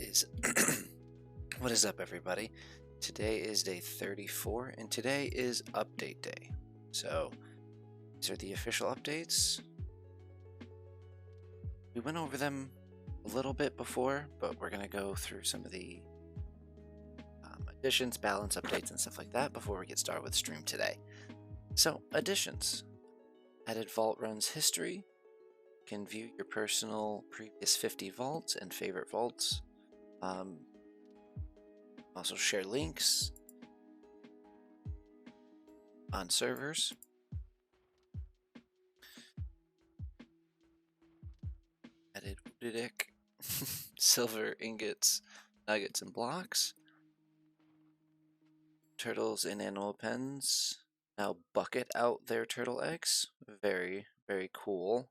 is what is up, everybody? Today is day 34 and today is update day. So these are the official updates. We went over them a little bit before, but we're gonna go through some of the additions, balance updates, and stuff like that before we get started with stream today. So additions: added vault runs history. Can view your personal previous 50 vaults and favorite vaults. Also share links on servers. Added deck, silver ingots, nuggets, and blocks. Turtles in animal pens now bucket out their turtle eggs. Very, very cool.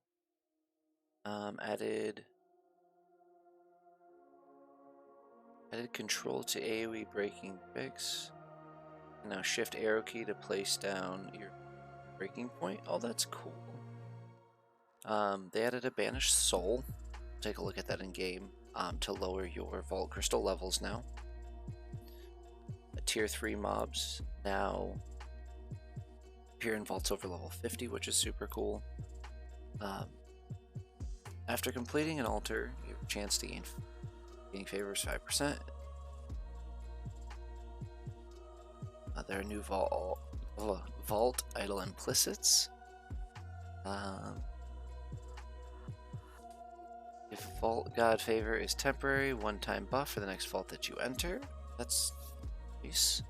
Added control to AoE breaking bricks. Now shift arrow key to place down your breaking point. Oh, that's cool. They added a banished soul. Take a look at that in game to lower your vault crystal levels now. Tier 3 mobs now appear in vaults over level 50, which is super cool. After completing an altar, you have a chance to gain favors 5%. There are new vault idle implicits. If vault god favor is temporary, one-time buff for the next vault that you enter. That's nice.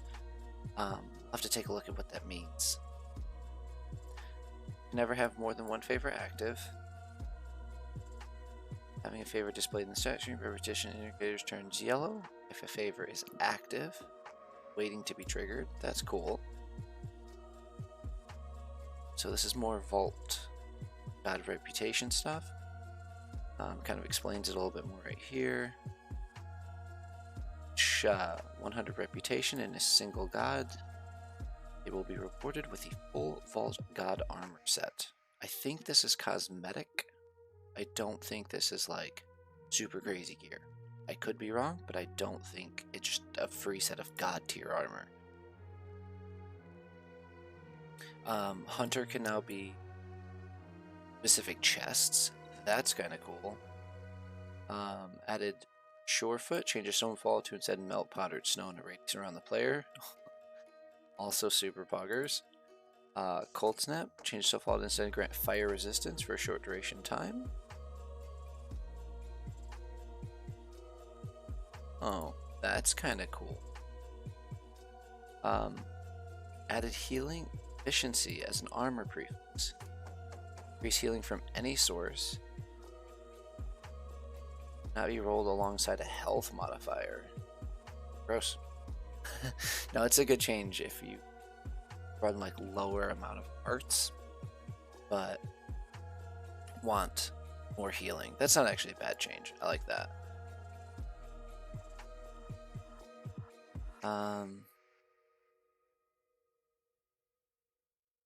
I'll have to take a look at what that means. You never have more than one favor active. Having a favor displayed in the stat screen, repetition indicators turns yellow if a favor is active, waiting to be triggered. That's cool. So this is more vault god reputation stuff. Kind of explains it a little bit more right here. 100 reputation in a single god. It will be reported with the full vault god armor set. I think this is cosmetic. I don't think this is like super crazy gear. I could be wrong, but I don't think it's just a free set of god tier armor. Hunter can now be specific chests. That's kind of cool. Added Shorefoot, changes Stonefall to instead melt powdered snow in a radius around the player. Also super poggers. Cold Snap, change Stonefall to instead grant fire resistance for a short duration time. Oh, that's kind of cool. Added healing efficiency as an armor prefix. Increase healing from any source. Now be rolled alongside a health modifier. Gross. No, it's a good change if you run like lower amount of arts, but want more healing. That's not actually a bad change. I like that.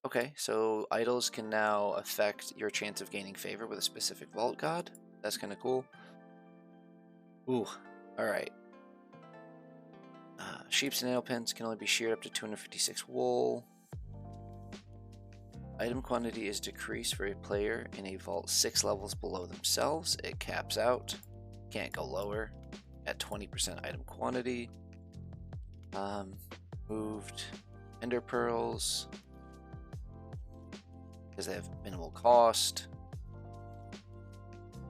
Okay, so idols can now affect your chance of gaining favor with a specific vault god. That's kind of cool. Ooh, alright. Sheep's nail pens can only be sheared up to 256 wool. Item quantity is decreased for a player in a vault 6 levels below themselves. It caps out. Can't go lower at 20% item quantity. Moved ender pearls because they have minimal cost.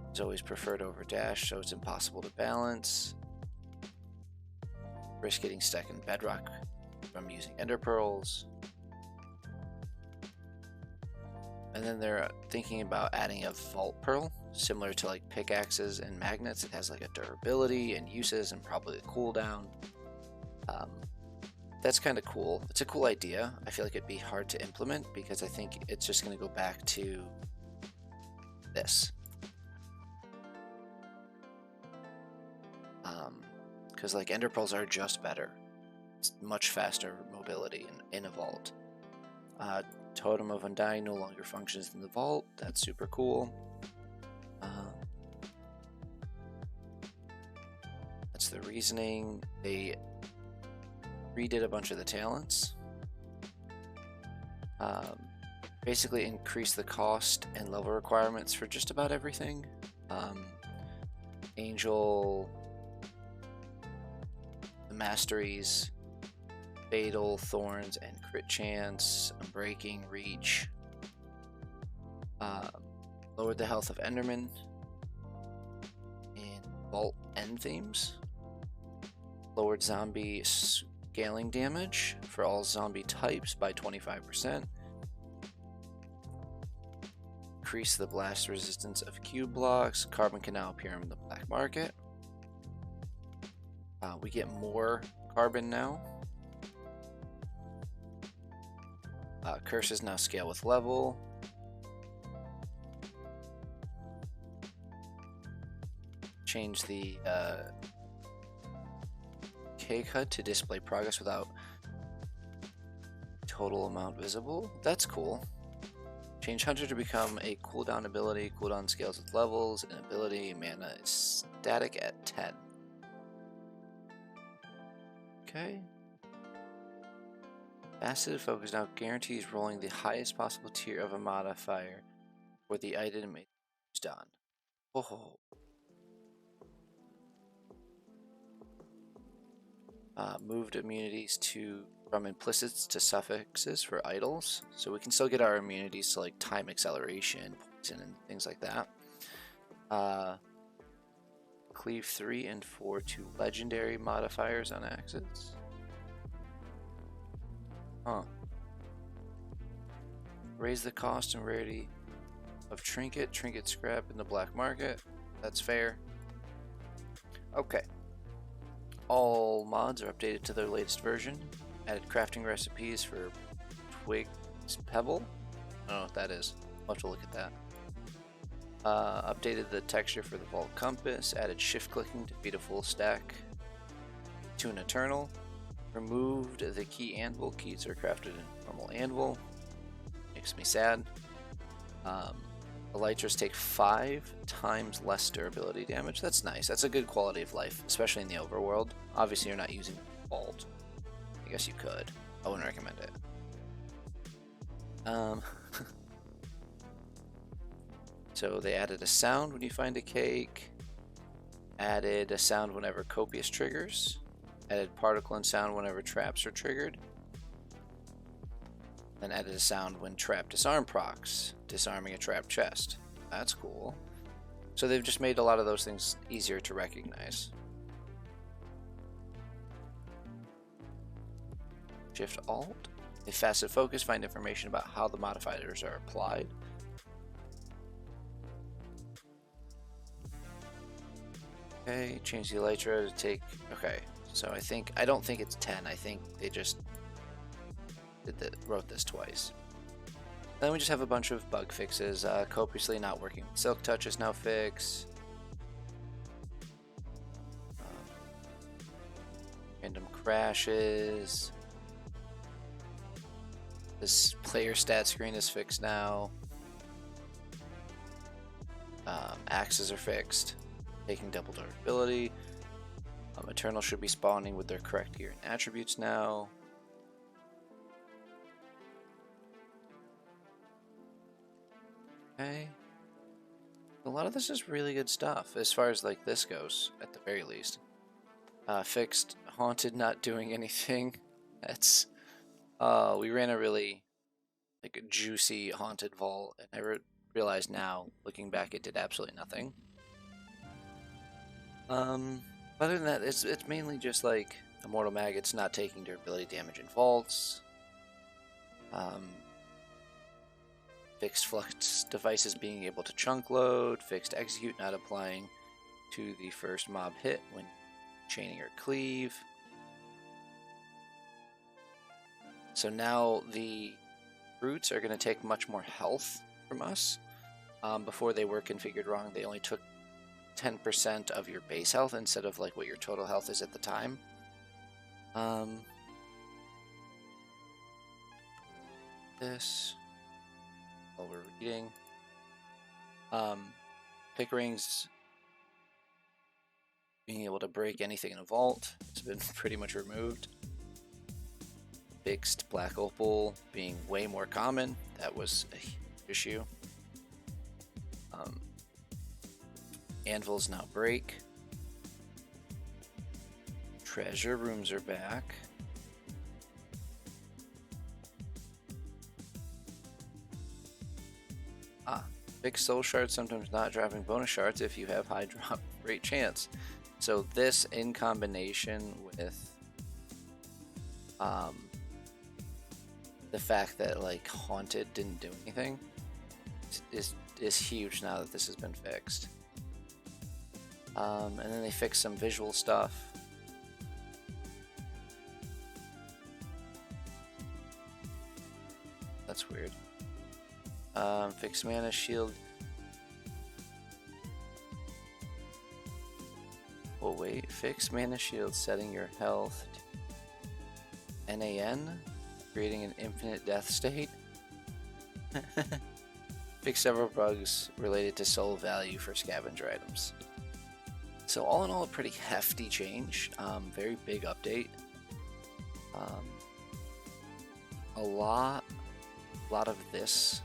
It's always preferred over dash, so it's impossible to balance. Risk getting stuck in bedrock from using ender pearls. And then they're thinking about adding a vault pearl, similar to like pickaxes and magnets. It has like a durability and uses and probably a cooldown. That's kind of cool. It's a cool idea. I feel like it'd be hard to implement because I think it's just going to go back to this. Because like ender pearls are just better. It's much faster mobility in a vault. Totem of Undying no longer functions in the vault. That's super cool. That's What's the reasoning? They redid a bunch of the talents. Basically increased the cost and level requirements for just about everything. Angel, the masteries, fatal, thorns, and crit chance, breaking, reach. Lowered the health of Enderman and Vault end themes. Lowered zombie scaling damage for all zombie types by 25%. Increase the blast resistance of cube blocks. Carbon can now appear in the black market. We get more carbon now. Curses now scale with level. Change the K-cut to display progress without total amount visible. That's cool. Change Hunter to become a cooldown ability. Cooldown scales with levels, and ability mana is static at 10. Okay. Faceted Focus now guarantees rolling the highest possible tier of a modifier for the item used on. Oh. Moved immunities from implicits to suffixes for idols, so we can still get our immunities to like time acceleration, poison, and things like that. Cleave 3 and 4 to legendary modifiers on axes. Raise the cost and rarity of trinket scrap in the black market. That's fair. Okay. All mods are updated to their latest version. Added crafting recipes for Twig's Pebble. I don't know what that is. I'll have to look at that. Updated the texture for the Vault Compass. Added shift clicking to beat a full stack to an Eternal. Removed the key anvil. Keys are crafted in normal anvil. Makes me sad. Elytras take 5 times less durability damage. That's nice. That's a good quality of life, especially in the overworld. Obviously, you're not using Vault. I guess you could. I wouldn't recommend it. So they added a sound when you find a cake. Added a sound whenever copious triggers. Added particle and sound whenever traps are triggered. Then added a sound when trap disarm procs, disarming a trap chest. That's cool. So they've just made a lot of those things easier to recognize. Shift Alt. A facet focus, find information about how the modifiers are applied. Okay, change the elytra to take. Okay, so I don't think it's 10. I think they just wrote this twice. Then we just have a bunch of bug fixes. Copiously not working. Silk Touch is now fixed. Random crashes. This player stat screen is fixed now. Axes are fixed. Taking double durability. Eternal should be spawning with their correct gear and attributes now. Okay. A lot of this is really good stuff as far as like this goes, at the very least. Fixed Haunted not doing anything. That's we ran a really like a juicy Haunted vault, and I realized now, looking back, it did absolutely nothing. Other than that, it's mainly just like Immortal Maggots not taking durability damage in vaults. Fixed Flux devices being able to chunk load. Fixed Execute not applying to the first mob hit when chaining or cleave. So now the brutes are going to take much more health from us. Before they were configured wrong, they only took 10% of your base health instead of like what your total health is at the time. This while we're reading. Pickering's being able to break anything in a vault has been pretty much removed. Fixed black opal being way more common. That was a huge issue. Anvils now break. Treasure rooms are back. Fixed soul shards sometimes not dropping bonus shards if you have high drop rate chance. So this in combination with the fact that like Haunted didn't do anything is huge now that this has been fixed. And then they fixed some visual stuff. That's weird. Fixed mana shield. Oh wait, fixed mana shield setting your health NAN, creating an infinite death state. Fix several bugs related to soul value for scavenger items. So all in all, a pretty hefty change. Very big update. A lot of this.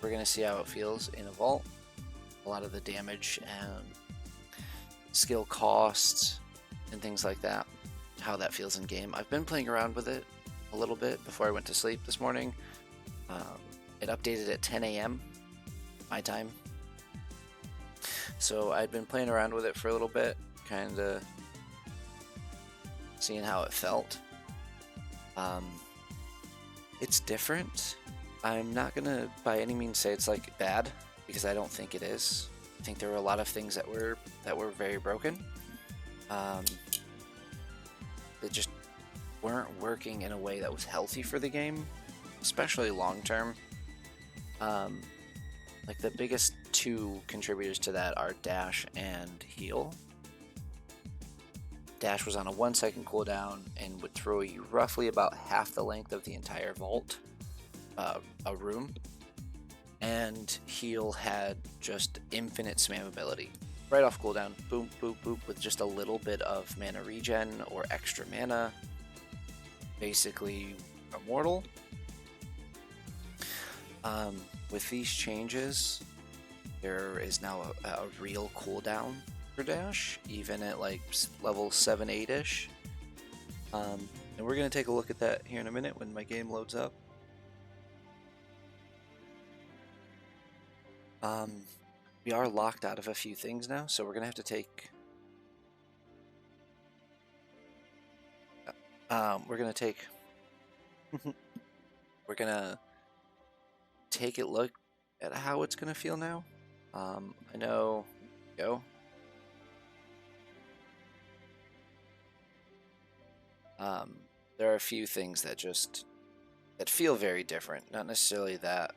We're gonna see how it feels in a vault. A lot of the damage and skill costs and things like that. How that feels in game. I've been playing around with it a little bit before I went to sleep this morning. It updated at 10 a.m. my time. So I'd been playing around with it for a little bit, kind of seeing how it felt. It's different. I'm not gonna by any means say it's like bad, because I don't think it is. I think there were a lot of things that were very broken. That just weren't working in a way that was healthy for the game, especially long term. Like the biggest two contributors to that are dash and heal. Dash was on a 1 second cooldown and would throw you roughly about half the length of the entire vault, a room. And heal had just infinite spam ability. Right off cooldown, boom, boop, boop, with just a little bit of mana regen or extra mana. Basically immortal. With these changes, there is now a real cooldown for dash, even at like level 7, 8-ish. And we're going to take a look at that here in a minute when my game loads up. We are locked out of a few things now, so we're going to have to take... we're going to take a look at how it's going to feel now. I know... Go. There are a few things that feel very different. Not necessarily that.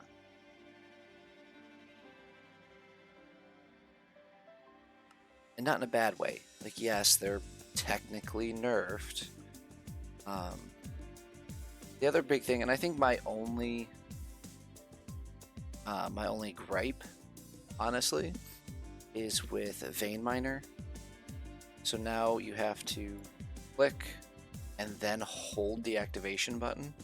And not in a bad way. Like, yes, they're technically nerfed. The other big thing, and I think my only gripe, honestly, is with Vein Miner. So now you have to click and then hold the activation button.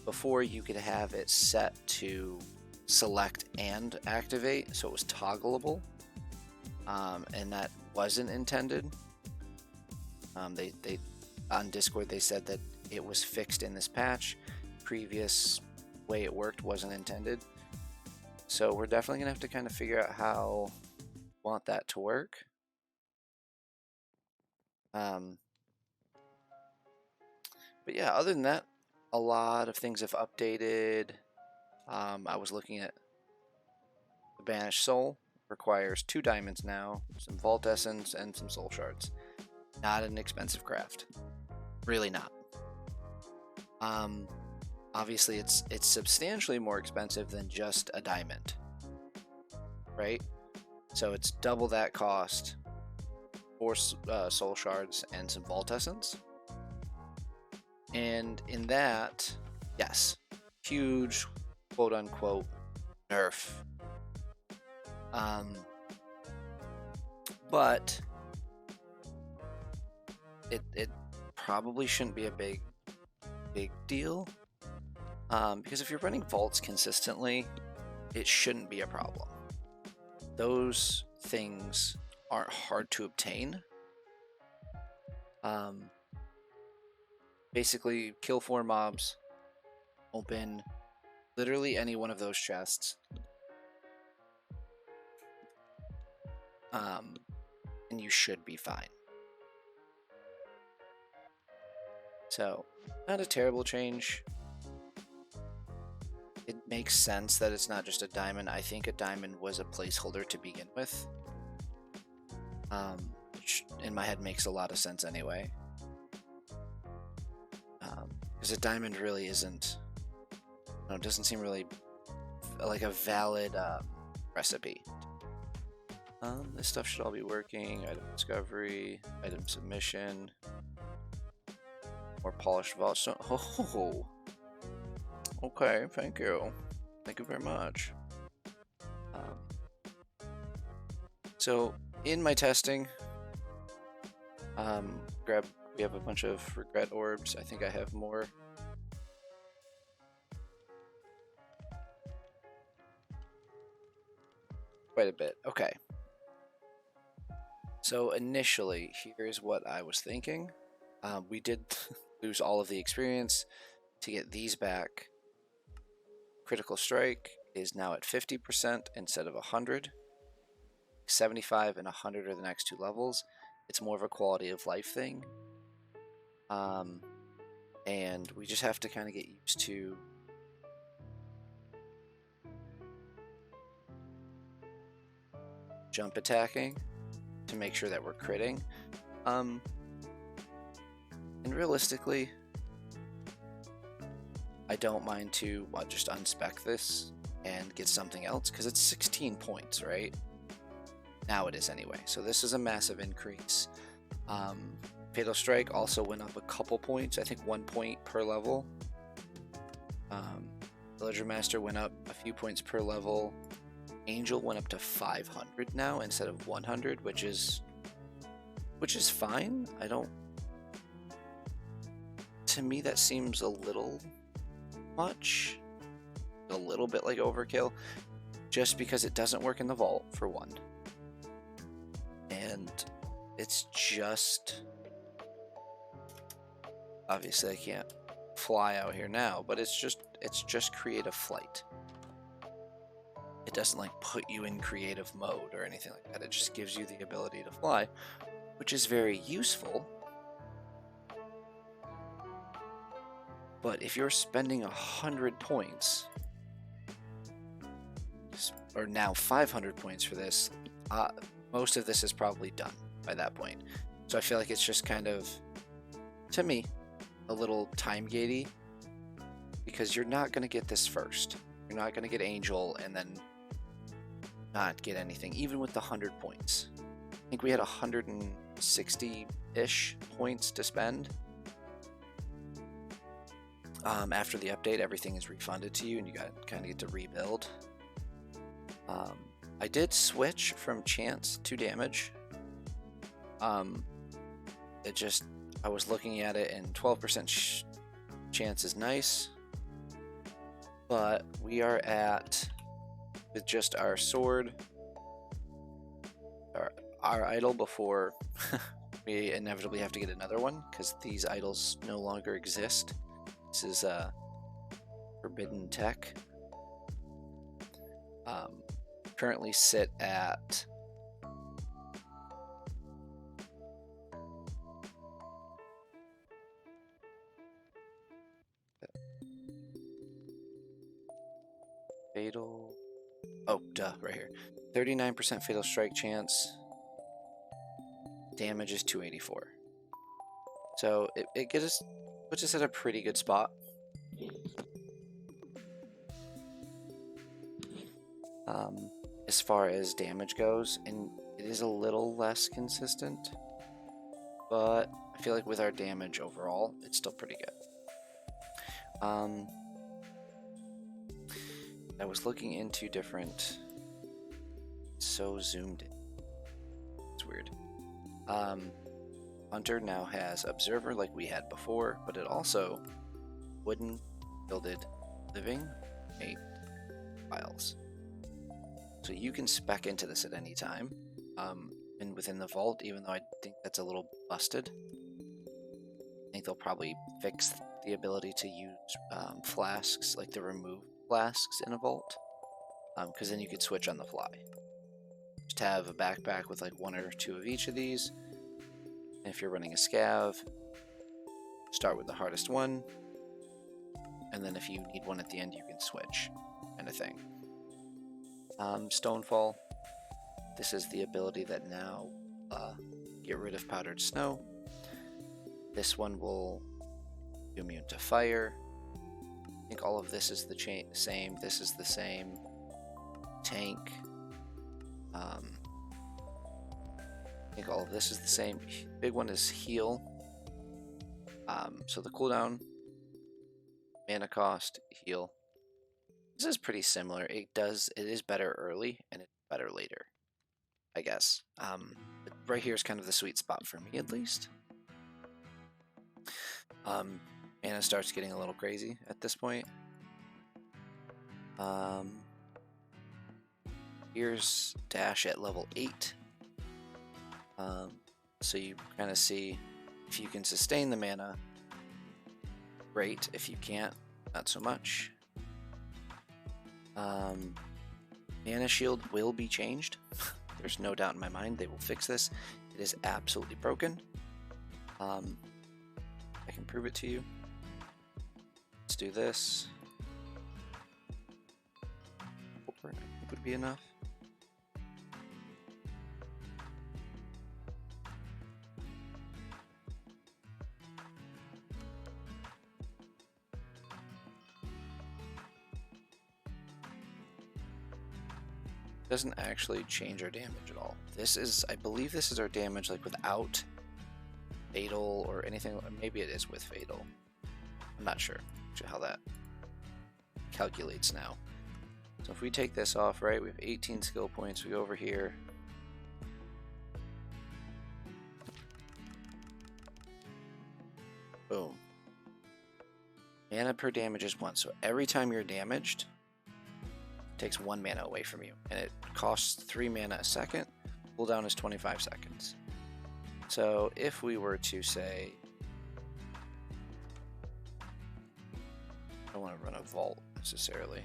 Before, you could have it set to select and activate, so it was toggleable, and that wasn't intended. They on Discord they said that it was fixed in this patch. Previous way it worked wasn't intended. So we're definitely gonna have to kind of figure out how we want that to work. But yeah, other than that, a lot of things have updated. I was looking at the Banished Soul. Requires 2 diamonds now, some Vault Essence, and some Soul Shards. Not an expensive craft. Really not. Obviously, it's substantially more expensive than just a diamond. Right? So it's double that cost for Soul Shards and some Vault Essence. And in that, yes, huge quote-unquote nerf. But it probably shouldn't be a big deal. Because if you're running vaults consistently, it shouldn't be a problem. Those things aren't hard to obtain. Basically, kill 4 mobs, open literally any one of those chests, and you should be fine. So, not a terrible change. It makes sense that it's not just a diamond. I think a diamond was a placeholder to begin with, which in my head makes a lot of sense anyway. Because a diamond really isn't, it doesn't seem really like a valid recipe. This stuff should all be working. Item discovery, item submission, more polished vault stone. Oh, okay, thank you. Thank you very much. So in my testing, we have a bunch of regret orbs. I think I have more. Quite a bit. Okay. So initially, here's what I was thinking. We did lose all of the experience to get these back. Critical strike is now at 50% instead of 100. 75 and 100 are the next 2 levels. It's more of a quality of life thing. And we just have to kind of get used to jump attacking to make sure that we're critting. And realistically, I don't mind to just unspec this and get something else, because it's 16 points, right? Now it is anyway. So this is a massive increase. Fatal Strike also went up a couple points, I think 1 point per level. Villager Master went up a few points per level. Angel went up to 500 now instead of 100, which is fine. To me that seems a little much, a little bit like overkill, just because it doesn't work in the vault for one, and it's just, obviously I can't fly out here now, but it's just creative flight. It doesn't like put you in creative mode or anything like that. It just gives you the ability to fly, which is very useful. But if you're spending 100 points, or now 500 points for this, most of this is probably done by that point. So I feel like it's just kind of, to me, a little time gatey, because you're not going to get this first. You're not going to get Angel and then not get anything, even with the 100 points. I think we had 160-ish points to spend. After the update, everything is refunded to you, and you kind of get to rebuild. I did switch from chance to damage. I was looking at it, and 12% chance is nice, but we are at, with just our sword, our idol, before we inevitably have to get another one, because these idols no longer exist. This is forbidden tech. Currently sit at fatal. Oh, duh, right here. 39% fatal strike chance. Damage is 284. So it puts us at a pretty good spot. As far as damage goes, and it is a little less consistent, but I feel like with our damage overall, it's still pretty good. I was looking into different, so zoomed in. It's weird. Hunter now has Observer like we had before, but it also wooden builded living mate files. So you can spec into this at any time. And within the vault, even though I think that's a little busted, I think they'll probably fix the ability to use flasks, like the remove flasks in a vault, because then you could switch on the fly. Just have a backpack with like 1 or 2 of each of these. And if you're running a scav, start with the hardest one, and then if you need one at the end, you can switch, kind of thing. Stonefall. This is the ability that now get rid of powdered snow. This one will be immune to fire. I think all of this is the same. This is the same. Tank. I think all of this is the same. Big one is heal. So the cooldown, mana cost, heal. This is pretty similar. It is better early and it's better later, I guess. But right here is kind of the sweet spot for me, at least. Mana starts getting a little crazy at this point. Here's dash at level 8. So you kind of see if you can sustain the mana, great. If you can't, not so much. Mana shield will be changed. There's no doubt in my mind they will fix this. It is absolutely broken. I can prove it to you. Let's do this. 4, I think would be enough. Doesn't actually change our damage at all. This is, I believe this is our damage like without fatal or anything. Maybe it is with fatal. I'm not sure how that calculates now. So if we take this off, right, we have 18 skill points. We go over here. Boom. Mana per damage is 1. So every time you're damaged, takes 1 mana away from you, and it costs 3 mana a second. Cooldown is 25 seconds. So if we were to say, I don't want to run a vault necessarily.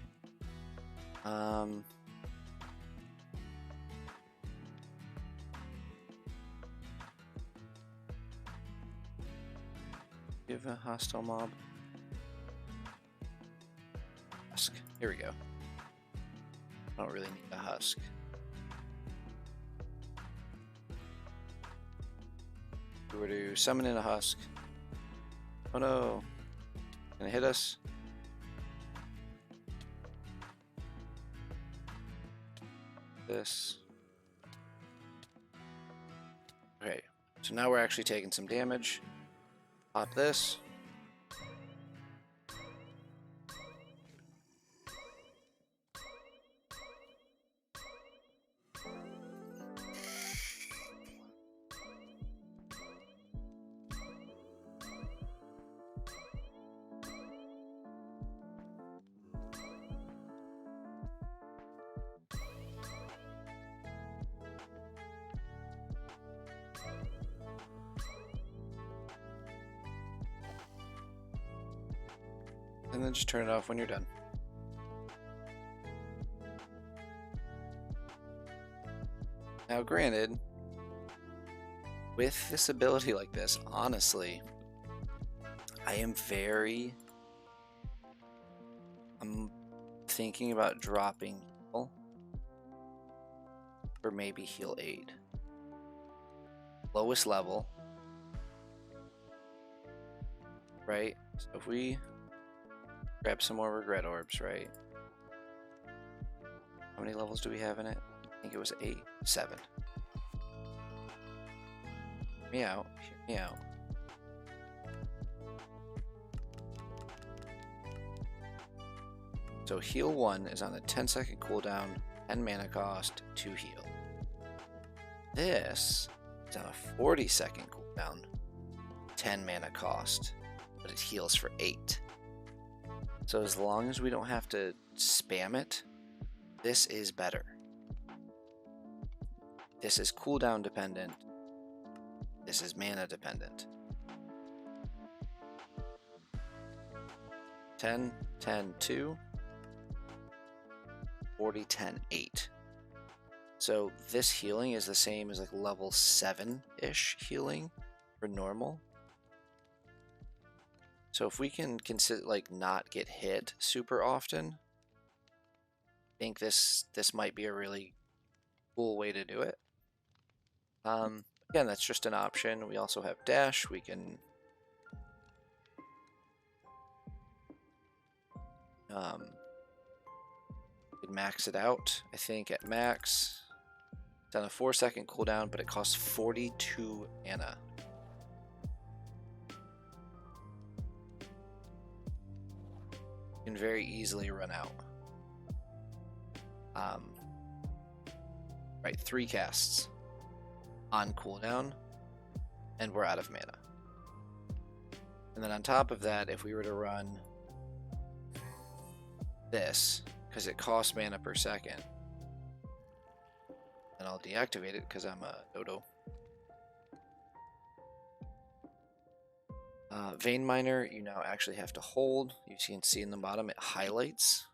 Give a hostile mob. Husk. Here we go. I don't really need a husk. If we were to summon in a husk. Oh no. Gonna hit us. This. Okay, so now we're actually taking some damage. Pop this. And then just turn it off when you're done. Now granted, with this ability like this, honestly, I'm thinking about dropping heal or maybe heal aid. Lowest level, right? So if we grab some more regret orbs, right? How many levels do we have in it? I think it was 8, 7. Hear me out, hear me out. So heal 1 is on a 10-second cooldown, 10 mana cost, 2 heal. This is on a 40-second cooldown, 10 mana cost, but it heals for 8. So as long as we don't have to spam it, this is better. This is cooldown dependent. This is mana dependent. 10, 10, 2, 40, 10, 8. So this healing is the same as like level 7-ish healing for normal. So if we can consider like not get hit super often, I think this might be a really cool way to do it. Again, that's just an option. We also have dash. We can max it out. I think at max, it's on a 4-second cooldown, but it costs 42 mana. Can very easily run out. Right, 3 casts on cooldown, and we're out of mana. And then on top of that, if we were to run this, because it costs mana per second, and I'll deactivate it because I'm a dodo. Vein Miner, you now actually have to hold. You can see in the bottom, it highlights.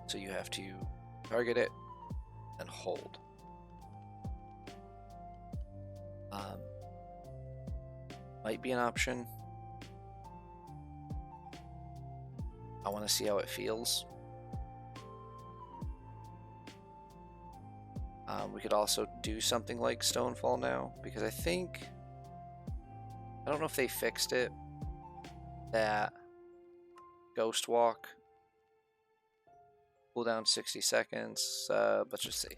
So you have to target it and hold. Might be an option. I want to see how it feels. We could also do something like Stonefall now, because I don't know if they fixed it, that Ghost Walk cooldown 60 seconds. Let's just see.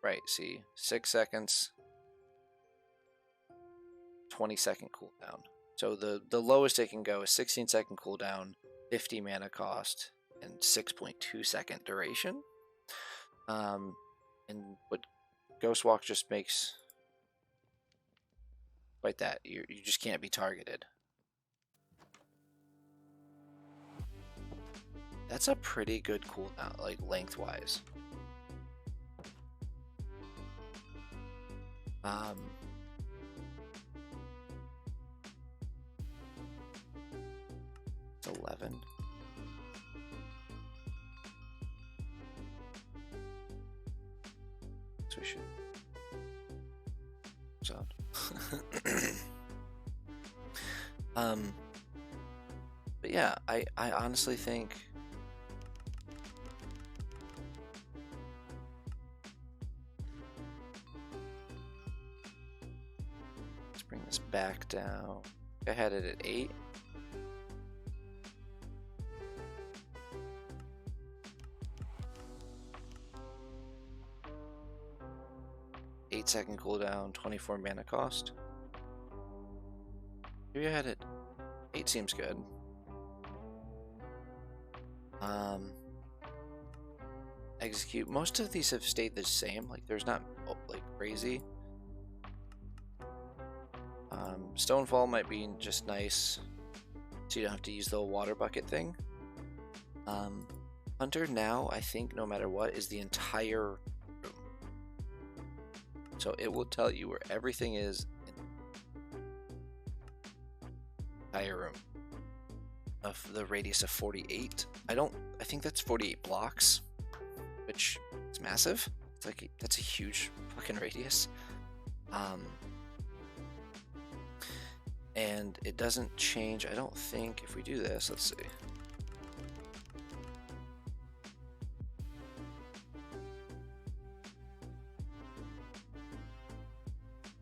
Right, see, 6 seconds, 20-second cooldown. So the lowest it can go is 16-second cooldown, 50 mana cost, and 6.2 second duration. And what Ghost Walk just makes like that, you just can't be targeted. That's a pretty good cooldown, like lengthwise. It's 11. So we should. Sound. But yeah, I honestly think let's bring this back down. I had it at 8. Second cooldown, 24 mana cost. Maybe I had it 8 seems good. Execute. Most of these have stayed the same. Like there's not like crazy. Stonefall might be just nice, so you don't have to use the water bucket thing. Hunter now, I think, no matter what, is the entire room. So it will tell you where everything is in the entire room of the radius of 48. I think that's 48 blocks, which is massive. It's like that's a huge fucking radius. And it doesn't change, I don't think, if we do this. Let's see.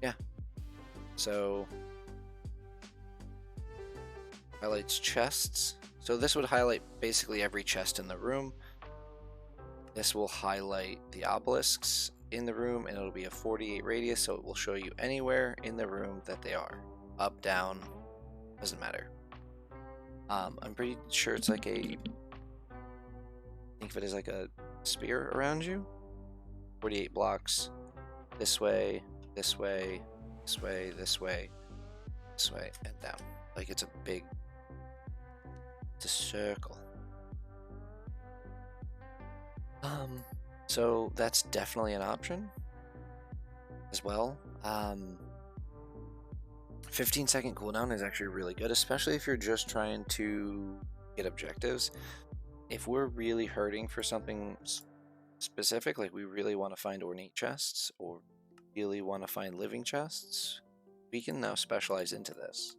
Yeah. So highlights chests. So this would highlight basically every chest in the room. This will highlight the obelisks in the room, and it'll be a 48 radius, so it will show you anywhere in the room that they are. Up, down, doesn't matter. I'm pretty sure it's like a, think of it as like a spear around you, 48 blocks this way, this way, this way, this way, this way, and down. Like it's a circle. So that's definitely an option as well. 15-second cooldown is actually really good, especially if you're just trying to get objectives. If we're really hurting for something specific, like we really want to find ornate chests or really want to find living chests, we can now specialize into this.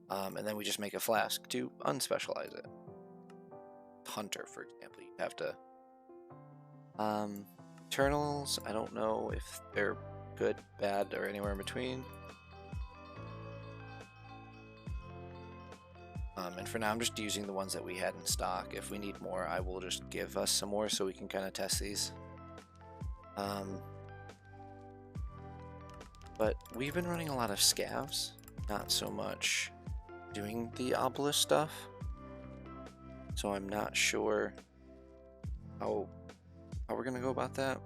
And then we just make a flask to unspecialize it. Hunter, for example, you have to. Eternals, I don't know if they're good, bad, or anywhere in between. And for now, I'm just using the ones that we had in stock. If we need more, I will just give us some more so we can kind of test these. But we've been running a lot of scavs, not so much doing the obelisk stuff. So I'm not sure how we're gonna go about that.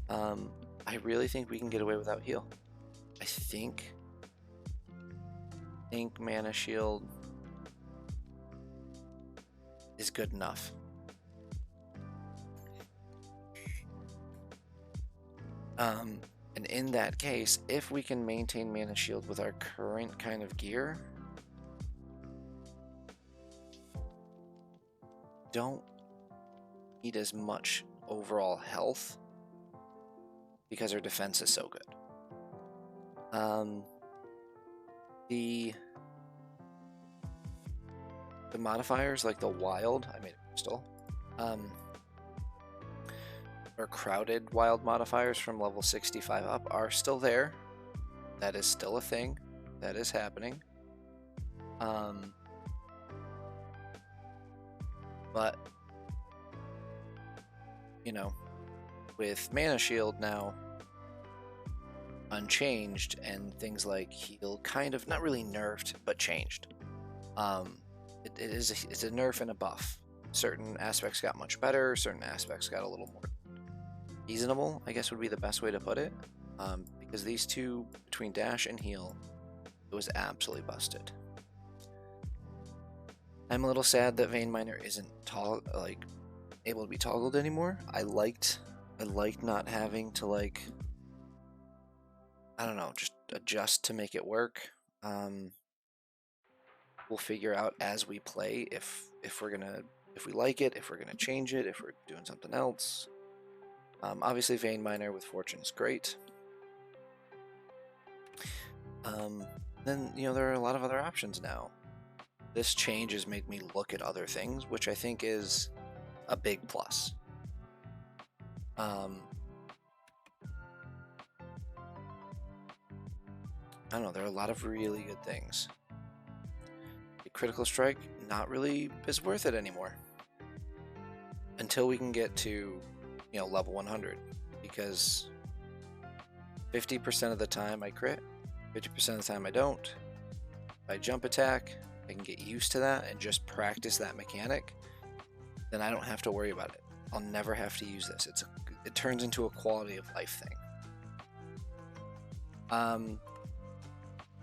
I really think we can get away without heal. I think mana shield is good enough. And in that case, if we can maintain mana shield with our current kind of gear, don't need as much overall health because our defense is so good. The modifiers, like the wild, I made a crystal, or crowded wild modifiers from level 65 up are still there. That is still a thing. That is happening. But, you know, with Mana Shield now unchanged and things like heal kind of, not really nerfed, but changed. It's a nerf and a buff. Certain aspects got much better, certain aspects got a little more reasonable, I guess would be the best way to put it. Because these two, between dash and heal, it was absolutely busted. I'm a little sad that Vein Miner isn't able to be toggled anymore. I liked not having to, like, I don't know, just adjust to make it work. We'll figure out as we play if we like it, if we're gonna change it, if we're doing something else. Obviously, Vein Miner with Fortune is great. Then there are a lot of other options now. This change has made me look at other things, which I think is a big plus. I don't know, there are a lot of really good things. The critical strike, not really is worth it anymore. Until we can get to, level 100. Because 50% of the time I crit, 50% of the time I don't. If I jump attack, I can get used to that and just practice that mechanic, then I don't have to worry about it. I'll never have to use this. It turns into a quality of life thing.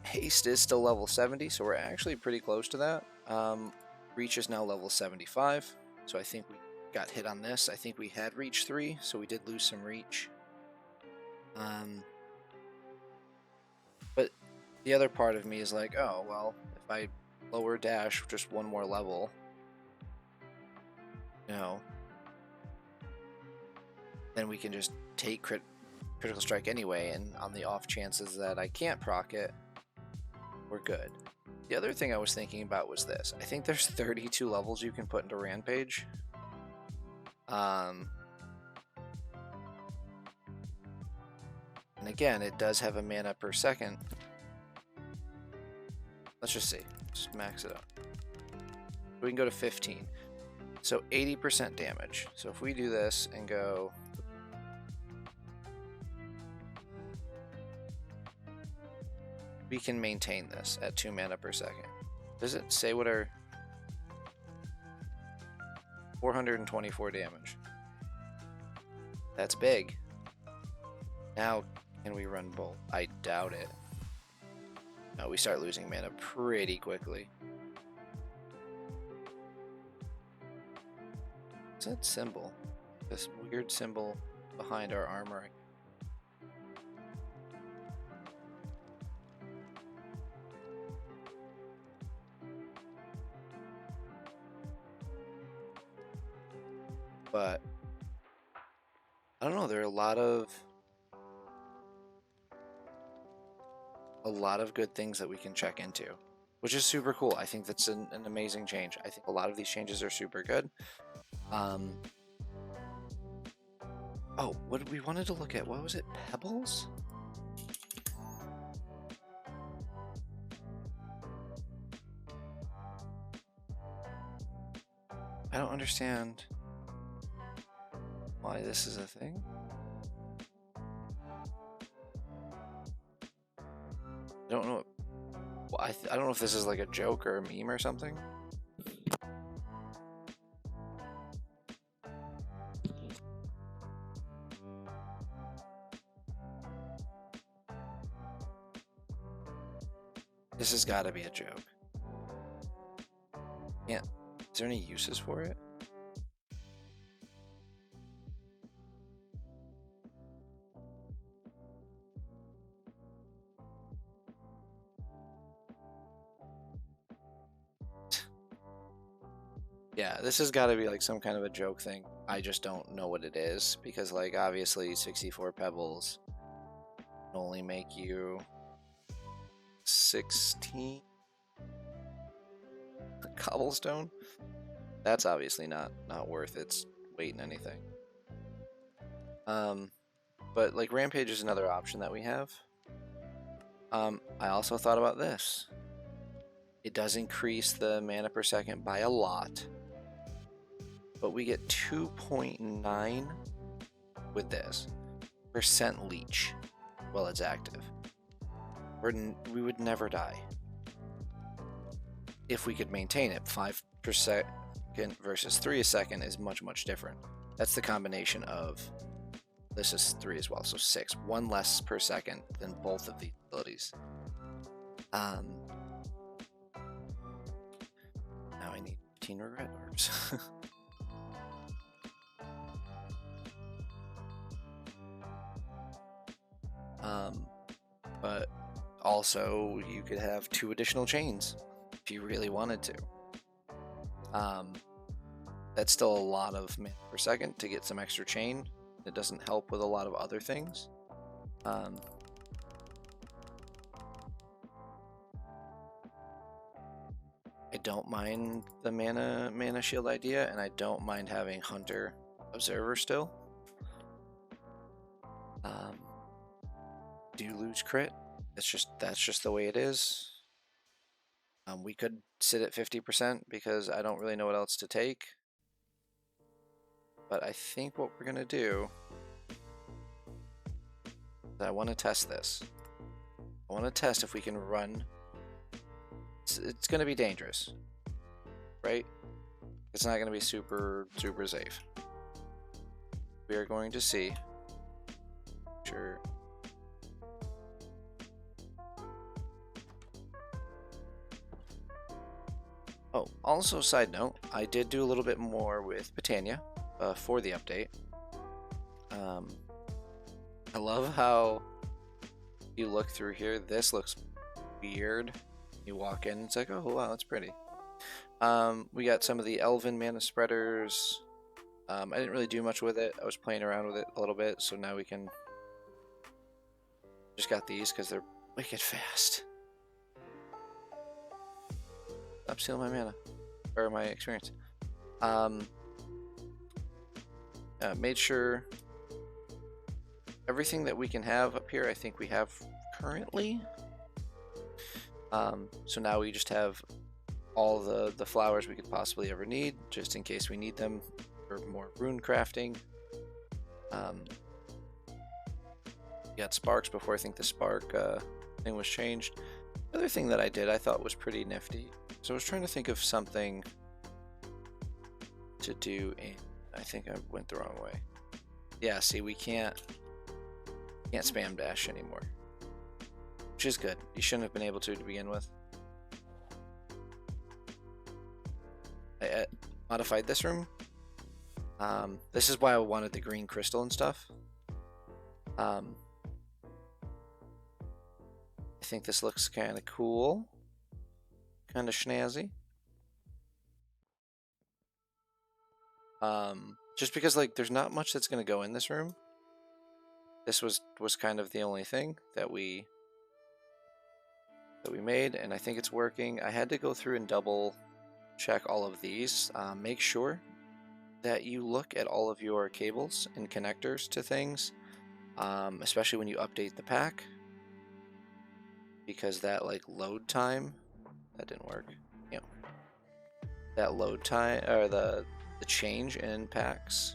Haste is still level 70, so we're actually pretty close to that. Reach is now level 75, so I think we got hit on this. I think we had Reach 3, so we did lose some Reach. But the other part of me is like, oh, well, if I lower dash just one more level, then we can just take critical strike anyway, and on the off chances that I can't proc it, we're good. The other thing I was thinking about was this. I think there's 32 levels you can put into Rampage. And again, it does have a mana per second. Let's just see. Just max it up. We can go to 15. So 80% damage. So if we do this and go... we can maintain this at 2 mana per second. Does it say what our... 424 damage. That's big. Now, can we run both? I doubt it. No, we start losing mana pretty quickly. What's that symbol? This weird symbol behind our armor. But I don't know, there are a lot of good things that we can check into, which is super cool. I think that's an amazing change. I think a lot of these changes are super good. Oh, what we wanted to look at, what was it? Pebbles? I don't understand why this is a thing. I don't know. Well, I don't know if this is like a joke or a meme or something. This has got to be a joke. Yeah. Is there any uses for it? Yeah, this has got to be like some kind of a joke thing. I just don't know what it is because, like, obviously 64 pebbles only make you 16 cobblestone. That's obviously not worth its weight in anything. But like Rampage is another option that we have. I also thought about this. It does increase the mana per second by a lot, but we get 2.9 with this % leech while it's active. We would never die if we could maintain it. 5 per second versus 3 a second is much different. That's the combination of, this is 3 as well, so 6, 1 less per second than both of the abilities. Now I need 15 regret orbs. But also you could have 2 additional chains if you really wanted to. That's still a lot of mana per second to get some extra chain. It doesn't help with a lot of other things. I don't mind the mana shield idea, and I don't mind having Hunter Observer still. Do you lose crit? That's just the way it is. We could sit at 50% because I don't really know what else to take. But I think what we're gonna do is I want to test this. I want to test if we can run. It's gonna be dangerous, right? It's not gonna be super safe. We are going to see. Sure. Oh, also side note, I did do a little bit more with Botania for the update. I love how you look through here. This looks weird. You walk in, it's like, oh wow, that's pretty. We got some of the Elven mana spreaders. I didn't really do much with it. I was playing around with it a little bit, so now we can just got these because they're wicked fast. Stop stealing my mana or my experience. Made sure everything that we can have up here, I think we have currently. So now we just have all the flowers we could possibly ever need, just in case we need them for more rune crafting. Got sparks before I think the spark thing was changed. The other thing that I did I thought was pretty nifty. So I was trying to think of something to do, and I think I went the wrong way. Yeah, see, we can't spam dash anymore, which is good. You shouldn't have been able to begin with. I modified this room. This is why I wanted the green crystal and stuff. I think this looks kind of cool, kind of snazzy. Just because like there's not much that's gonna go in this room. This was kind of the only thing that we made, and I think it's working. I had to go through and double check all of these. Make sure that you look at all of your cables and connectors to things, especially when you update the pack, because that like load time, that didn't work. Yep. That load time, or the change in packs,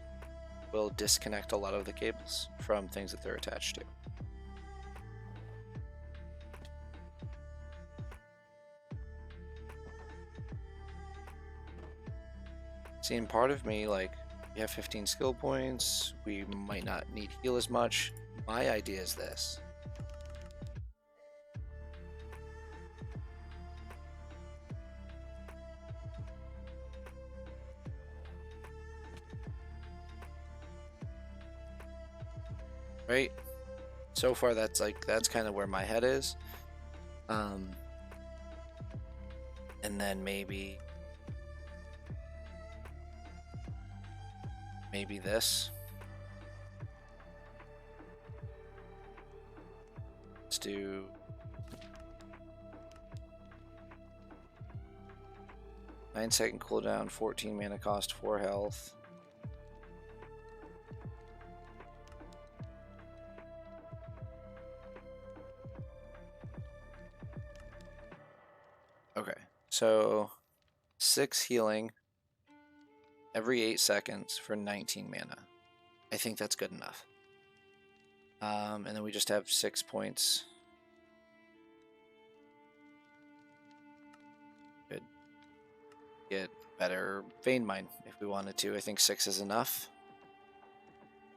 will disconnect a lot of the cables from things that they're attached to. Seeing part of me, like, we have 15 skill points, we might not need heal as much. My idea is this. Right? So far, that's kind of where my head is. And then maybe this. Let's do 9-second cooldown, 14 mana cost, 4 health. Okay, so 6 healing every 8 seconds for 19 mana. I think that's good enough. And then we just have 6 points. Could get better Vein Mine if we wanted to. I think 6 is enough.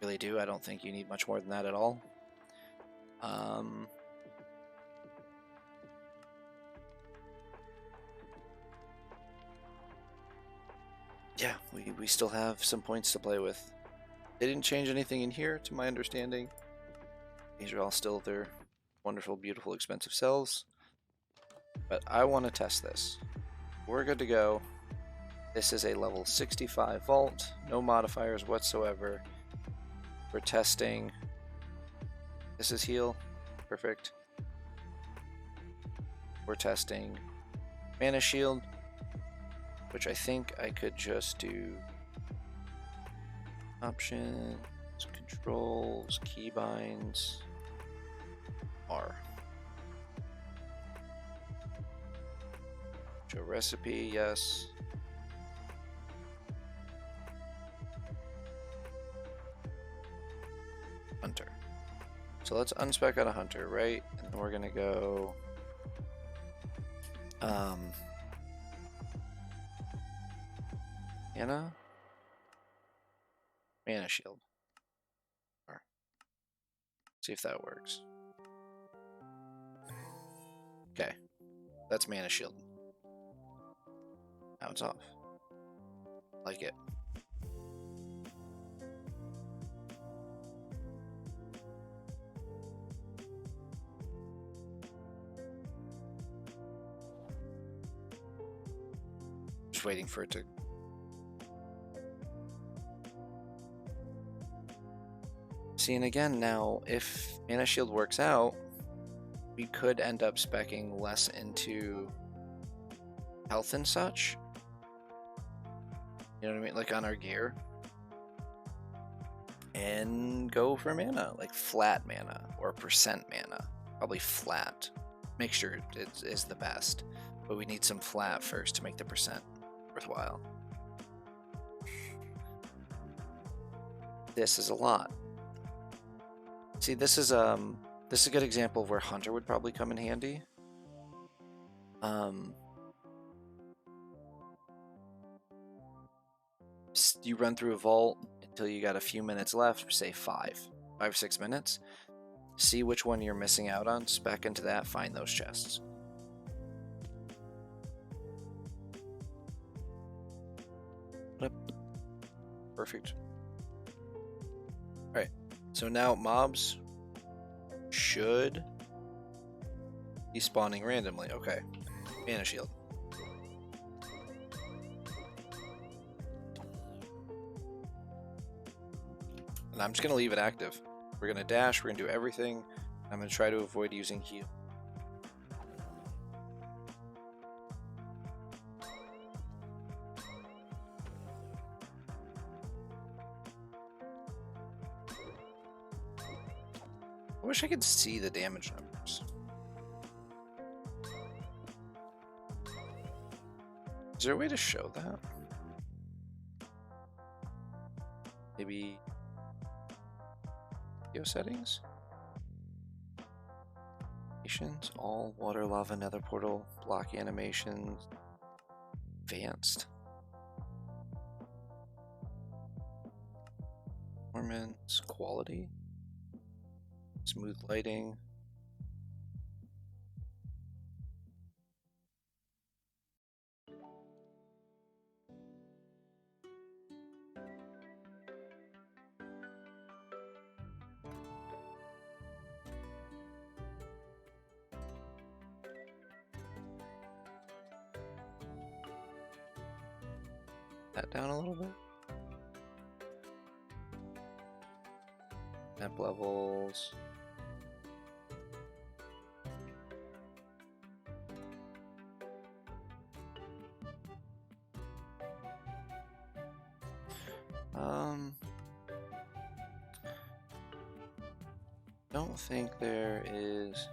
Really do. I don't think you need much more than that at all. Yeah, we still have some points to play with. They didn't change anything in here, to my understanding. These are all still their wonderful, beautiful, expensive selves. But I want to test this. We're good to go. This is a level 65 vault, no modifiers whatsoever. We're testing. This is heal. Perfect. We're testing mana shield, which I think I could just do options, controls, keybinds, R. Show recipe, yes. Hunter. So let's unspec out a hunter, right? And then we're gonna go mana shield. Or, see if that works. Okay, that's mana shield. Now it's off. Like it. Just waiting for it to. Seeing again now, if mana shield works out, we could end up speccing less into health and such. You know what I mean? Like on our gear. And go for mana, like flat mana or percent mana. Probably flat. Make sure it is the best. But we need some flat first to make the percent worthwhile. This is a lot. See, this is a good example of where Hunter would probably come in handy. You run through a vault until you got a few minutes left, say 5 or 6 minutes. See which one you're missing out on, spec into that, find those chests. Yep. Perfect. Alright, so now mobs should be spawning randomly. Okay, mana shield. And I'm just going to leave it active. We're going to dash, we're going to do everything. I'm going to try to avoid using heal. I wish I could see the damage numbers. Is there a way to show that? Maybe video settings? Animations, all water, lava, nether portal, block animations, advanced. Performance, quality, smooth lighting. That down a little bit. Map levels. Don't think there is.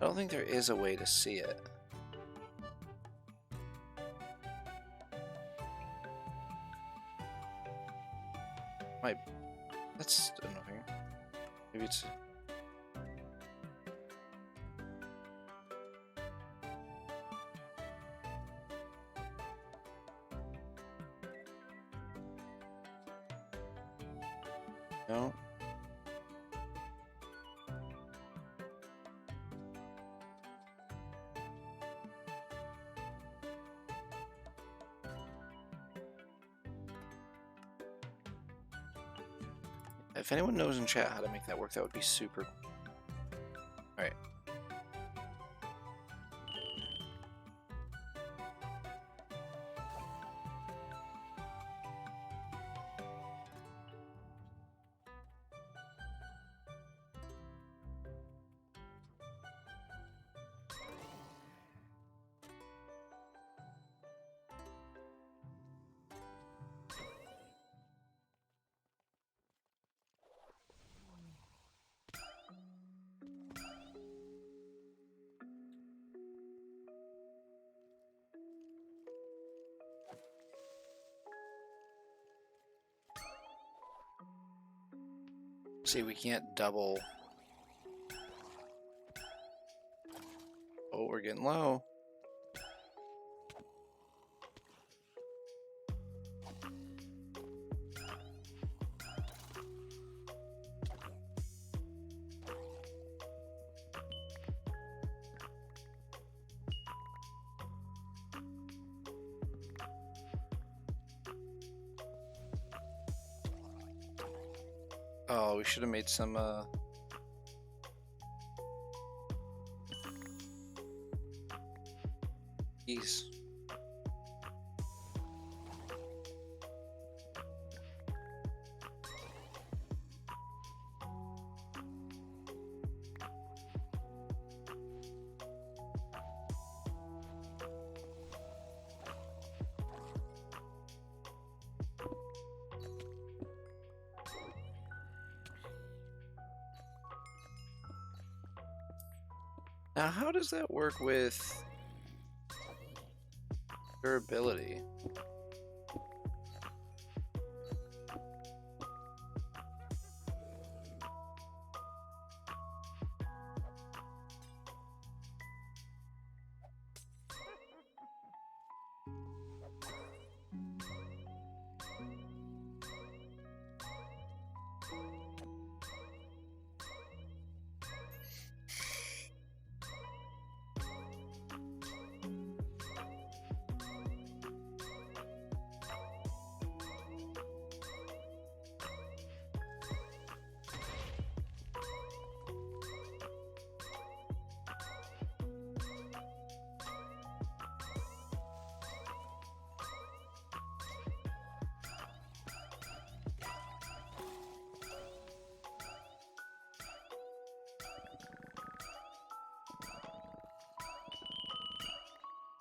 I don't think there is a way to see it. That's annoying. Maybe it's. No. If anyone knows in chat how to make that work, that would be super. Alright. See, we can't double. Oh, we're getting low. Oh, we should have made some keys. Now, how does that work with durability?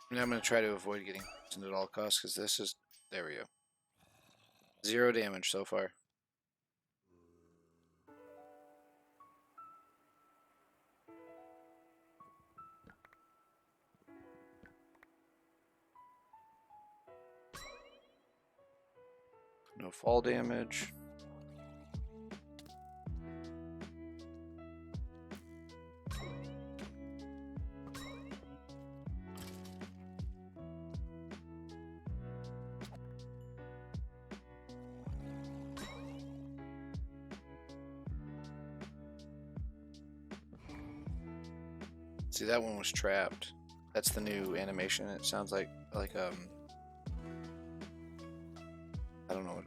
I mean, I'm going to try to avoid getting poisoned at all costs because this is... There we go. 0 damage so far. No fall damage. See, that one was trapped. That's the new animation. It sounds like I don't know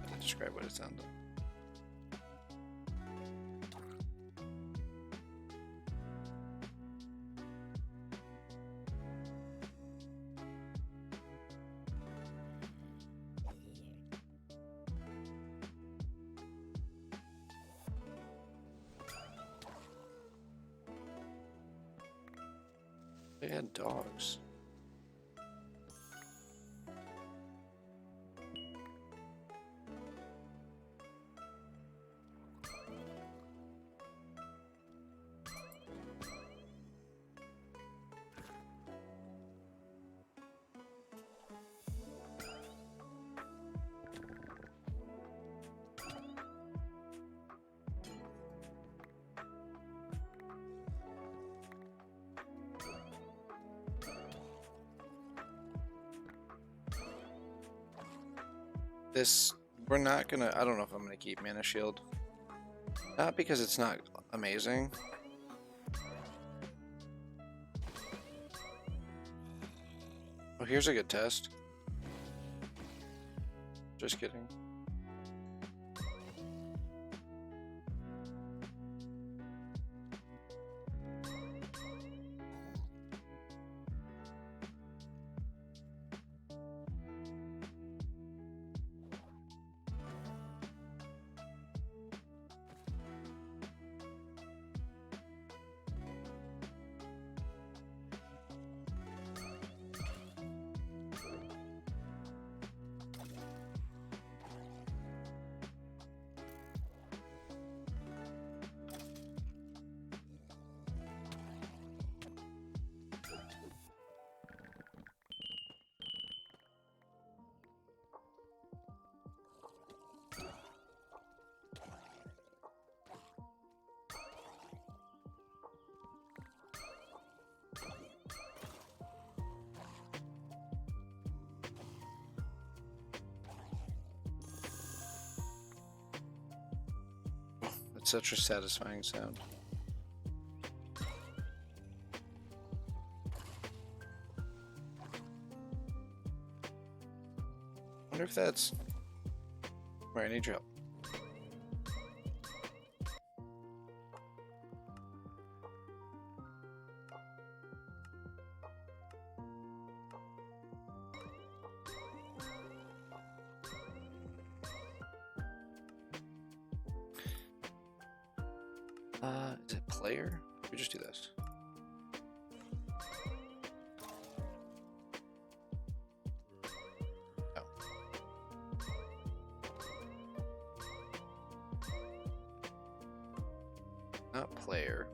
how to describe what it sounds like. They had dogs. This, we're not gonna, I don't know if I'm gonna keep Mana Shield. Not because it's not amazing. Oh, here's a good test. Just kidding. It's such a satisfying sound. I wonder if that's where I need your help. Is it player? We just do this. Oh. Not player.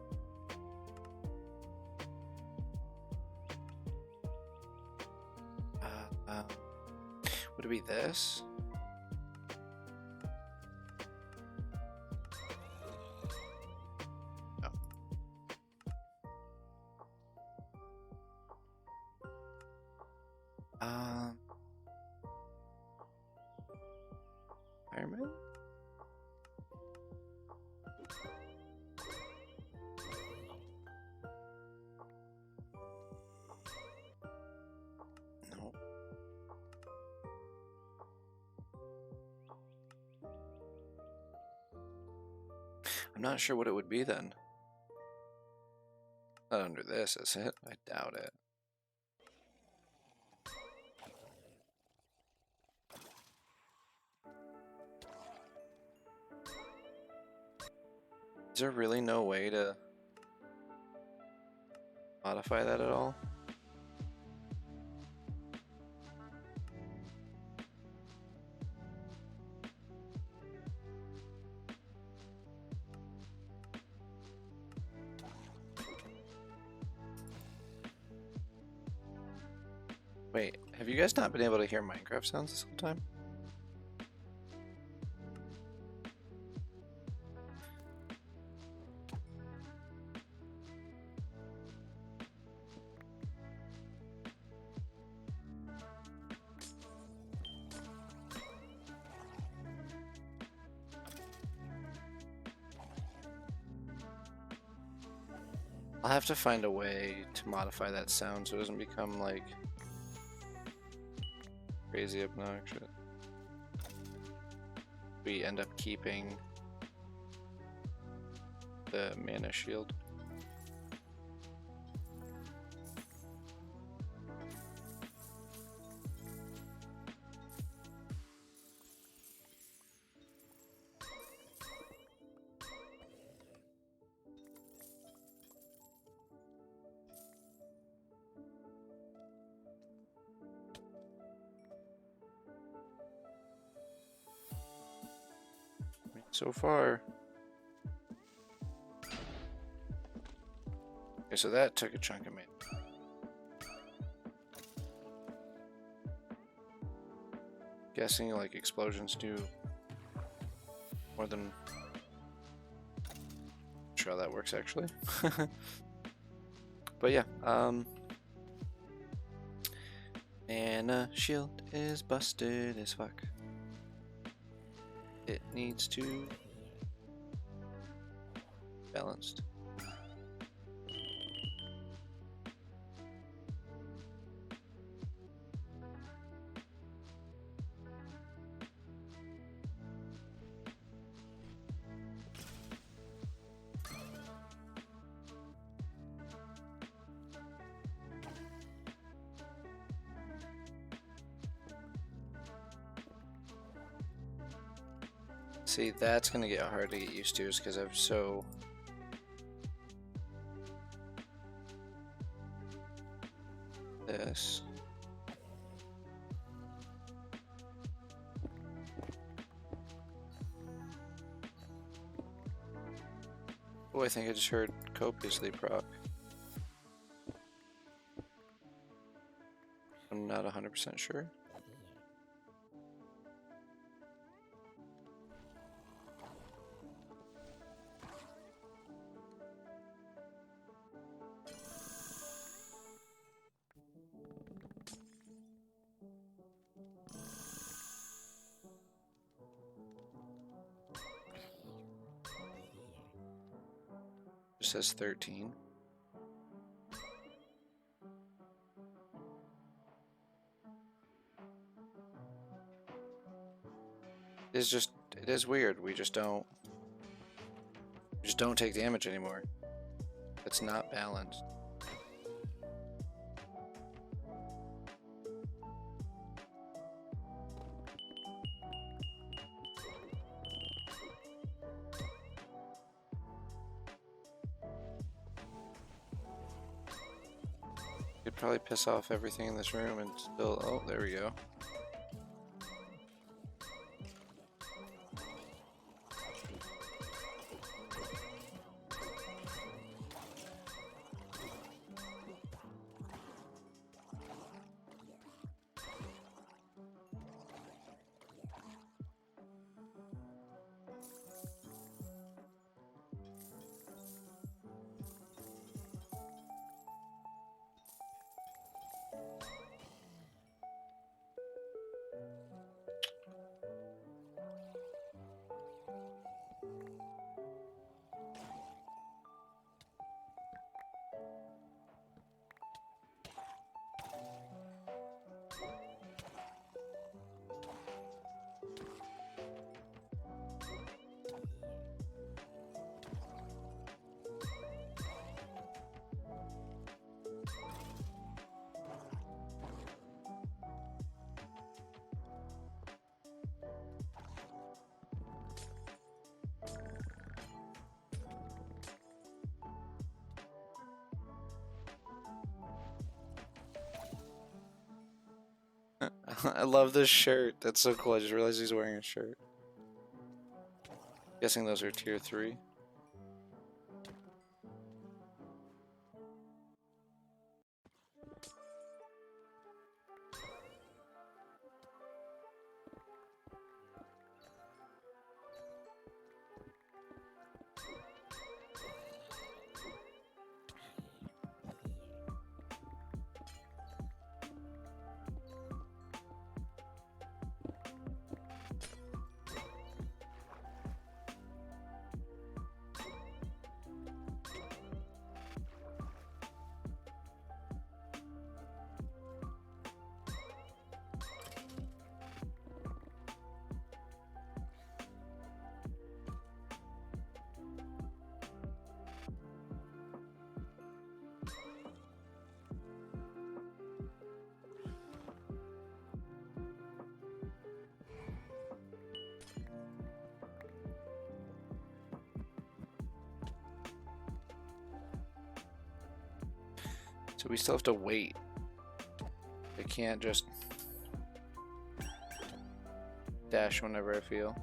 Would it be this? Fireman? No. I'm not sure what it would be then. Not under this, is it? I doubt it. Is there really no way to modify that at all? Wait, have you guys not been able to hear Minecraft sounds this whole time? I'll have to find a way to modify that sound so it doesn't become like crazy obnoxious. We end up keeping the mana shield. So far. Okay, so that took a chunk of mana. Guessing like explosions do more than. Not sure how that works actually. But yeah, mana shield is busted as fuck. It needs to balanced. See, that's gonna get hard to get used to, is because I'm so this. Oh, I think I just heard copiously proc. I'm not 100% sure. It says 13. It is weird. We just don't take damage anymore. It's not balanced. Could probably piss off everything in this room and still. Oh, there we go. I love this shirt. That's so cool. I just realized he's wearing a shirt. Guessing those are tier 3. So we still have to wait. I can't just dash whenever I feel.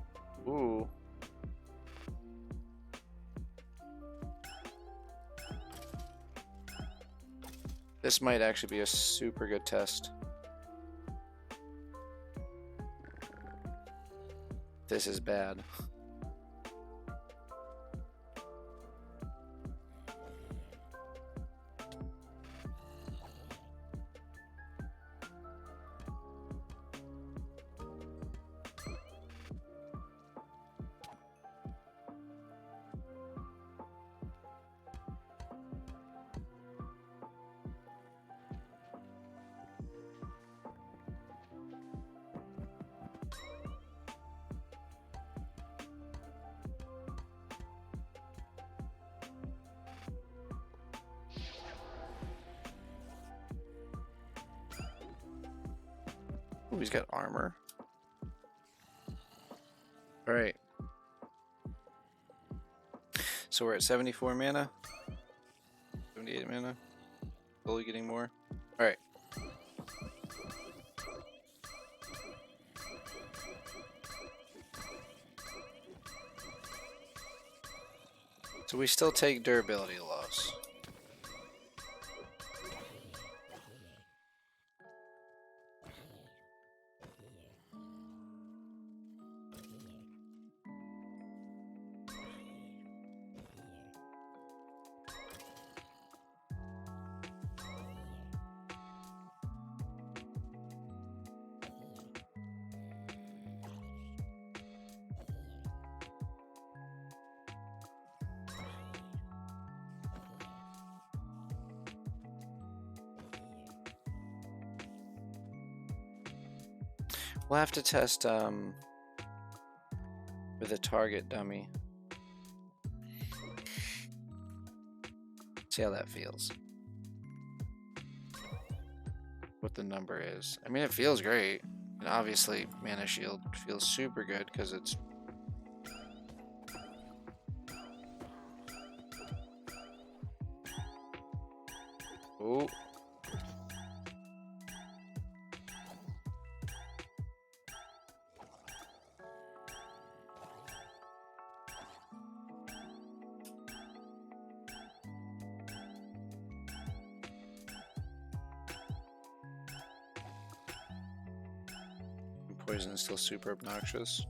Ooh. This might actually be a super good test. This is bad. Ooh, he's got armor. Alright. So we're at 74 mana. 78 mana. Slowly getting more. Alright. So we still take durability loss. We'll have to test with a target dummy. See how that feels. What the number is. I mean, it feels great. And obviously, Mana Shield feels super good because it's... Oh. Poison is still super obnoxious.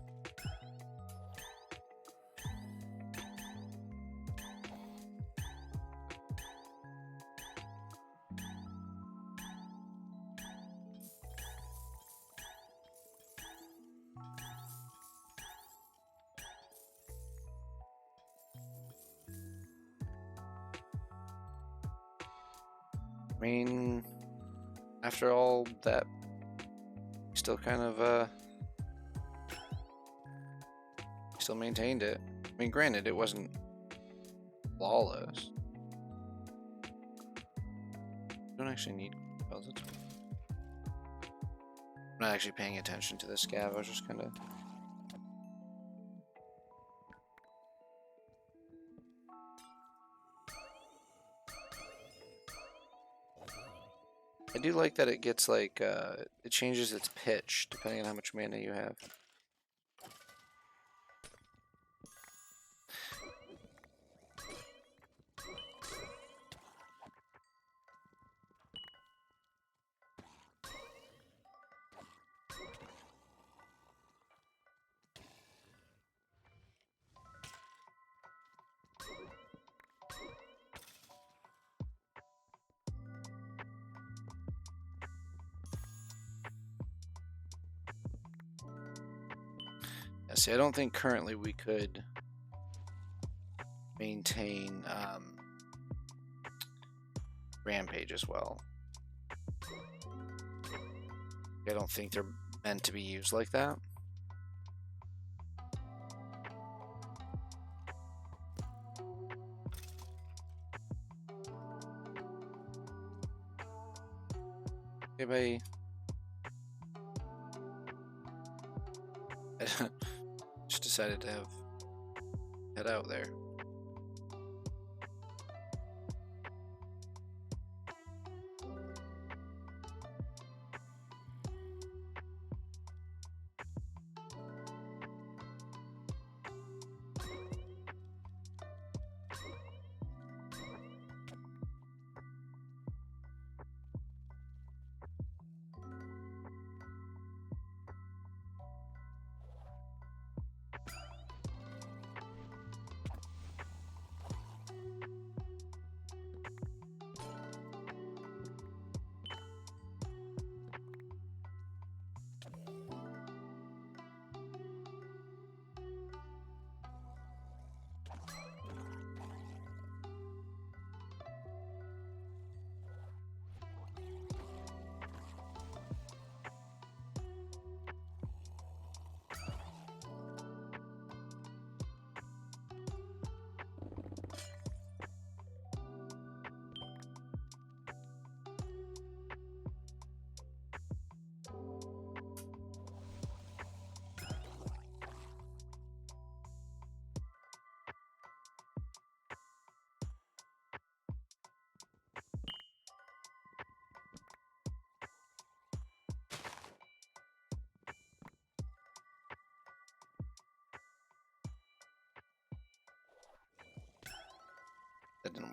I mean, after all that, still kind of still maintained it. I mean, granted, it wasn't flawless. Don't actually need spells. I'm not actually paying attention to the scav. I was just kind of... I do like that it gets like, it changes its pitch depending on how much mana you have. See, I don't think currently we could maintain Rampage as well. I don't think they're meant to be used like that. Okay, just decided to head out there.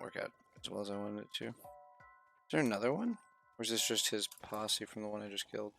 work out as well as I wanted it to. Is there another one? Or is this just his posse from the one I just killed?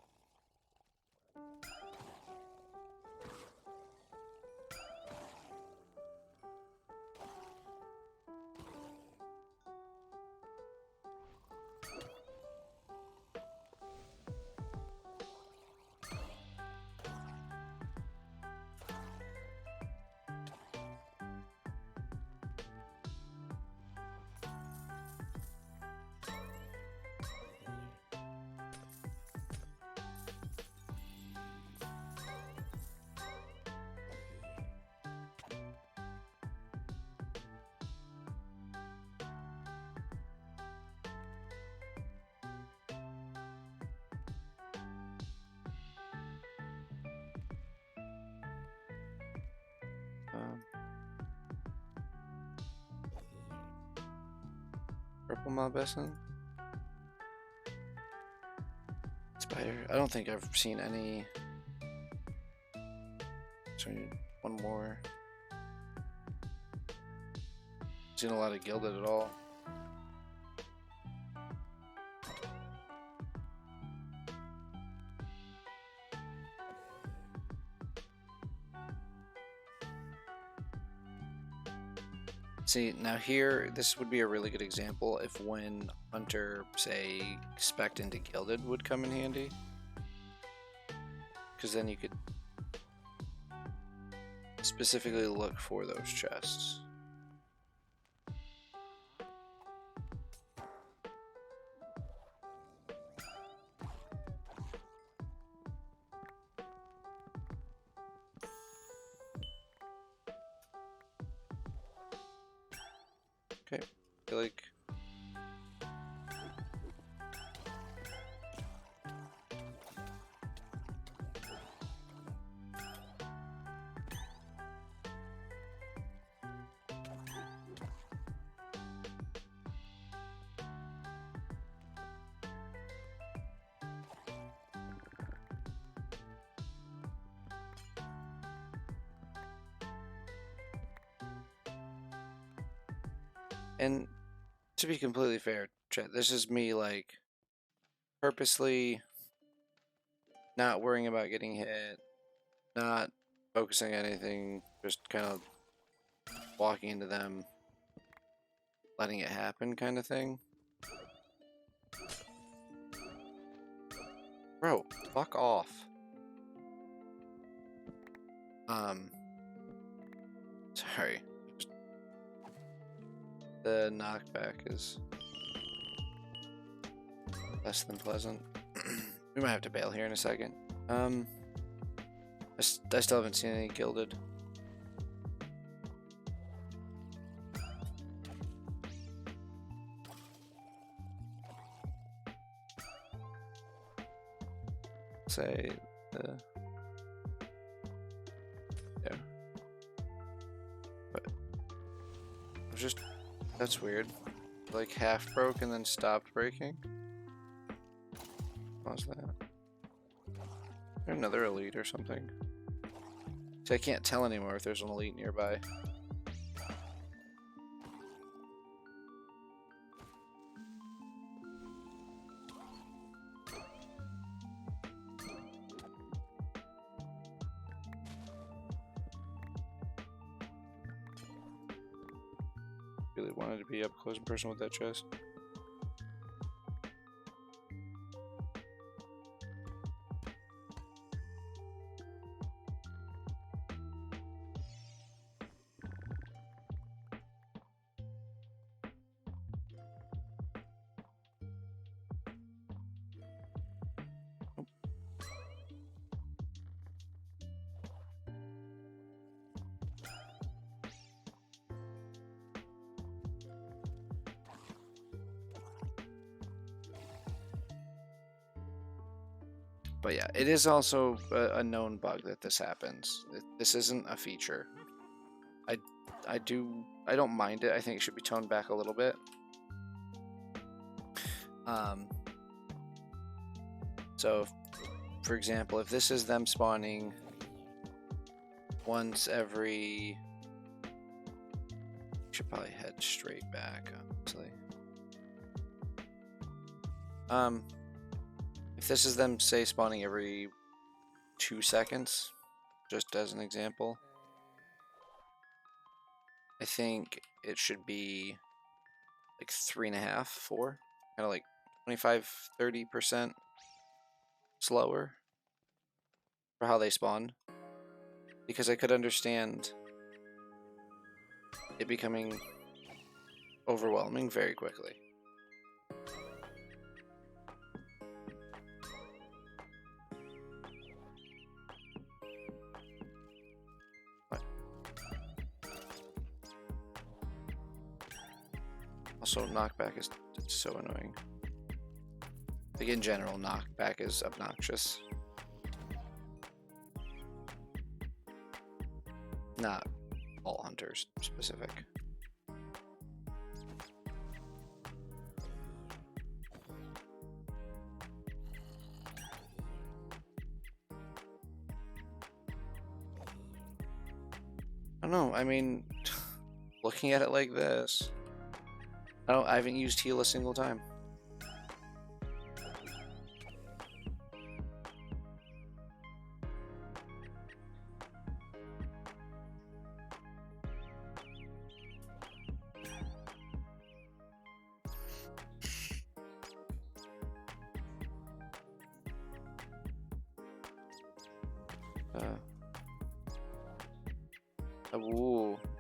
Purple mob essence? Spider. I don't think I've seen any. So one more. Seen a lot of gilded at all. See, now here, this would be a really good example if when Hunter, say, spec'd into Gilded would come in handy. Because then you could specifically look for those chests. Okay, I feel like and to be completely fair, chat, this is me like purposely not worrying about getting hit, not focusing on anything, just kind of walking into them, letting it happen kind of thing. Bro, fuck off. Sorry. The knockback is less than pleasant. We might have to bail here in a second. I still haven't seen any gilded. Say the yeah, but just that's weird. Like half broke and then stopped breaking. What was that? Is there another elite or something? See, I can't tell anymore if there's an elite nearby. Really wanted to be up close and personal with that chest. But yeah, it is also a known bug that this happens. This isn't a feature. I don't mind it. I think it should be toned back a little bit. So, for example, if this is them spawning once every should probably head straight back, honestly. If this is them, say, spawning every 2 seconds, just as an example, I think it should be like 3.5, 4, kind of like 25-30% slower for how they spawn, because I could understand it becoming overwhelming very quickly. Also, knockback is so annoying. Like in general, knockback is obnoxious. Not all hunters specific. I don't know, I mean, looking at it like this, I haven't used heal a single time.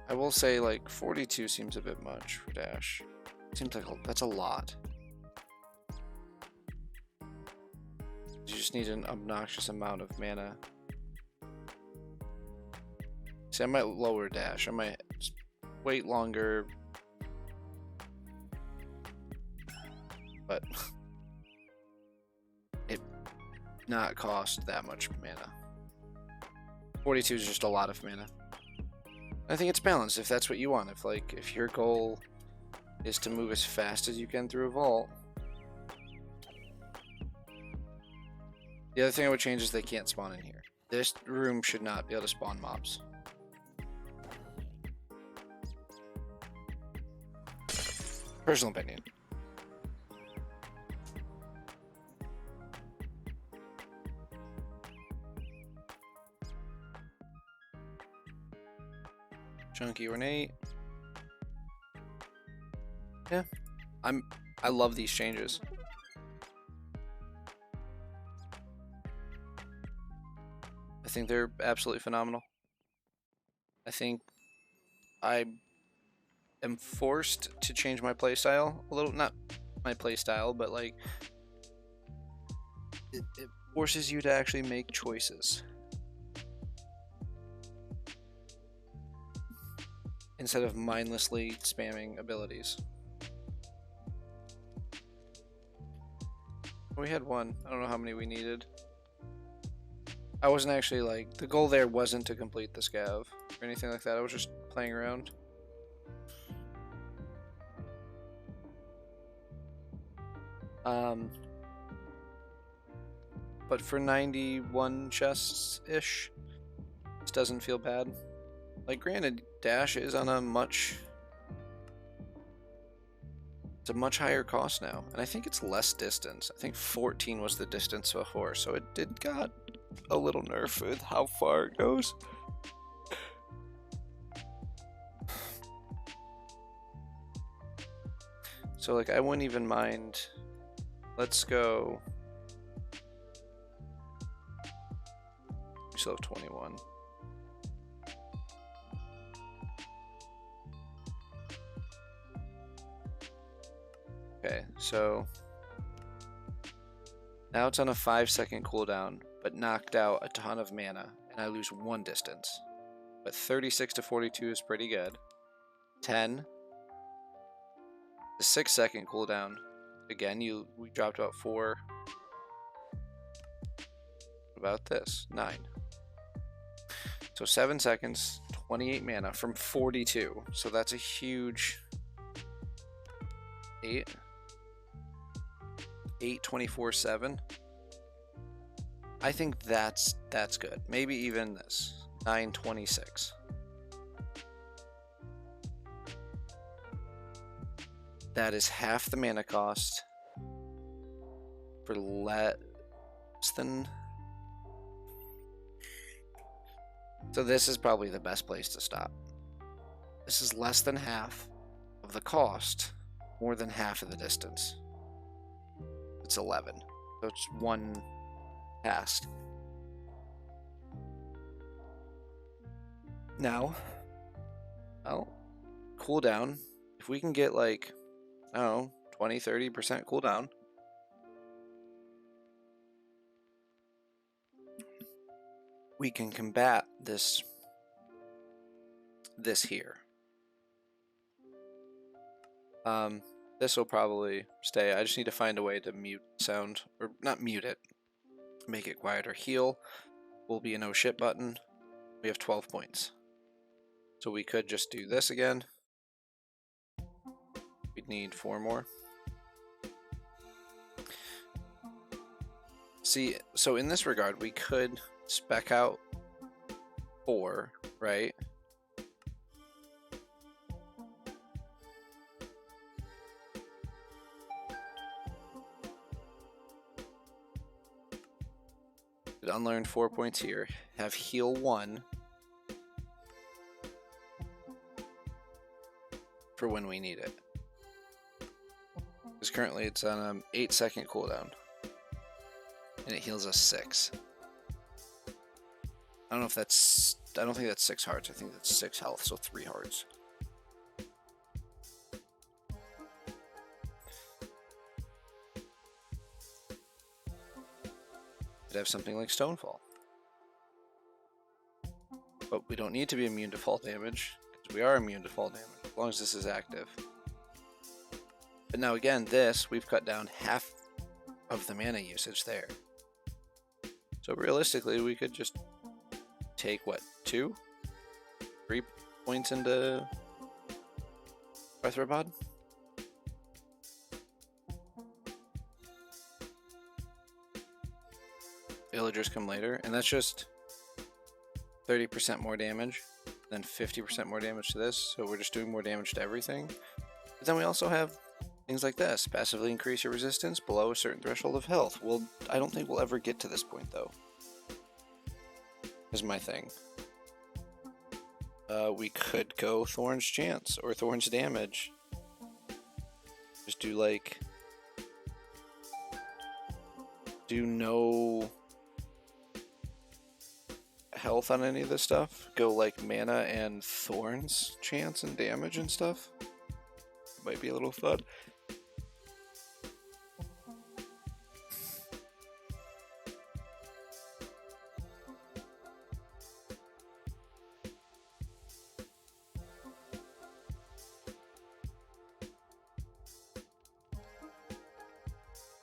I will say, like, 42 seems a bit much for dash. Seems like that's a lot. You just need an obnoxious amount of mana. See, I might lower dash. I might wait longer. But it not cost that much mana. 42 is just a lot of mana. I think it's balanced if that's what you want. If your goal is to move as fast as you can through a vault. The other thing I would change is they can't spawn in here. This room should not be able to spawn mobs. Personal opinion. Chunky ornate. Yeah, I love these changes. I think they're absolutely phenomenal. I think I am forced to change my playstyle a little. Not my playstyle, but like it forces you to actually make choices instead of mindlessly spamming abilities. We had one. I don't know how many we needed. I wasn't actually like, the goal there wasn't to complete the scav or anything like that. I was just playing around. But for 91 chests-ish, this doesn't feel bad. Like, granted, dash is on a much higher cost now, and I think it's less distance. I think 14 was the distance before, so it did got a little nerf with how far it goes. So like, I wouldn't even mind. Let's go. We still have 21. Okay, so now it's on a 5-second cooldown, but knocked out a ton of mana, and I lose 1 distance. But 36 to 42 is pretty good. 10. The 6-second cooldown. Again, we dropped about 4. What about this? 9. So 7 seconds, 28 mana from 42. So that's a huge 8. 8/24/7. I think that's good. Maybe even this 9/26. That is half the mana cost for less than... So this is probably the best place to stop. This is less than half of the cost, more than half of the distance. It's 11. So it's one cast. Now, well, cooldown. If we can get like, I don't know, 20-30% cooldown. We can combat this here. This will probably stay. I just need to find a way to mute sound, or not mute it, make it quieter. Heal will be a no shit button. We have 12 points. So we could just do this again. We'd need 4 more. See, so in this regard, we could spec out 4, right? Unlearn 4 points here. Have heal 1 for when we need it. Because currently it's on an 8-second cooldown. And it heals us 6. I don't know if that's... I don't think that's 6 hearts. I think that's 6 health, so 3 hearts. Could have something like Stonefall. But we don't need to be immune to fall damage, because we are immune to fall damage, as long as this is active. But now again, this, we've cut down half of the mana usage there. So realistically, we could just take, what, 2? 3 points into Arthropod? Villagers come later, and that's just 30% more damage, then 50% more damage to this, so we're just doing more damage to everything. But then we also have things like this. Passively increase your resistance below a certain threshold of health. Well, I don't think we'll ever get to this point, though. Is my thing. We could go Thorn's Chance, or Thorn's Damage. Just do, like... do no... health on any of this stuff. Go like mana and Thorns chance and damage and stuff. Might be a little fun.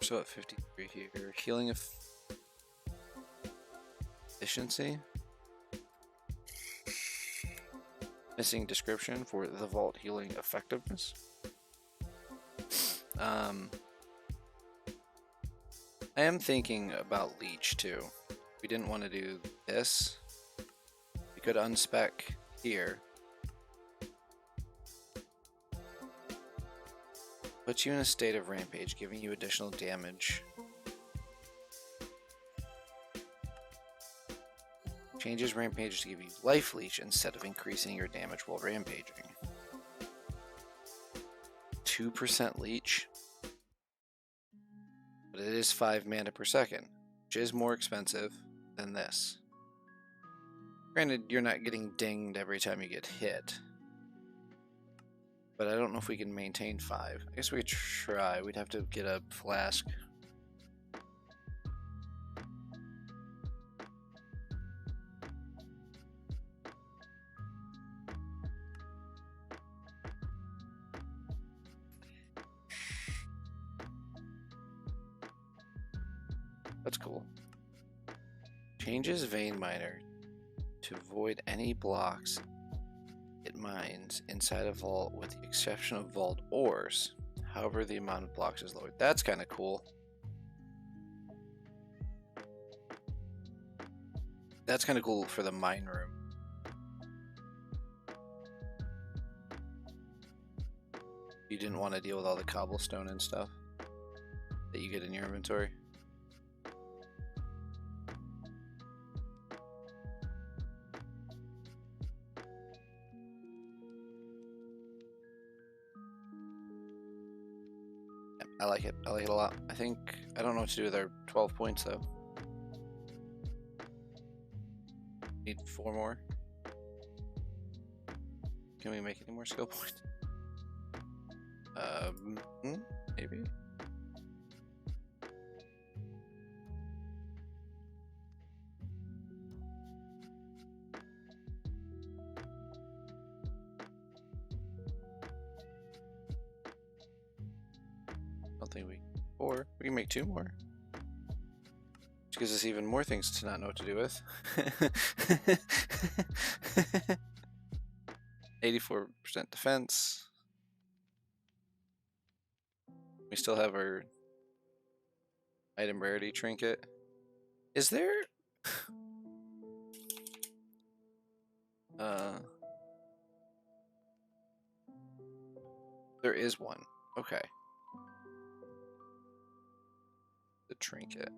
So at 53 here. Healing efficiency. Missing description for the vault healing effectiveness. I am thinking about Leech too. We didn't want to do this. We could unspec here. Puts you in a state of rampage, giving you additional damage. Changes rampage to give you life leech instead of increasing your damage while rampaging. 2% leech. But it is 5 mana per second, which is more expensive than this. Granted, you're not getting dinged every time you get hit. But I don't know if we can maintain 5. I guess we could try. We'd have to get a flask. That's cool. Changes Vein Miner to avoid any blocks it mines inside a vault with the exception of vault ores. However, the amount of blocks is lowered. That's kind of cool. That's kind of cool for the mine room. You didn't want to deal with all the cobblestone and stuff that you get in your inventory. I like it. I like it a lot. I don't know what to do with our 12 points though. Need 4 more. Can we make any more skill points? Maybe. I don't think we. Or we can make 2 more. Which gives us even more things to not know what to do with. 84% defense. We still have our item rarity trinket. Is there... there is one. Okay. The trinket.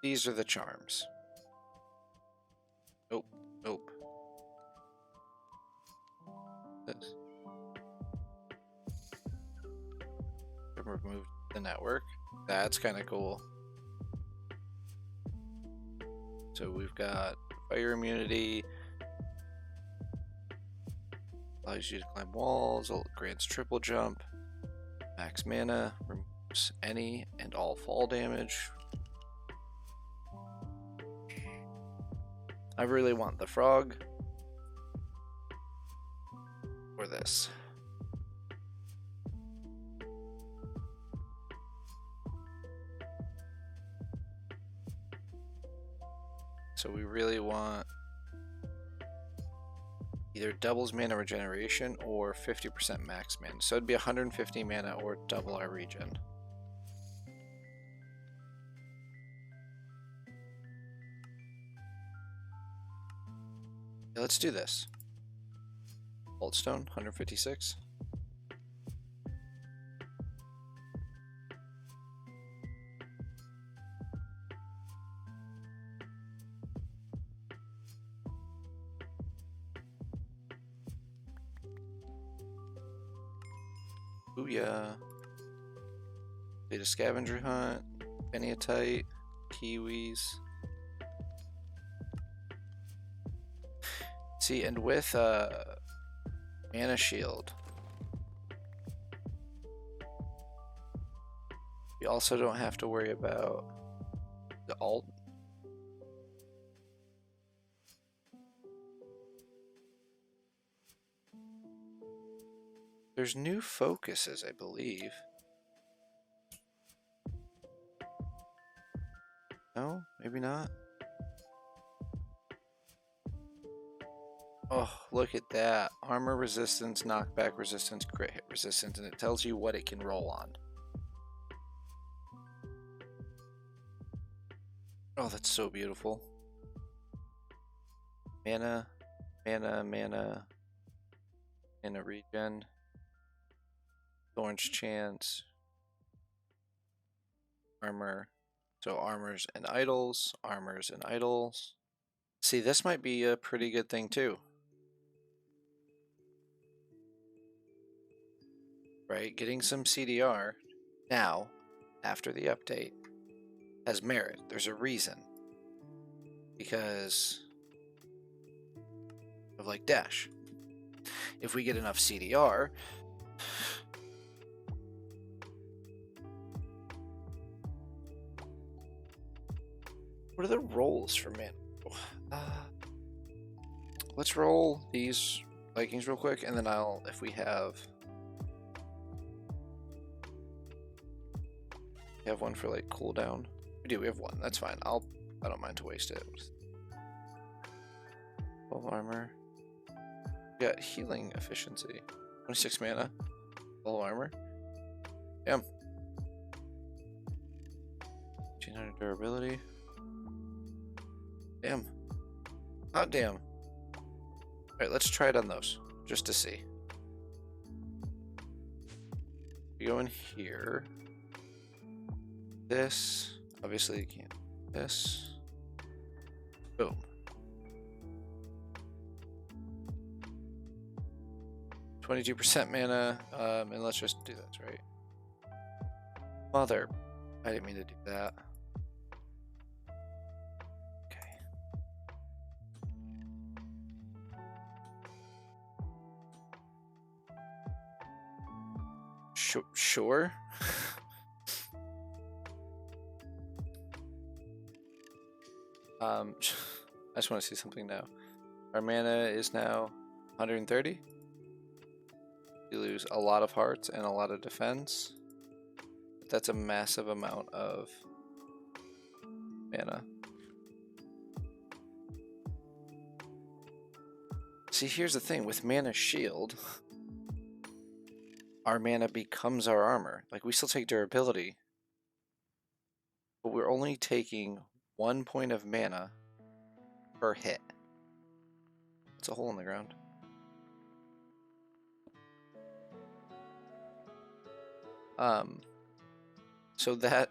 These are the charms. Nope. This. Remove the network. That's kind of cool. So we've got fire immunity. Allows you to climb walls. Grants triple jump. Max mana. Removes any and all fall damage. I really want the frog. Or this. So we really want either doubles mana regeneration or 50% max mana. So it'd be 150 mana or double our regen. Yeah, let's do this. Boltstone, 156. Booyah. Did a scavenger hunt, Peniatite, Kiwis. See, and with mana shield, you also don't have to worry about the alt. There's new focuses, I believe. No, maybe not. Oh, look at that. Armor resistance, knockback resistance, crit hit resistance, and it tells you what it can roll on. Oh, that's so beautiful. Mana regen. Orange chance. Armor. So armors and idols. See, this might be a pretty good thing too. Right? Getting some CDR now, after the update, has merit. There's a reason. Because of like dash. If we get enough CDR, what are the rolls for mana? Let's roll these Vikings real quick, and then if we have one for like cooldown. We have one. That's fine. I don't mind to waste it. Full armor. We got healing efficiency. 26 mana. Full armor. Damn. 1800 durability. Damn. Hot damn. Alright, let's try it on those, just to see. We go in here. This. Obviously you can't. This. Boom. 22% mana, and let's just do this, right? Mother. I didn't mean to do that. Okay. Sure. I just want to see something now. Our mana is now 130. You lose a lot of hearts and a lot of defense. That's a massive amount of mana. See, here's the thing. With Mana Shield, our mana becomes our armor. Like, we still take durability, but we're only taking 1 point of mana per hit. It's a hole in the ground. So that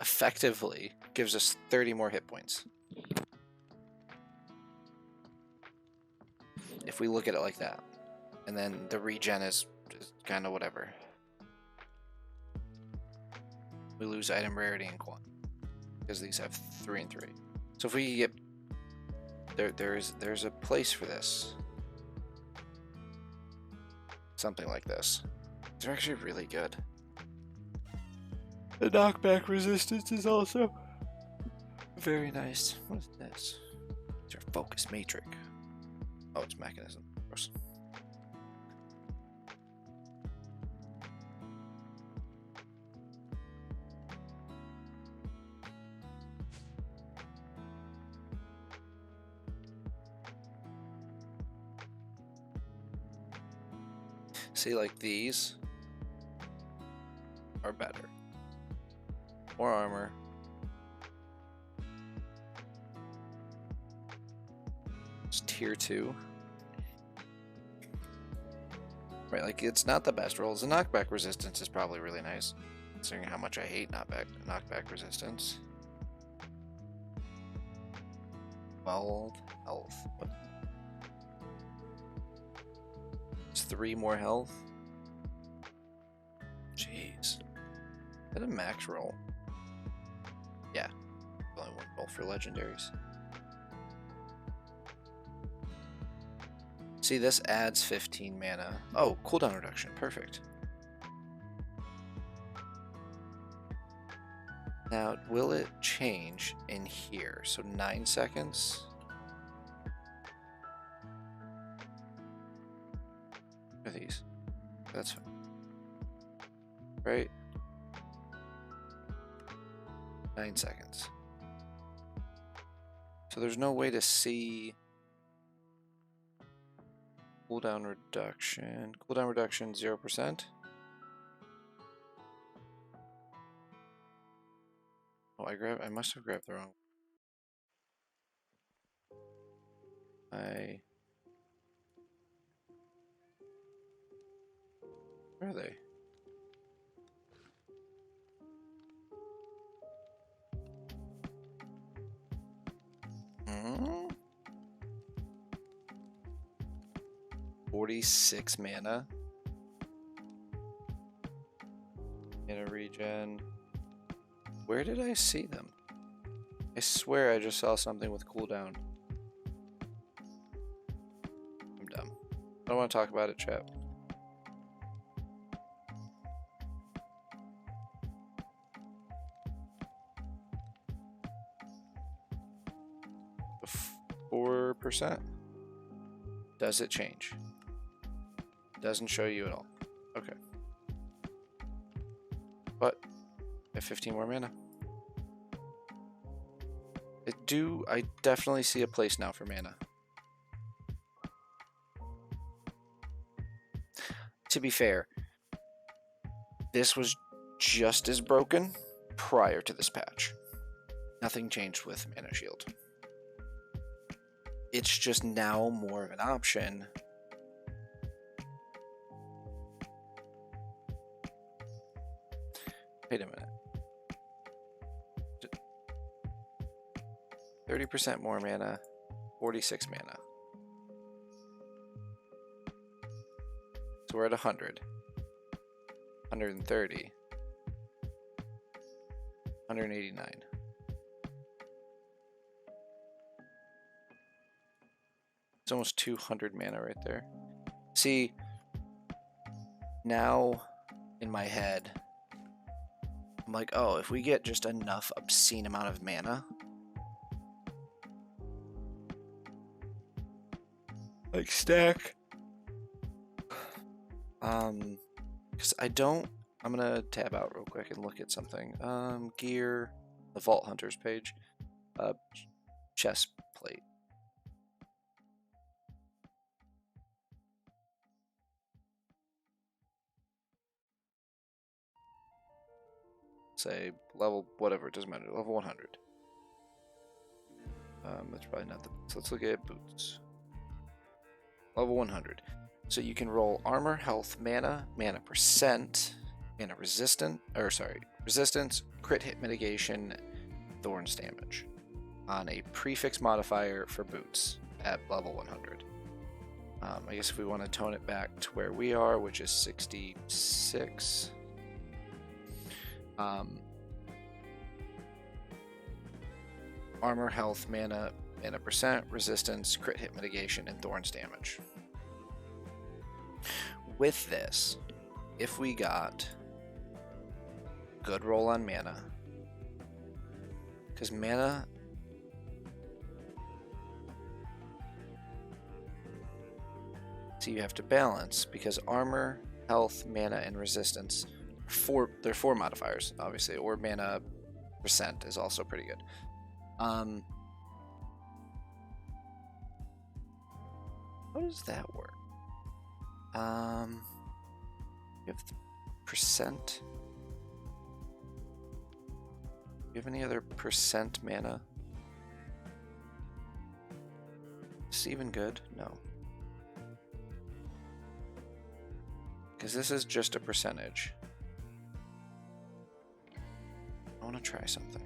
effectively gives us 30 more hit points. If we look at it like that. And then the regen is just kind of whatever. We lose item rarity and quantity, because these have 3 and 3. So if we get there's a place for this. Something like this. They're actually really good. The knockback resistance is also very nice. What is this? It's your focus matrix. Oh, it's mechanism. Of course. See, like these are better. More armor. It's tier 2. Right, like it's not the best rolls. The knockback resistance is probably really nice, considering how much I hate knockback resistance. 12 health. What? It's 3 more health. Jeez. Is that a max roll? Yeah. Only 1 roll for legendaries. See, this adds 15 mana. Oh, cooldown reduction. Perfect. Now, will it change in here? So 9 seconds. What are these? That's fine. Right? 9 seconds. So there's no way to see cooldown reduction. Cooldown reduction 0%. Oh, I must have grabbed the wrong. Where are they? Hmm? 46 mana. Mana regen. Where did I see them? I swear I just saw something with cooldown. I'm dumb. I don't want to talk about it, chat. %? Does it change? Doesn't show you at all. Okay. But I have 15 more mana. I definitely see a place now for mana. To be fair, this was just as broken prior to this patch. Nothing changed with Mana Shield. it's just now more of an option. Wait a minute. 30% more mana, 46 mana. So we're at 100, 130, 189. It's almost 200 mana right there. See, now in my head, I'm like, oh, if we get just enough obscene amount of mana, like stack, because I'm gonna tab out real quick and look at something. Gear, the Vault Hunters page, chest plate. Say level whatever, it doesn't matter. Level 100. That's probably not the. So let's look at boots. Level 100. So you can roll armor, health, mana, mana percent, mana resistance, crit hit mitigation, thorns damage on a prefix modifier for boots at level 100. I guess if we want to tone it back to where we are, which is 66. Armor, health, mana percent, resistance, crit hit mitigation, and thorns damage. With this, if we got good roll on mana, because mana, so you have to balance, because armor, health, mana, and resistance, they're 4 modifiers, obviously, or mana percent is also pretty good. How does that work? You have the percent. Do you have any other percent mana? Is this even good? No. Because this is just a percentage. I want to try something.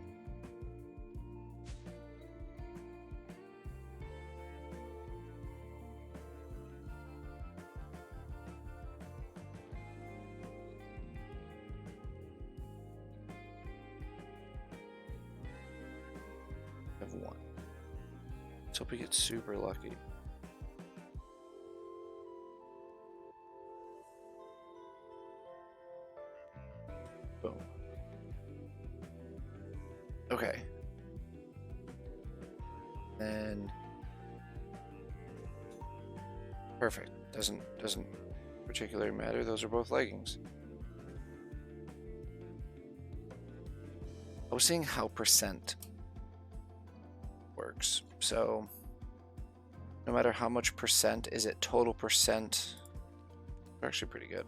Have 1. Let's hope we get super lucky. Boom. Okay. Then perfect. Doesn't particularly matter. Those are both leggings. I was seeing how percent works. So no matter how much percent, is it total percent? They're actually pretty good.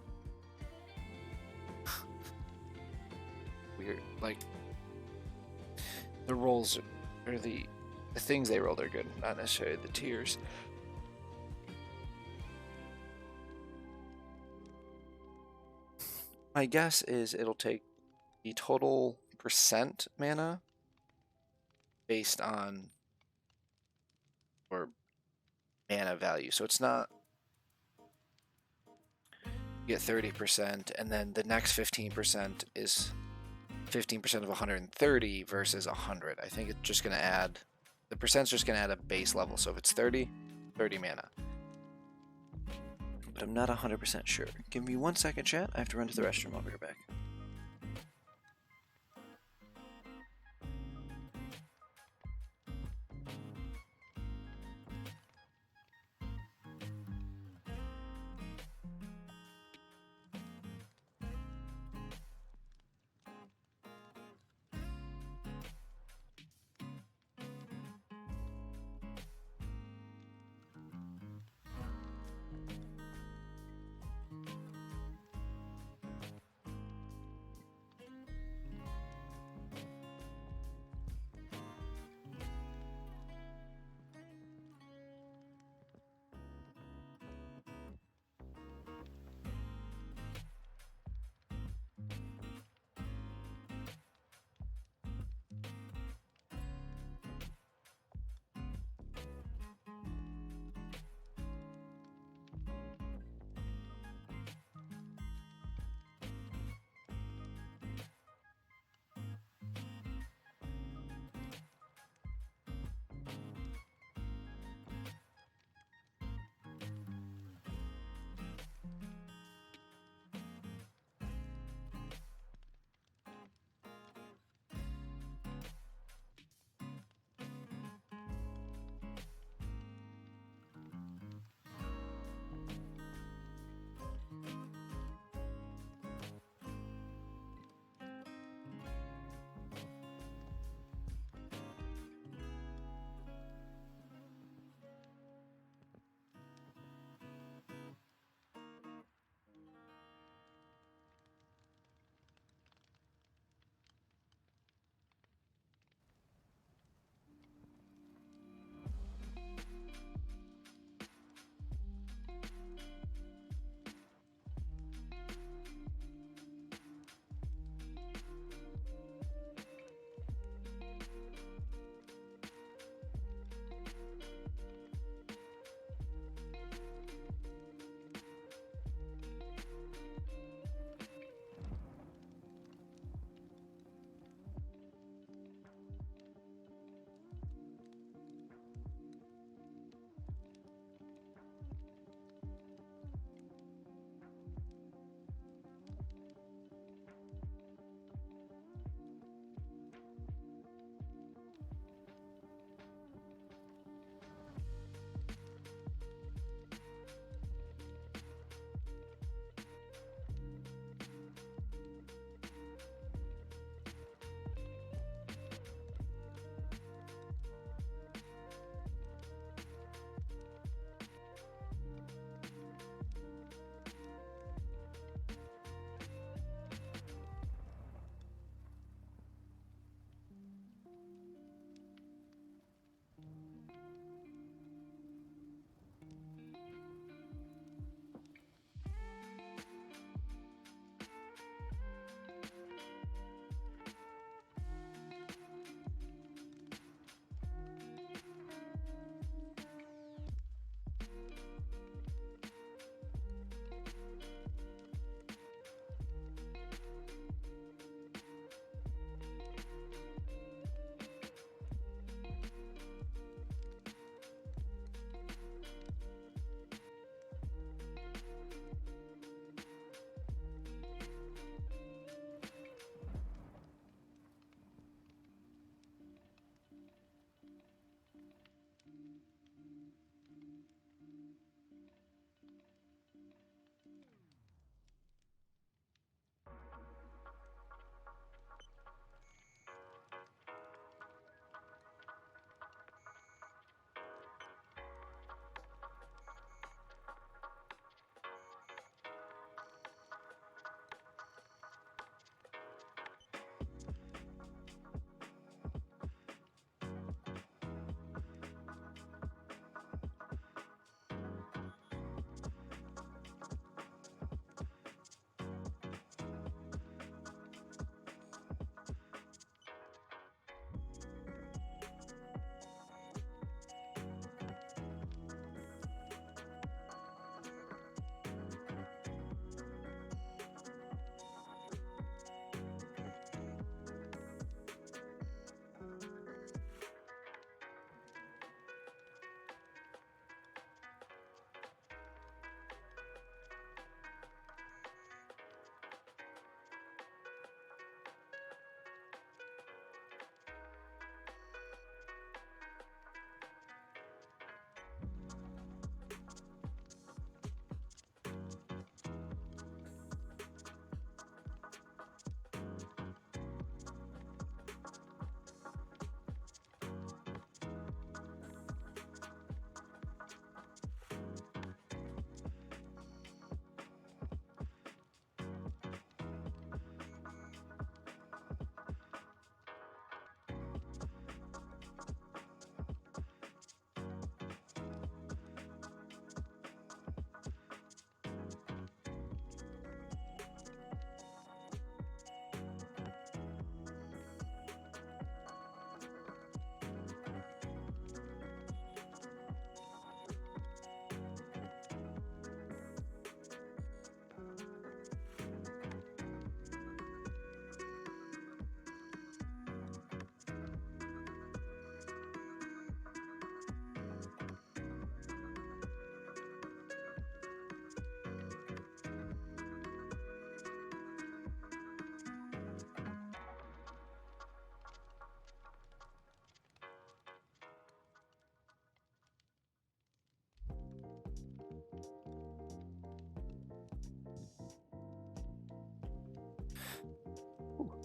Weird. Like the rolls or the things they rolled are good, not necessarily the tiers. My guess is it'll take the total percent mana based on or mana value. So it's not you get 30% and then the next 15% is 15% of 130 versus 100. I think it's just going to add, the percent's just going to add a base level. So if it's 30 mana. But I'm not 100% sure. Give me 1 second, chat. I have to run to the restroom. I'll be right back.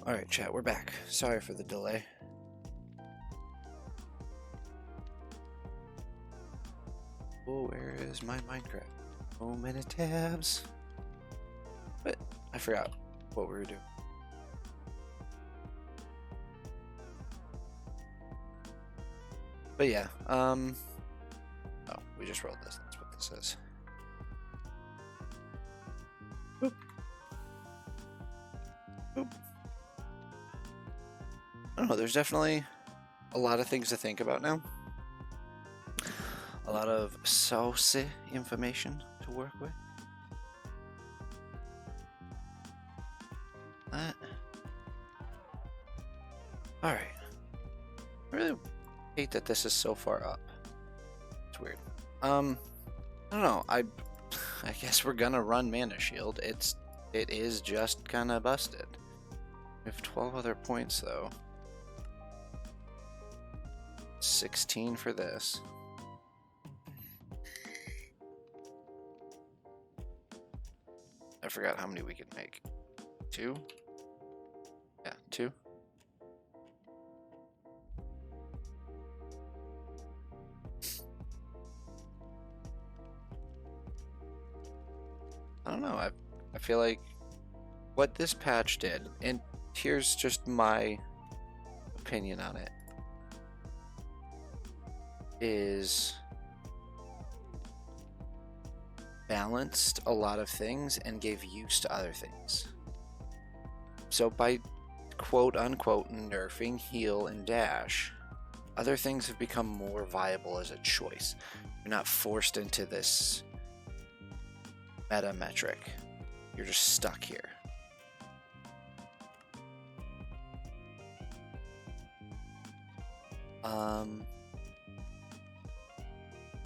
Alright, chat, we're back. Sorry for the delay. Oh, where is my Minecraft? So many tabs. But I forgot what we were doing. But yeah, oh, we just rolled this. That's what this is. Boop. Boop. I don't know, there's definitely a lot of things to think about now. A lot of saucy information to work with. Alright. I really hate that this is so far up. It's weird. I don't know. I guess we're gonna run Mana Shield. It is just kinda busted. We have 12 other points though. 16 for this. I forgot how many we can make. 2? Yeah, 2. I don't know. I feel like what this patch did, and here's just my opinion on it, is balanced a lot of things and gave use to other things. So by quote unquote nerfing heal and dash, other things have become more viable as a choice. You're not forced into this meta metric. You're just stuck here.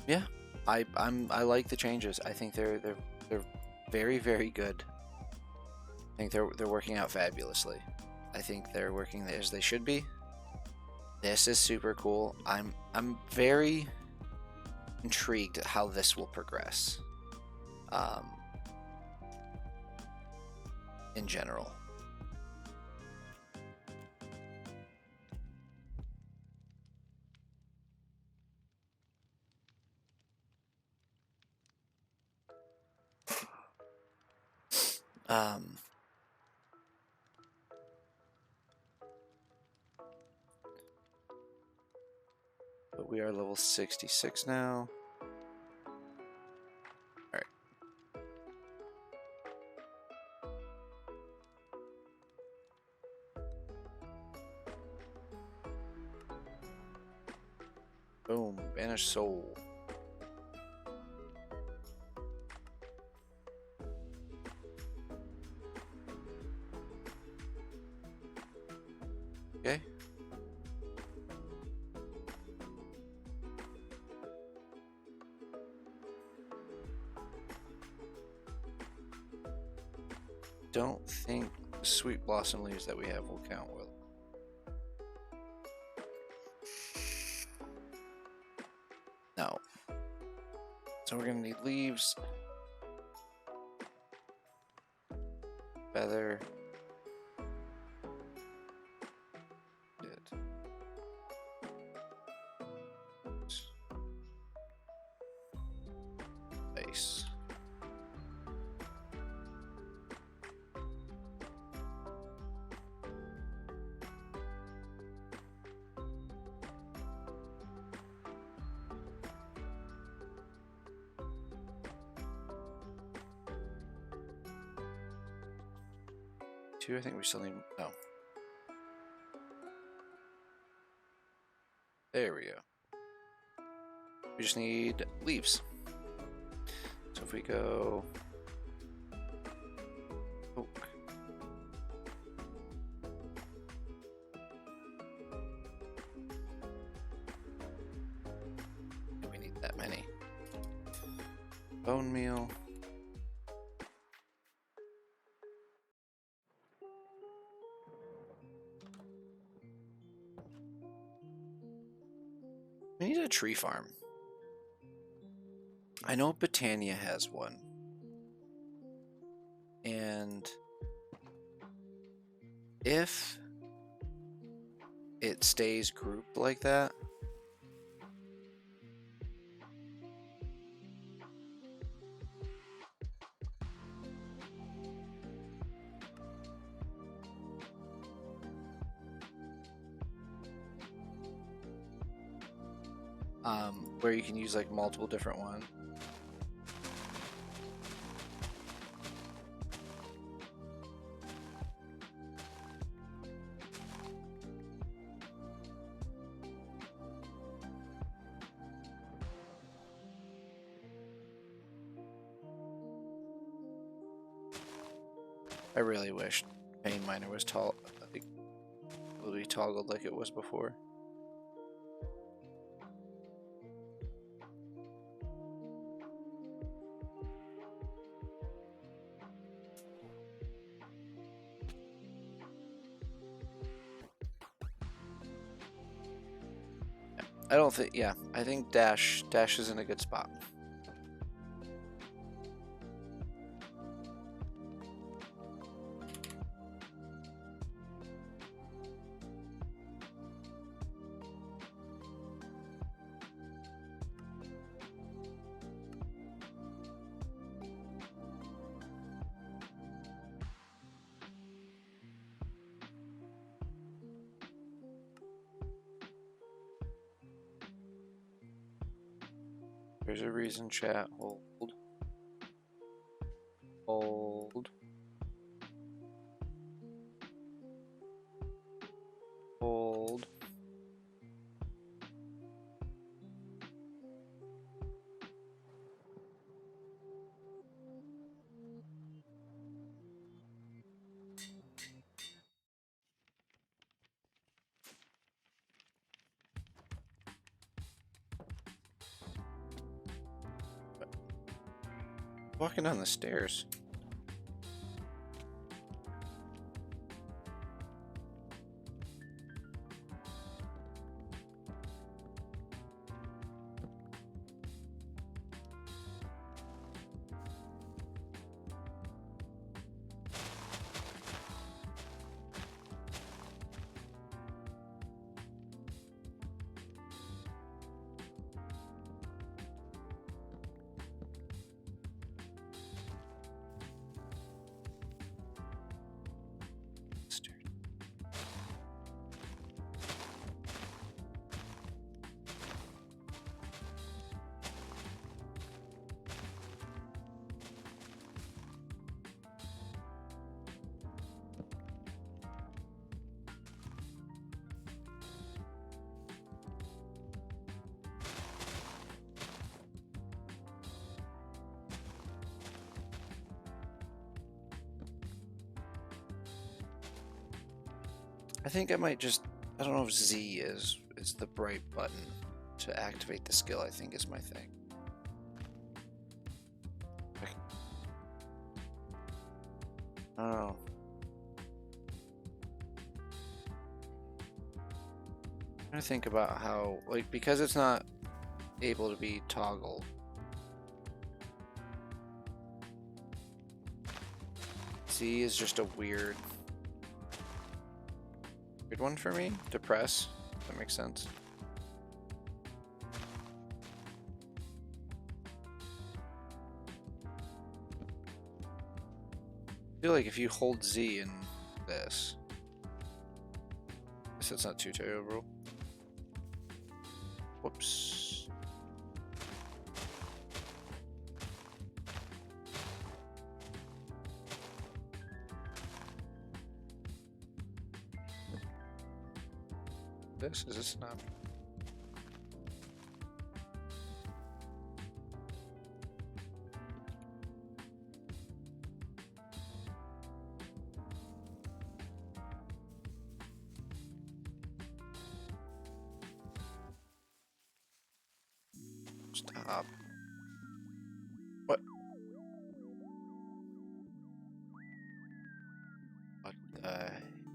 Yeah, I like the changes. I think they're very, very good. I think they're working out fabulously. I think they're working as they should be. This is super cool. I'm very intrigued how this will progress. In general. But we are level 66 now. Alright. Boom. Banish soul. Okay. Don't think the sweet blossom leaves that we have will count well. No. So we're gonna need leaves, feather, ice. I think we still need, no. There we go. We just need leaves. So if we go oak. We need that many. Bone meal. We need a tree farm. I know Botania has one. And if it stays grouped like that, where you can use like multiple different ones. I really wish Pain Miner was able to be toggled like it was before. I don't think, yeah, I think dash is in a good spot. There's a reason, chat. Hold. Hold. Hold. Walking down the stairs. I think I might just, I don't know if Z is the right button to activate the skill, I think is my thing. I don't know. I'm trying to think about how, like, because it's not able to be toggled. Z is just a weird one for me to press. That makes sense. I feel like if you hold Z in this, I guess that's not too terrible. Whoops. Is this not? Stop. What? What the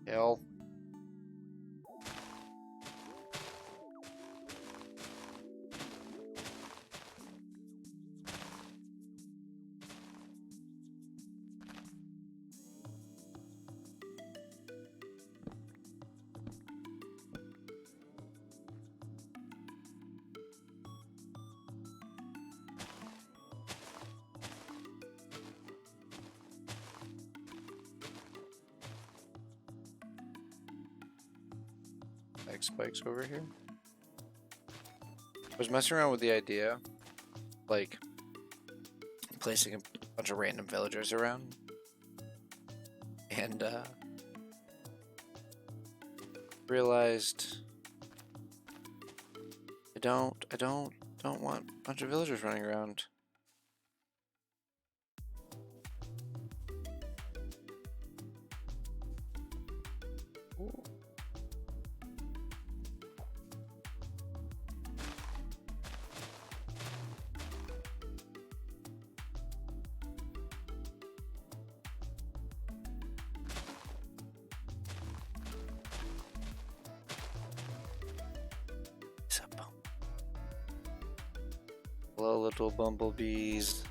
hell? X spikes over here. I was messing around with the idea, like placing a bunch of random villagers around, and realized I don't want a bunch of villagers running around. Ooh. Hello, little bumblebees.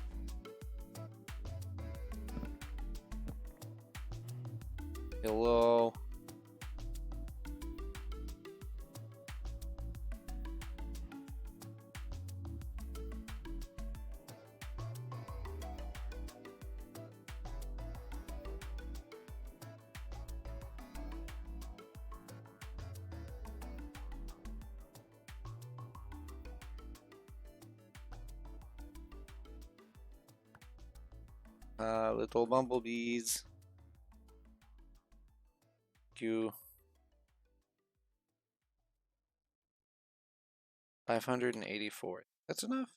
Hello. Little bumblebees. Thank you. 584. That's enough.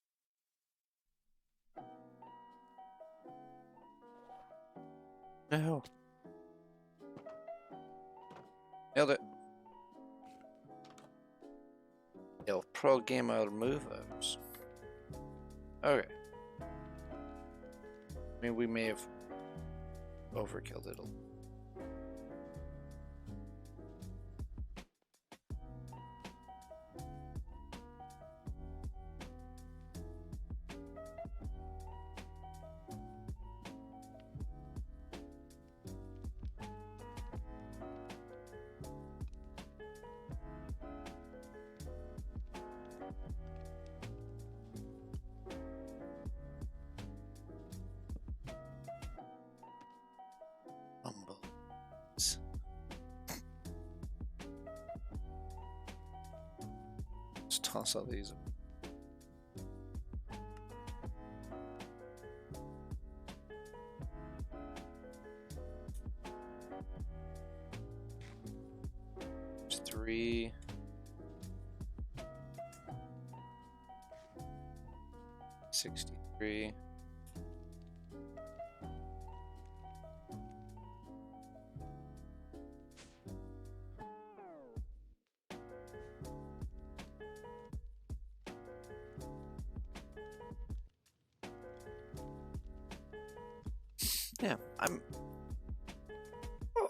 No. Nailed it. El Pro Gamer Movers. Okay. I mean, we may have overkilled it a little. Bumbles. Just toss all these. There's 3. 63. Yeah, I'm. Oh.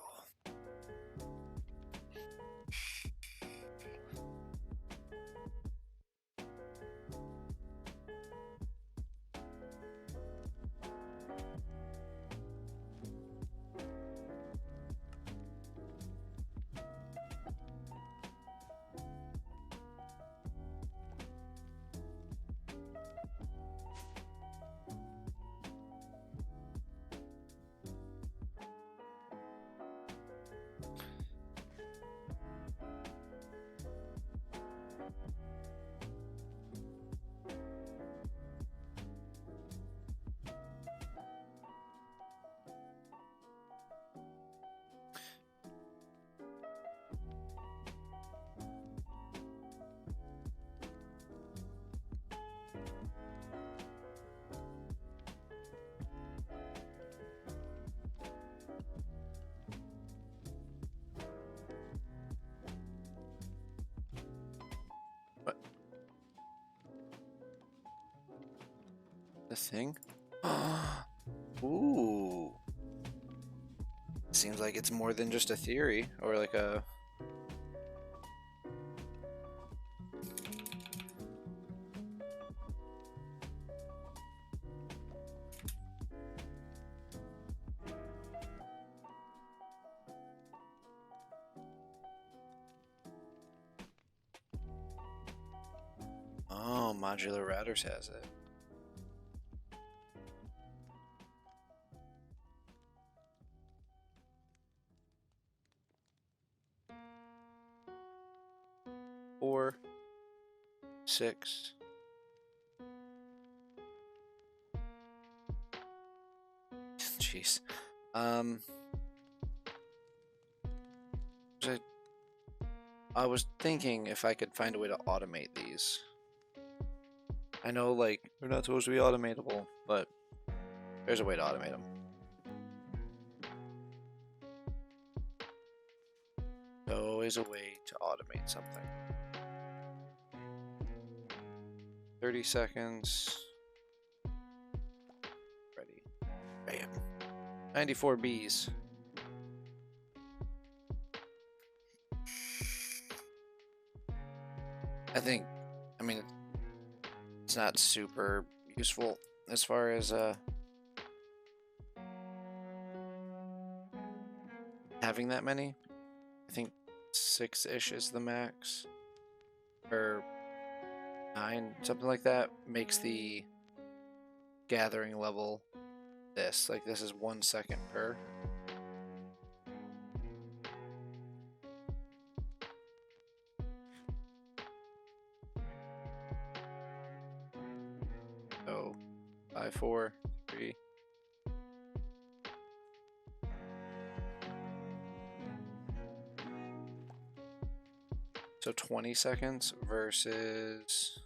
What? The thing? Ooh. Seems like it's more than just a theory or like a. Oh, Modular Routers has it. 4, 6. Jeez. I was thinking if I could find a way to automate these. I know, like, they're not supposed to be automatable, but there's a way to automate them. Always a way to automate something. 30 seconds. Ready. Bam. 94 bees. I mean, it's not super useful as far as having that many. I think 6-ish is the max, or 9, something like that, makes the gathering level this. Like, this is 1 second per. So 5, 4, 3. So 20 seconds versus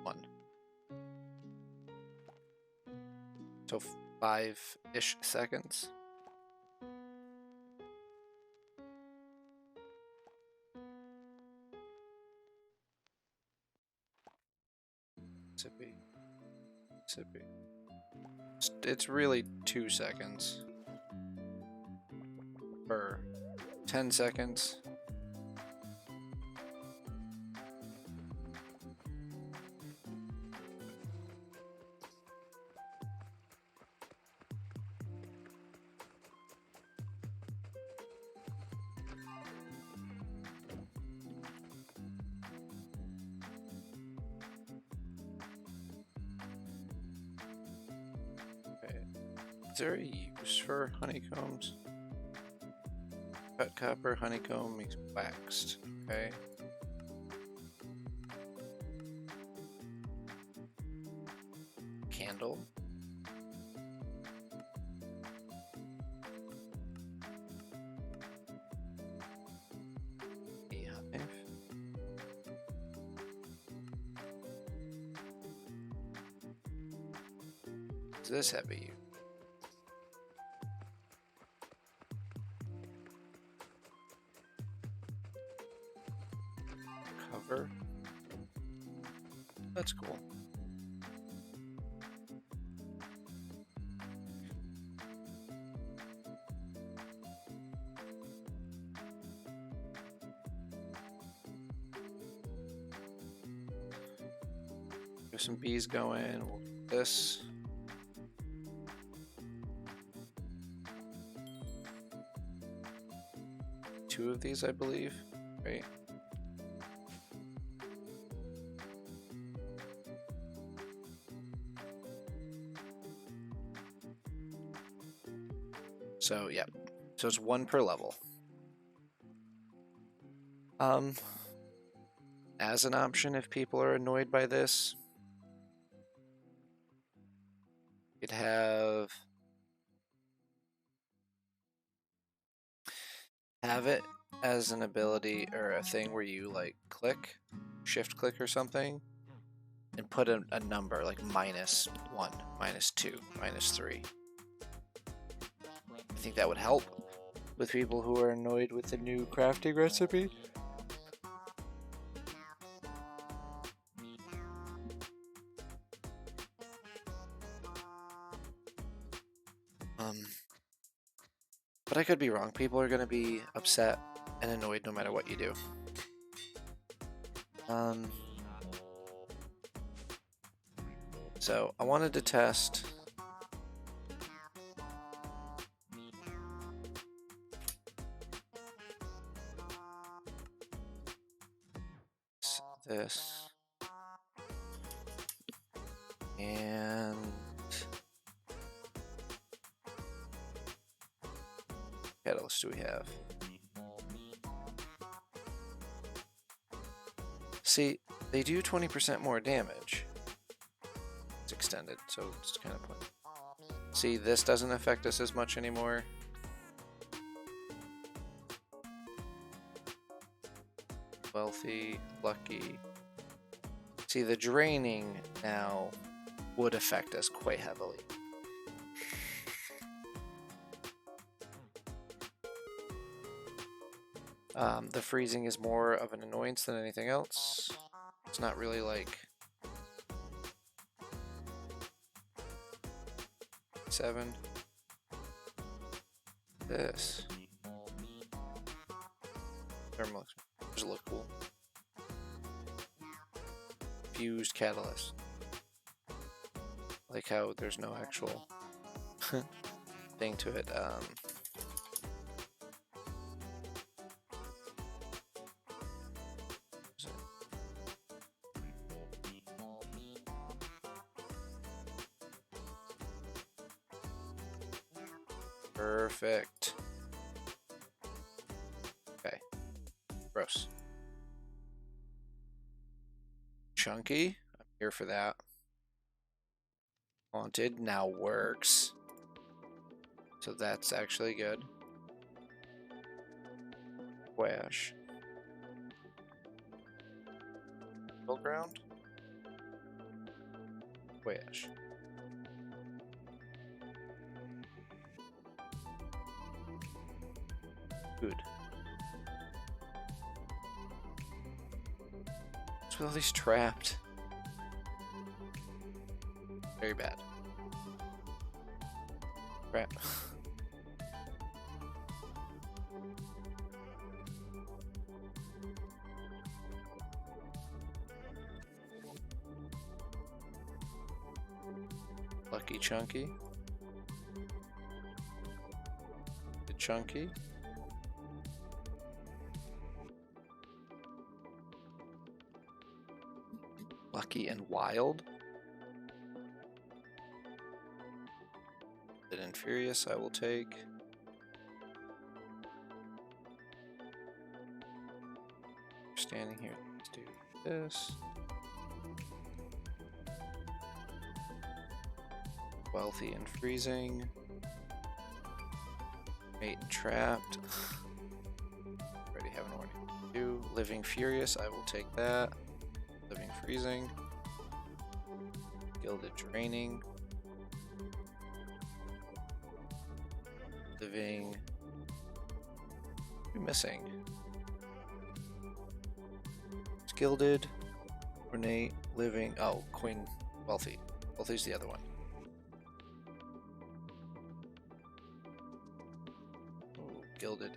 1. So 5-ish seconds. Sippy. It's really 2 seconds per 10 seconds. Is there a use for honeycombs? Cut copper, honeycomb makes waxed. Okay. Candle. Beehive. Does this have a use? Cover. That's cool. Get some bees going. We'll do this. Two of these, I believe, right? So yeah, so it's 1 per level. As an option, if people are annoyed by this, you could have it as an ability or a thing where you like click, shift click or something, and put a number like -1, -2, -3. I think that would help with people who are annoyed with the new crafting recipe. But I could be wrong. People are going to be upset and annoyed no matter what you do. So I wanted to test this and catalysts do we have? See, they do 20% more damage. It's extended, so it's kind of point. See, this doesn't affect us as much anymore. Wealthy, lucky. See, the draining now would affect us quite heavily. The freezing is more of an annoyance than anything else. It's not really like 7. This. Thermal. Does it look cool? Fused catalyst. Like how there's no actual thing to it. Perfect. Okay. Gross. Chunky. I'm here for that. Haunted now works. So that's actually good. Wash. Middle ground. Wash. Good. What's with all these trapped? Very bad. Crap. Lucky Chunky. The Chunky. Lucky and Wild. And Furious I will take. Standing here, let's do this. Wealthy and Freezing. Mate and Trapped. Already have an warning. 2. Living Furious, I will take that. Living Freezing. Gilded Draining. Living. What are we missing? It's Gilded. Ornate. Living. Oh, Queen. Wealthy. Wealthy's the other one. Oh, Gilded.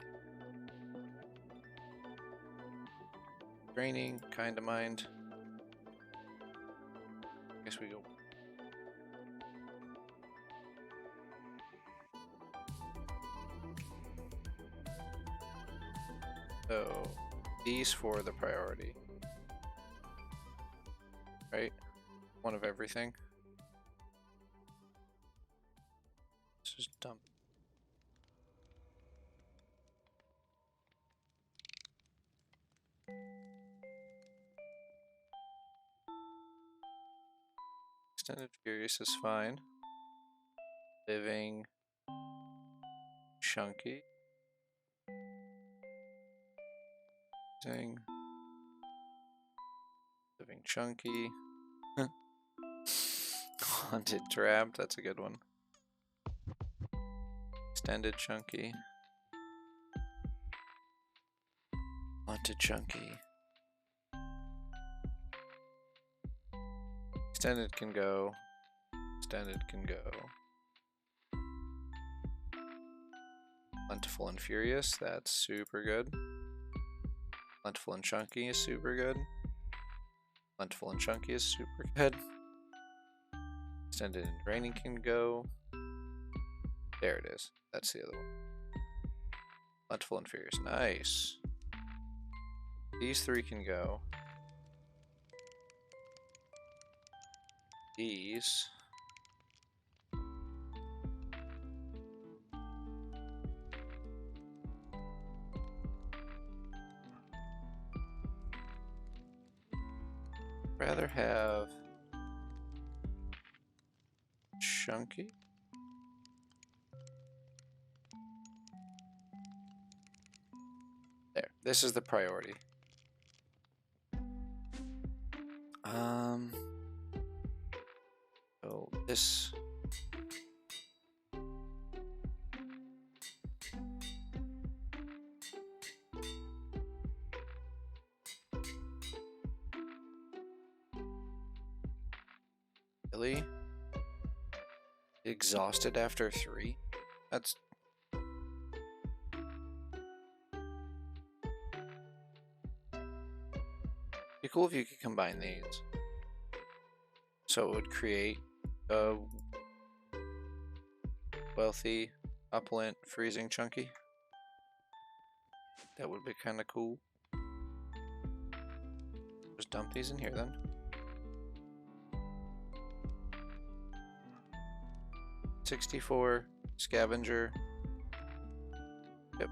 Draining. Kind of Mind. I guess we go. So, these for the priority. Right? One of everything. Let's just dump. Extended Furious is fine. Living Chunky. Living Chunky. Haunted Trapped, that's a good one. Extended Chunky. Haunted Chunky. Extended can go. Extended can go. Plentiful and Furious, that's super good. Plentiful and Chunky is super good. Plentiful and Chunky is super good. Extended and Draining can go. There it is. That's the other one. Plentiful and Furious. Nice. These 3 can go. These. chunky. There. This is the priority. So this. Really? Exhausted after 3? That's... be cool if you could combine these. So it would create a wealthy, opulent, freezing chunky. That would be kind of cool. Just dump these in here then. $64 scavenger. Yep.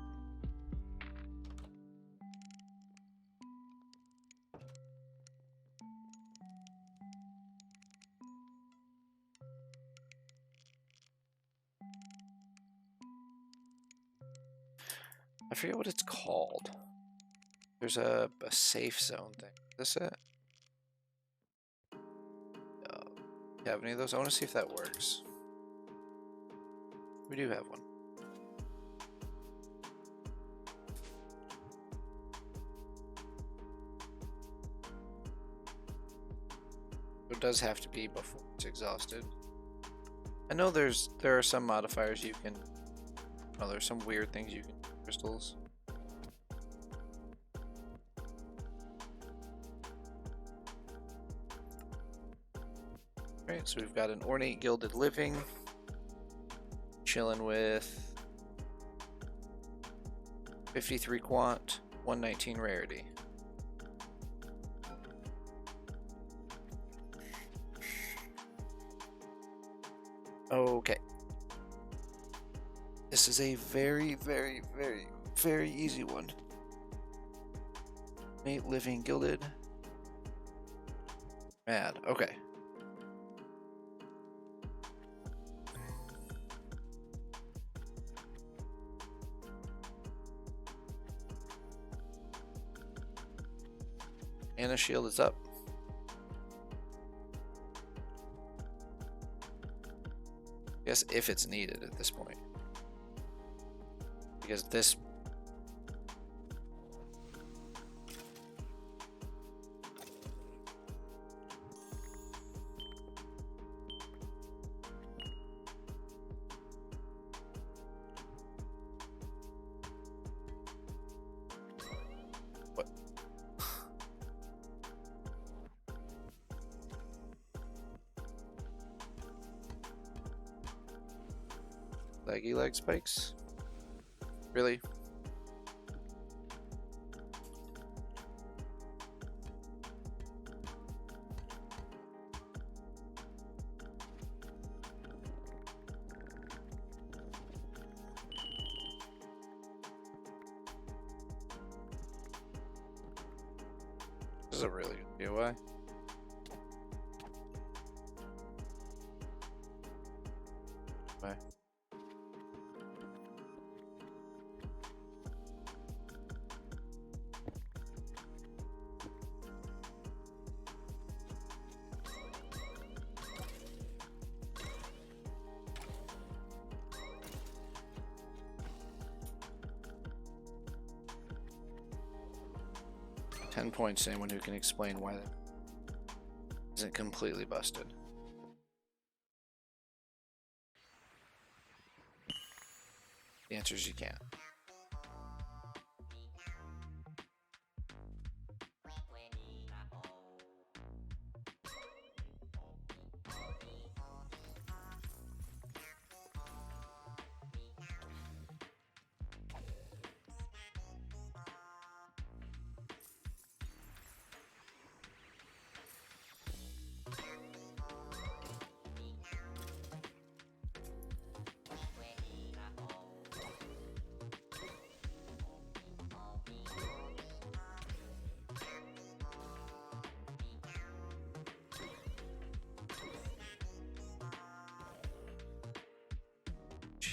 I forget what it's called. There's a safe zone thing. Is this it? You have any of those? I want to see if that works. We do have one. It does have to be before it's exhausted. I know there are some modifiers you can. Oh, there's some weird things you can do with crystals. Alright, so we've got an ornate gilded living. Chilling with 53 quant, 119 rarity. Okay. This is a very, very, very, very easy one. Ornate living gilded. Mad. Okay. And a shield is up. I guess if it's needed at this point. Because this... What? Laggy leg spikes? Really? This is a really good DOI. Bye. Points to anyone who can explain why that isn't completely busted. The answer is you can't.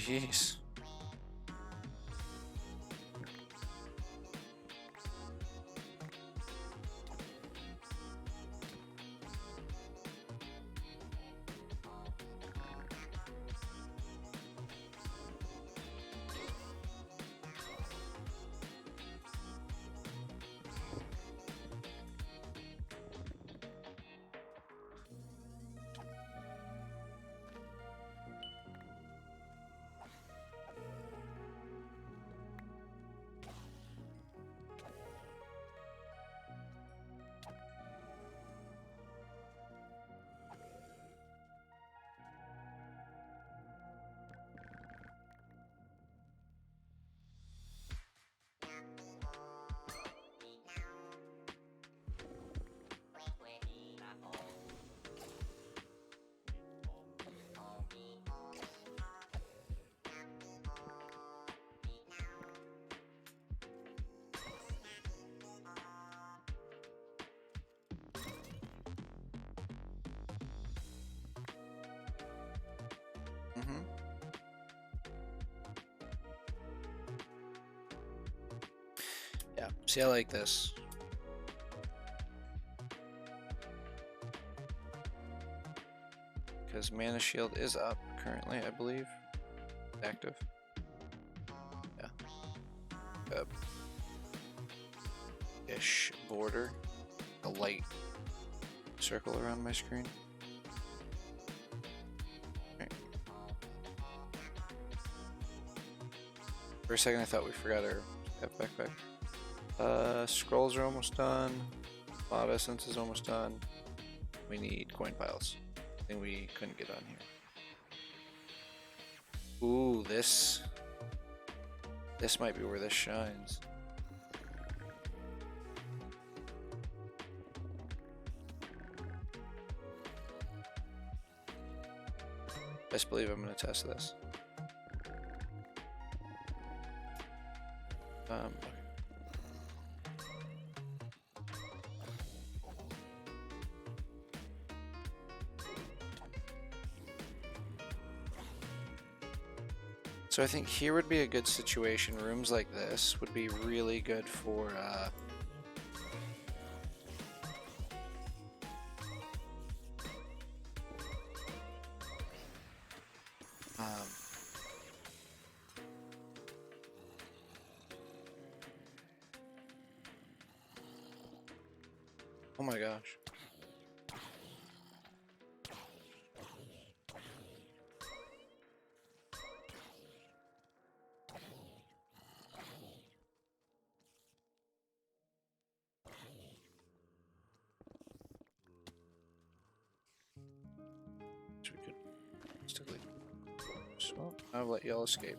Jeez. Mm-hmm. Yeah, see, I like this. Because Mana Shield is up currently, I believe. Active. Yeah. Ish border. A light circle around my screen. Right. For a second I thought we forgot our backpack. Scrolls are almost done. Mob Essence is almost done. We need coin piles. Thing we couldn't get on here. Ooh, this might be where this shines. Best believe I'm gonna test this. Okay. So I think here would be a good situation. Rooms like this would be really good for oh my gosh. So we could still leave. So I'll let y'all escape.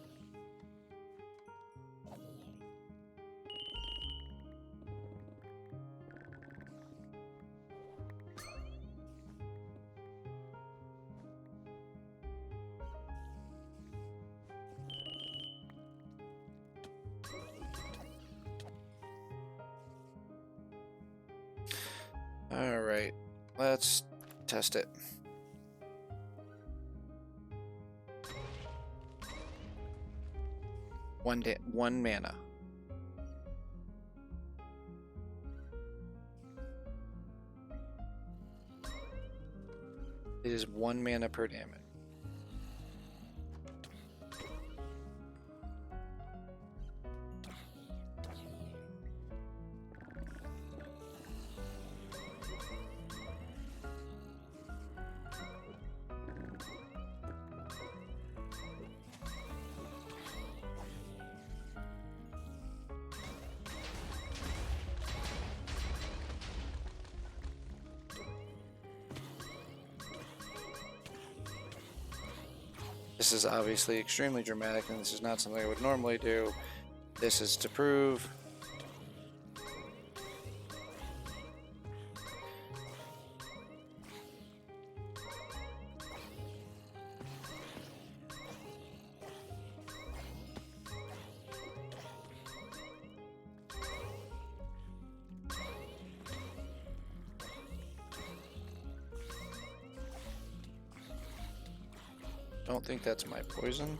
All right, let's test it. One mana. It is 1 mana per damage. This is obviously extremely dramatic, and this is not something I would normally do. This is to prove. Don't think that's my poison.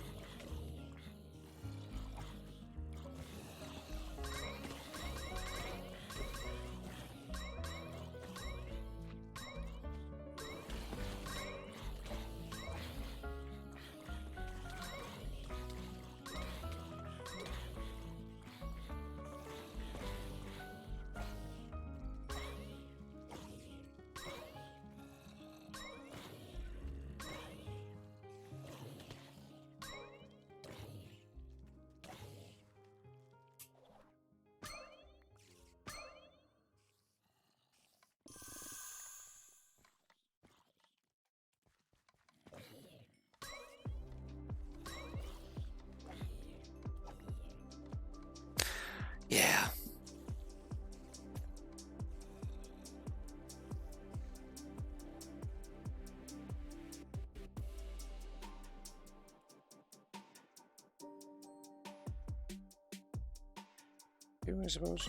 too, I suppose.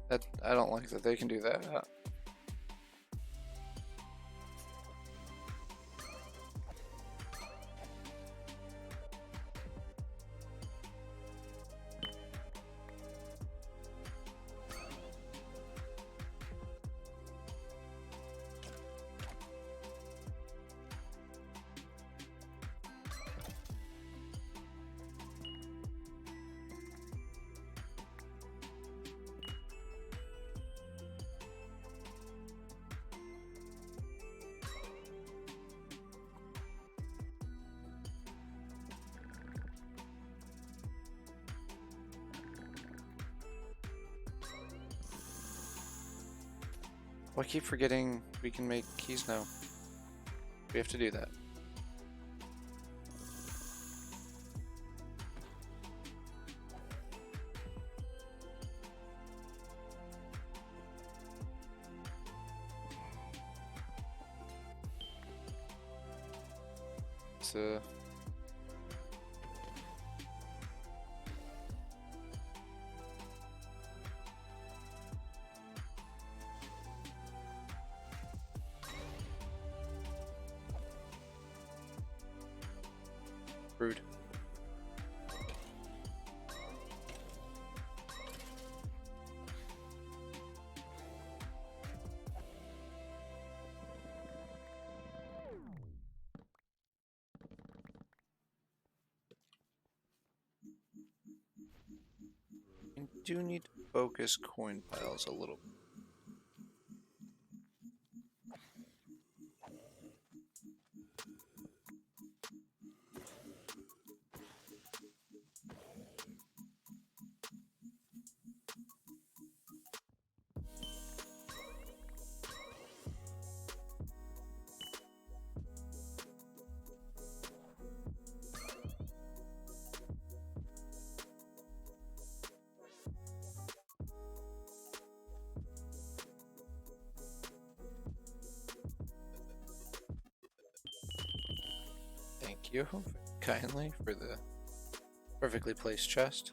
That I don't like that they can do that. Well, I keep forgetting we can make keys now. We have to do that. It's rude. I do need to focus coin piles a little bit. Thank you kindly for the perfectly placed chest.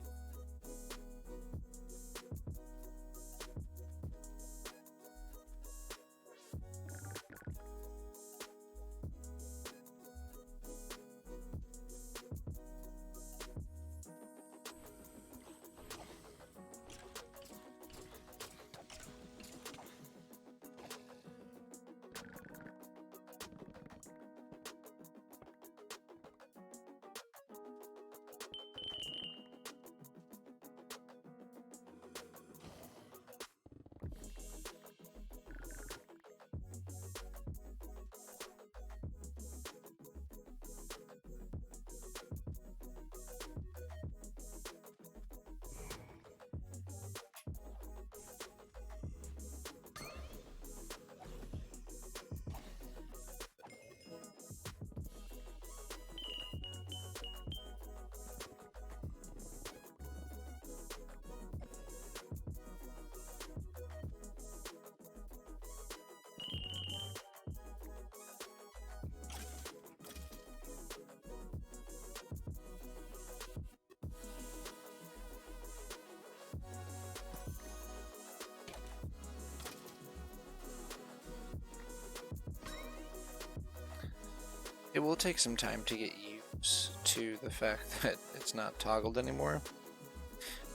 It will take some time to get used to the fact that it's not toggled anymore,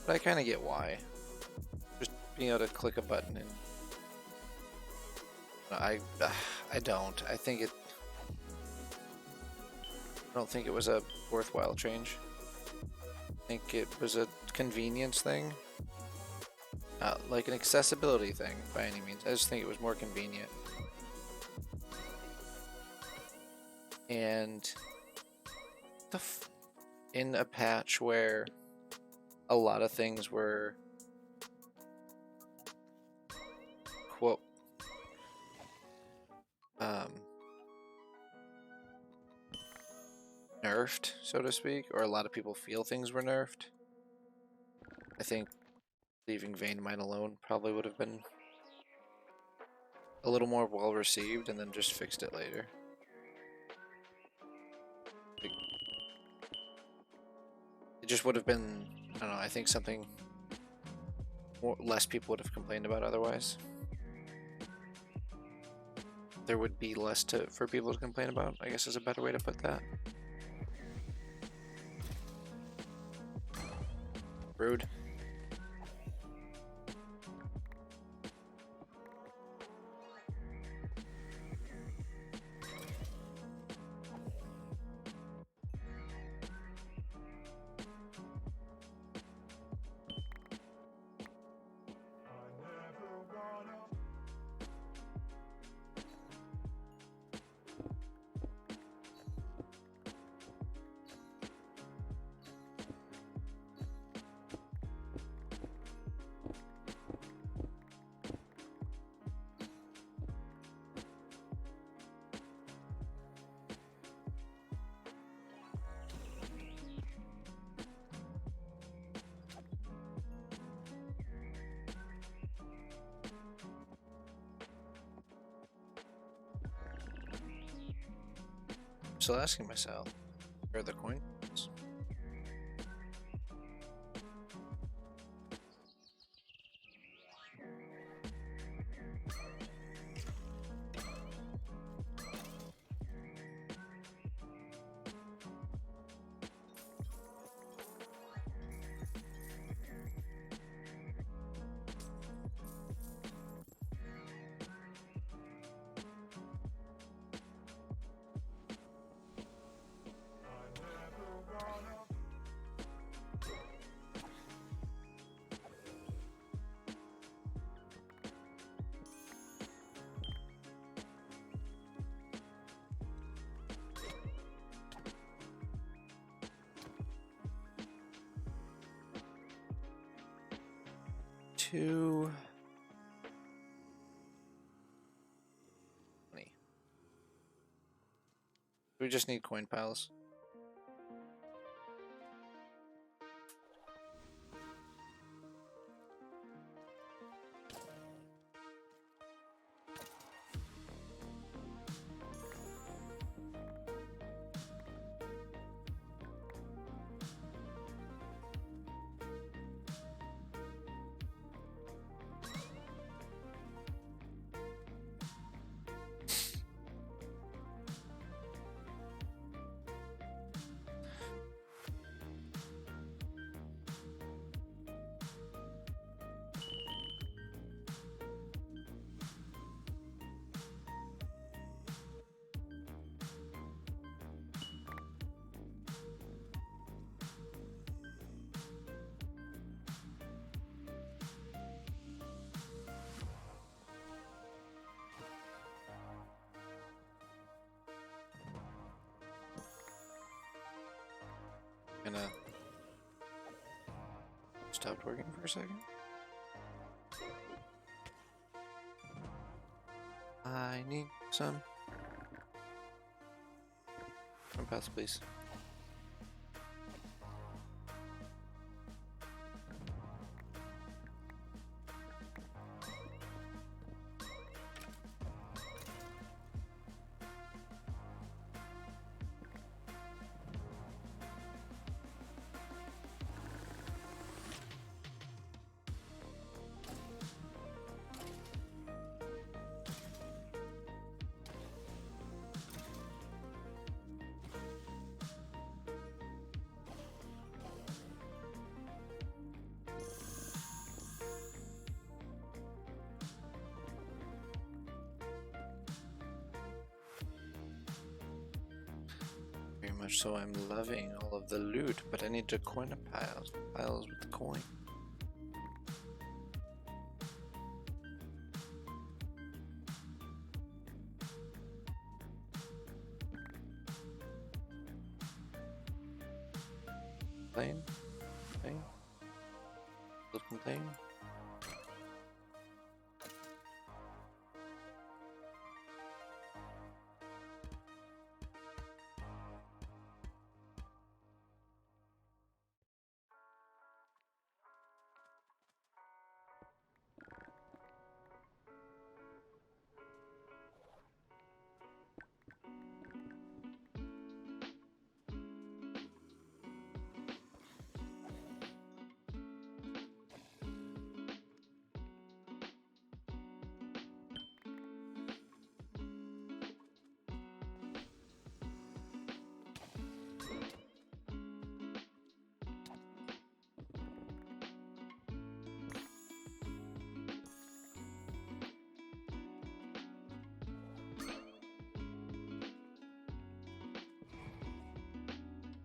but I kind of get why. Just being able to click a button and I don't. I don't think it was a worthwhile change. I think it was a convenience thing, like an accessibility thing by any means. I just think it was more convenient. And in a patch where a lot of things were quote nerfed, so to speak, or a lot of people feel things were nerfed, I think leaving Vein Mine alone probably would have been a little more well received, and then just fixed it later. It just would have been, I don't know, I think something less people would have complained about otherwise. There would be less for people to complain about, I guess is a better way to put that. Rude. Still asking myself, where are the coins? Two. 20. We just need coin piles. Gonna stopped working for a second. I need some paths, please. Very much so. I'm loving all of the loot, but I need to coin up piles with the coin. Complain? Complain? Still complain?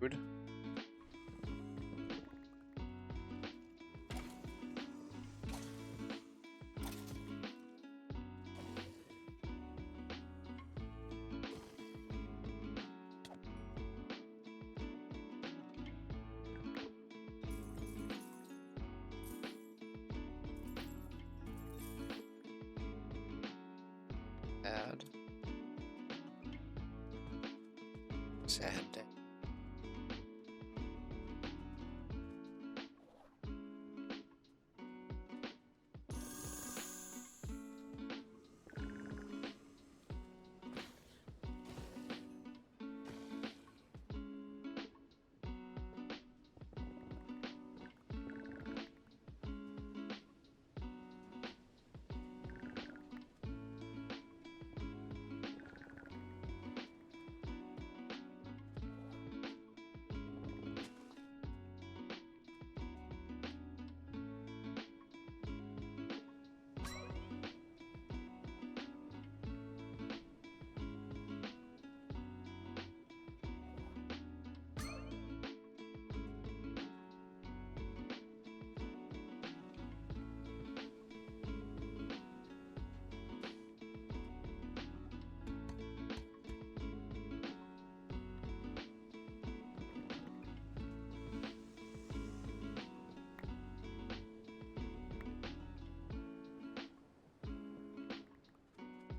Rude. Sad. Sad day.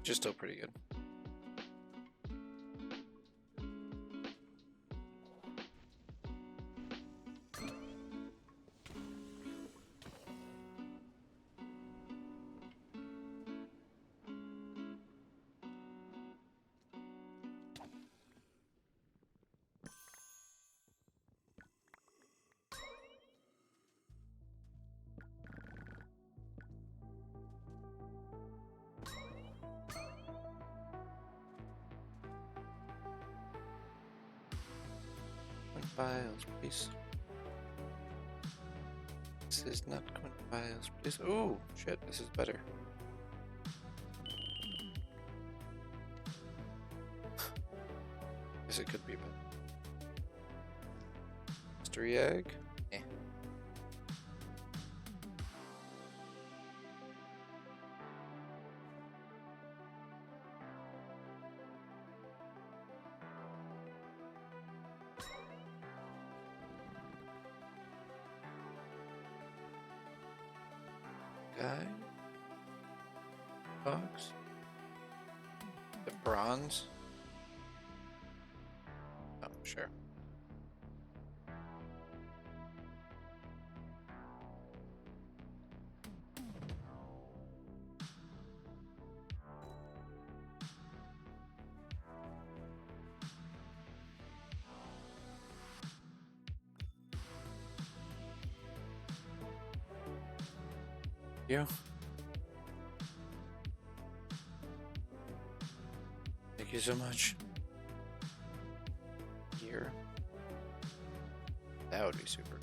Just still pretty good. Files, please. This is not common files, please. Oh, shit, this is better. Guess it could be better. Mystery egg? Eh. Guy? Box? The bronze? Oh, sure. You. Thank you so much. Here. That would be super.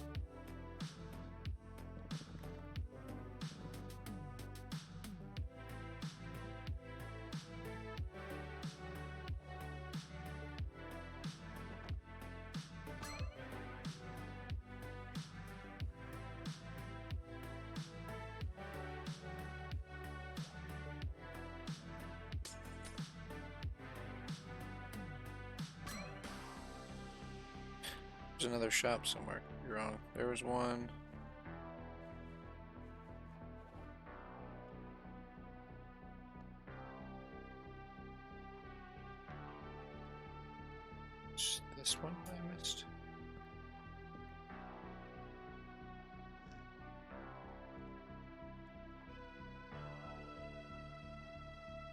There's another shop somewhere. You're wrong. There was one. This one I missed.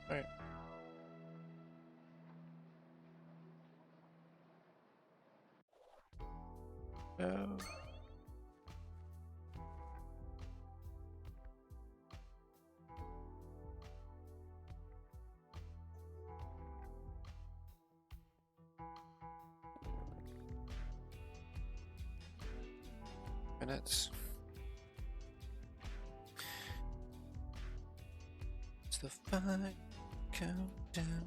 All right. No. Minutes. It's the final countdown.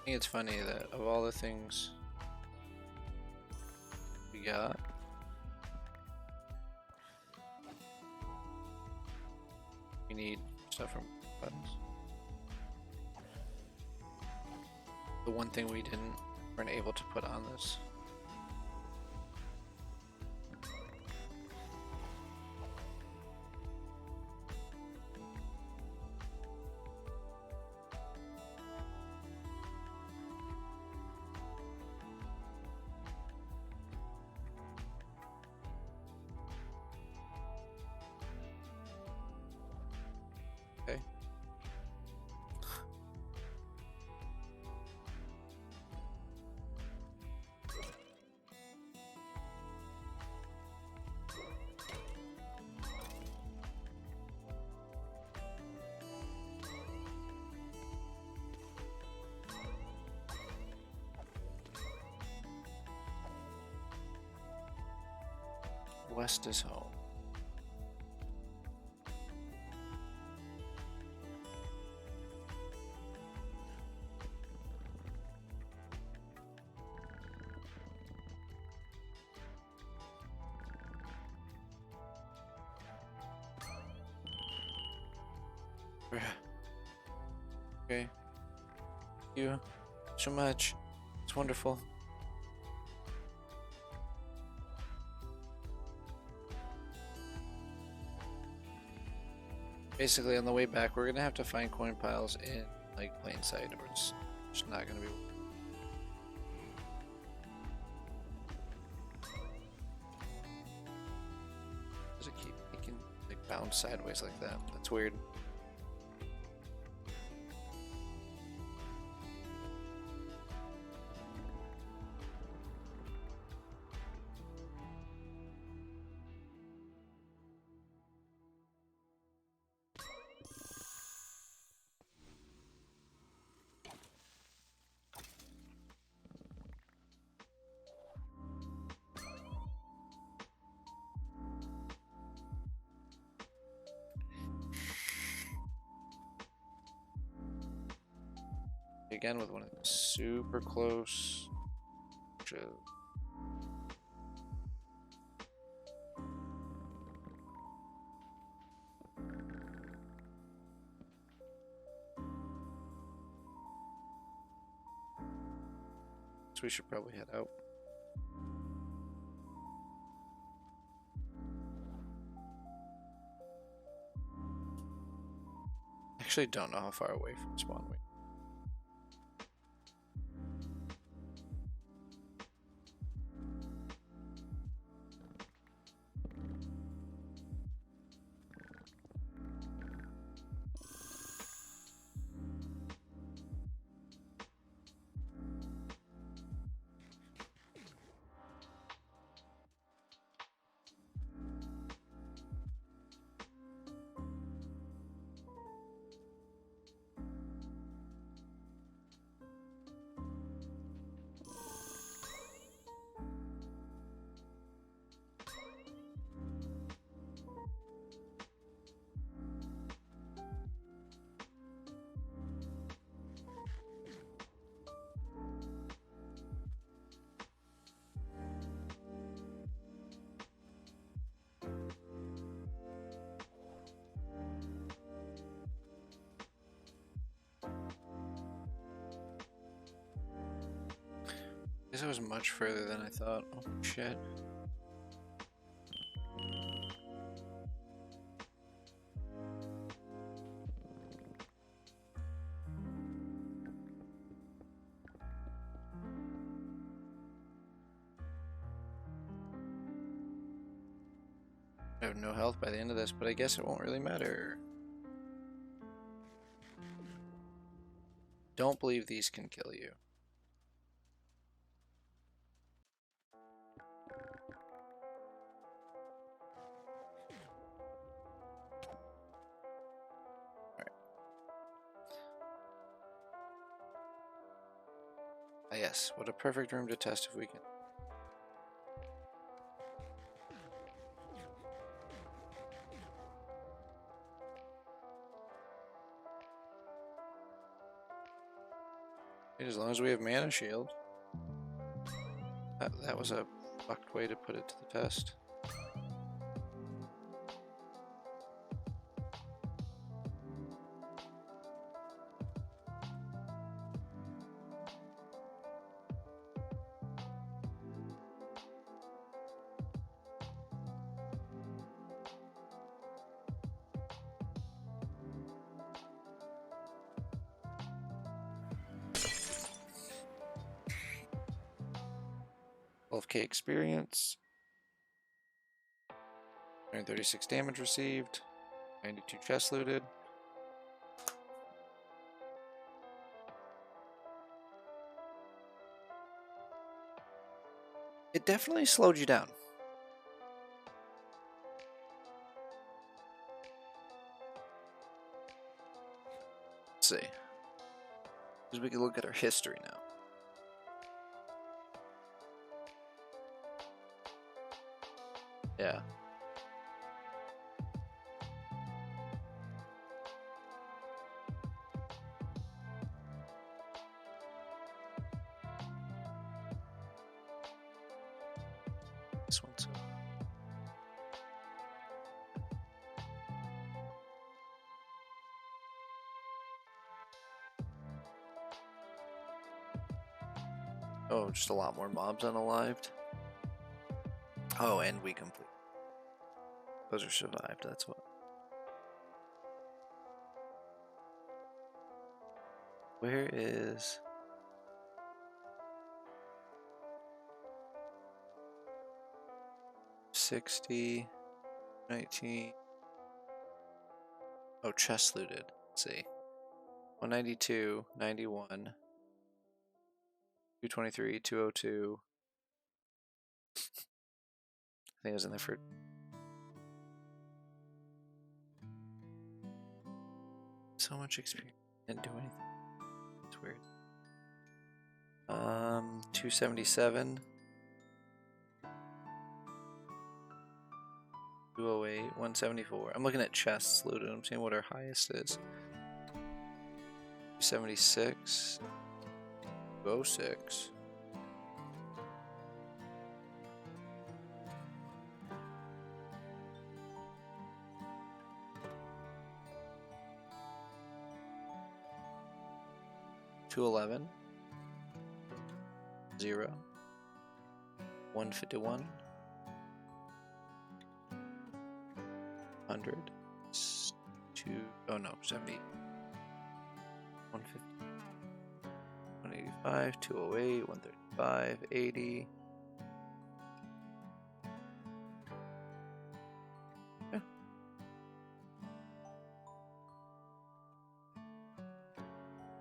I think it's funny that of all the things we got, we need stuff from buttons. The one thing weren't able to put on this. Okay. West is home. Okay. Thank you so much. It's wonderful. Basically, on the way back, we're gonna have to find coin piles in like plain sight, or it's just not gonna be. Does it keep making like bounce sideways like that? That's weird. Again with one of the super close. So we should probably head out. Actually don't know how far away from spawn we. I guess it was much further than I thought. Oh shit. I have no health by the end of this, but I guess it won't really matter. Don't believe these can kill you. Ah, yes, what a perfect room to test if we can. As long as we have mana shield. That was a fucked way to put it to the test. $12K experience. 136 damage received. 92 chests looted. It definitely slowed you down. Let's see. Because we can look at our history now. Yeah. This one's. Oh, just a lot more mobs unalived. Oh, and we complete. Those are survived, that's what. Where is... $60, 19. Oh, chest looted. Let's see. 192, 91, 223, 202. I think I was in there for... So much experience. Didn't do anything. It's weird. 277. 208, 174. I'm looking at chests looted. I'm seeing what our highest is. 276. 206. $211. 0. 151. 100. 2. Oh no, 70. 150. 185. 208. 135. 80. Yeah.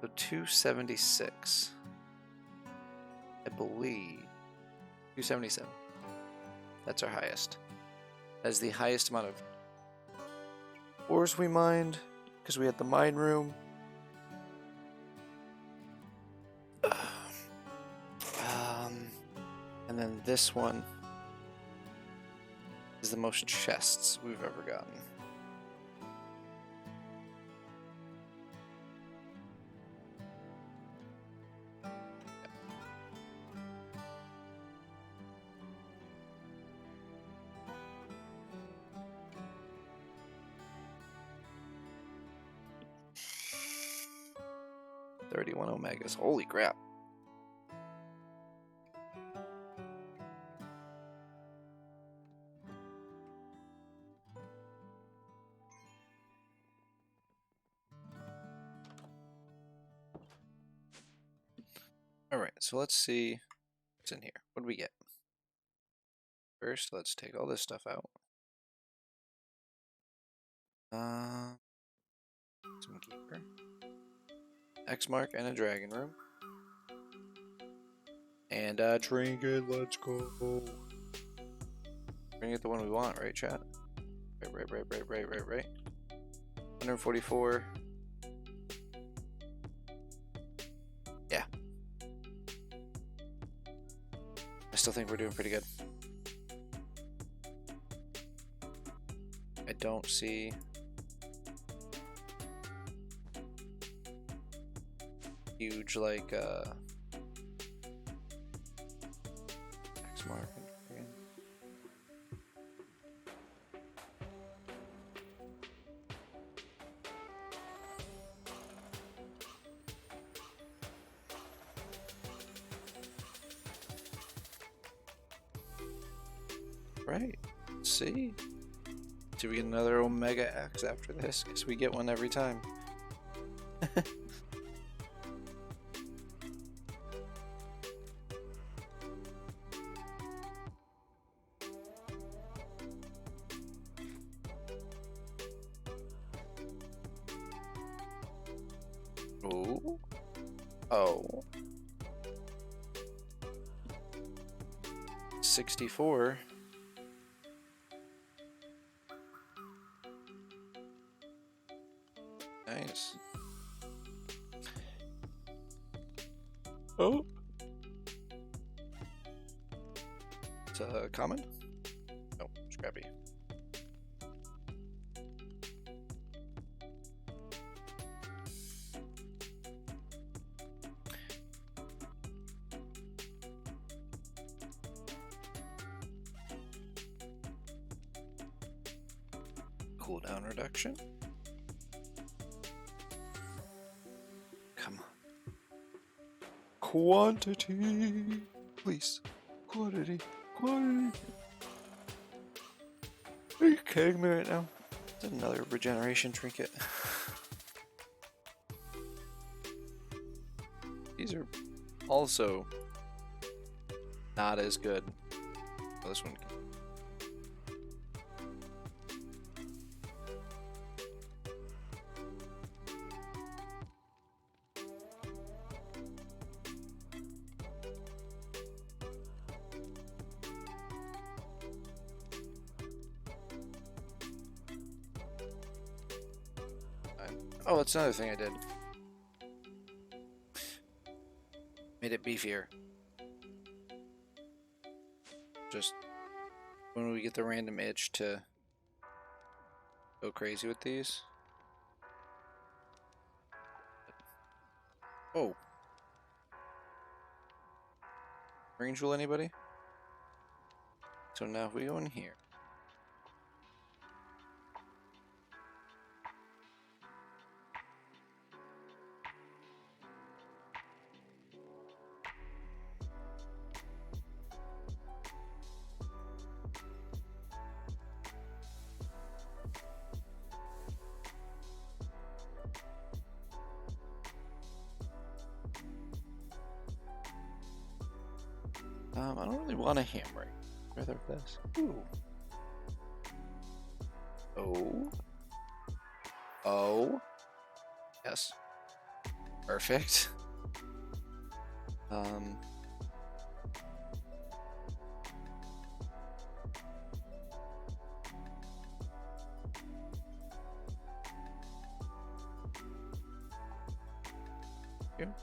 So 276. I believe 277. That's our highest. That's the highest amount of ores we mined because we had the mine room. And then this one is the most chests we've ever gotten. $31 omegas. Holy crap. Alright, so let's see what's in here. What do we get? First, let's take all this stuff out. Some keeper. X mark and a dragon room. And a trinket, let's go. We're gonna get the one we want, right, chat? Right. 144. Yeah. I still think we're doing pretty good. I don't see huge like X mark. Right. See? Do we get another Omega X after this? Guess we get one every time. Oh. Oh. 64. Nice. Oh. It's a common? No, scrappy. Cooldown reduction. Come on. Quantity. Please. Quantity. Quantity. Are you kidding me right now? It's another regeneration trinket. These are also not as good. Oh, this one. Oh, that's another thing I did. Made it beefier. Just when we get the random itch to go crazy with these. Oh. Range rule anybody? So now if we go in here. I don't really want a hammer. Rather this. Ooh. Oh. Oh. Yes. Perfect. Here.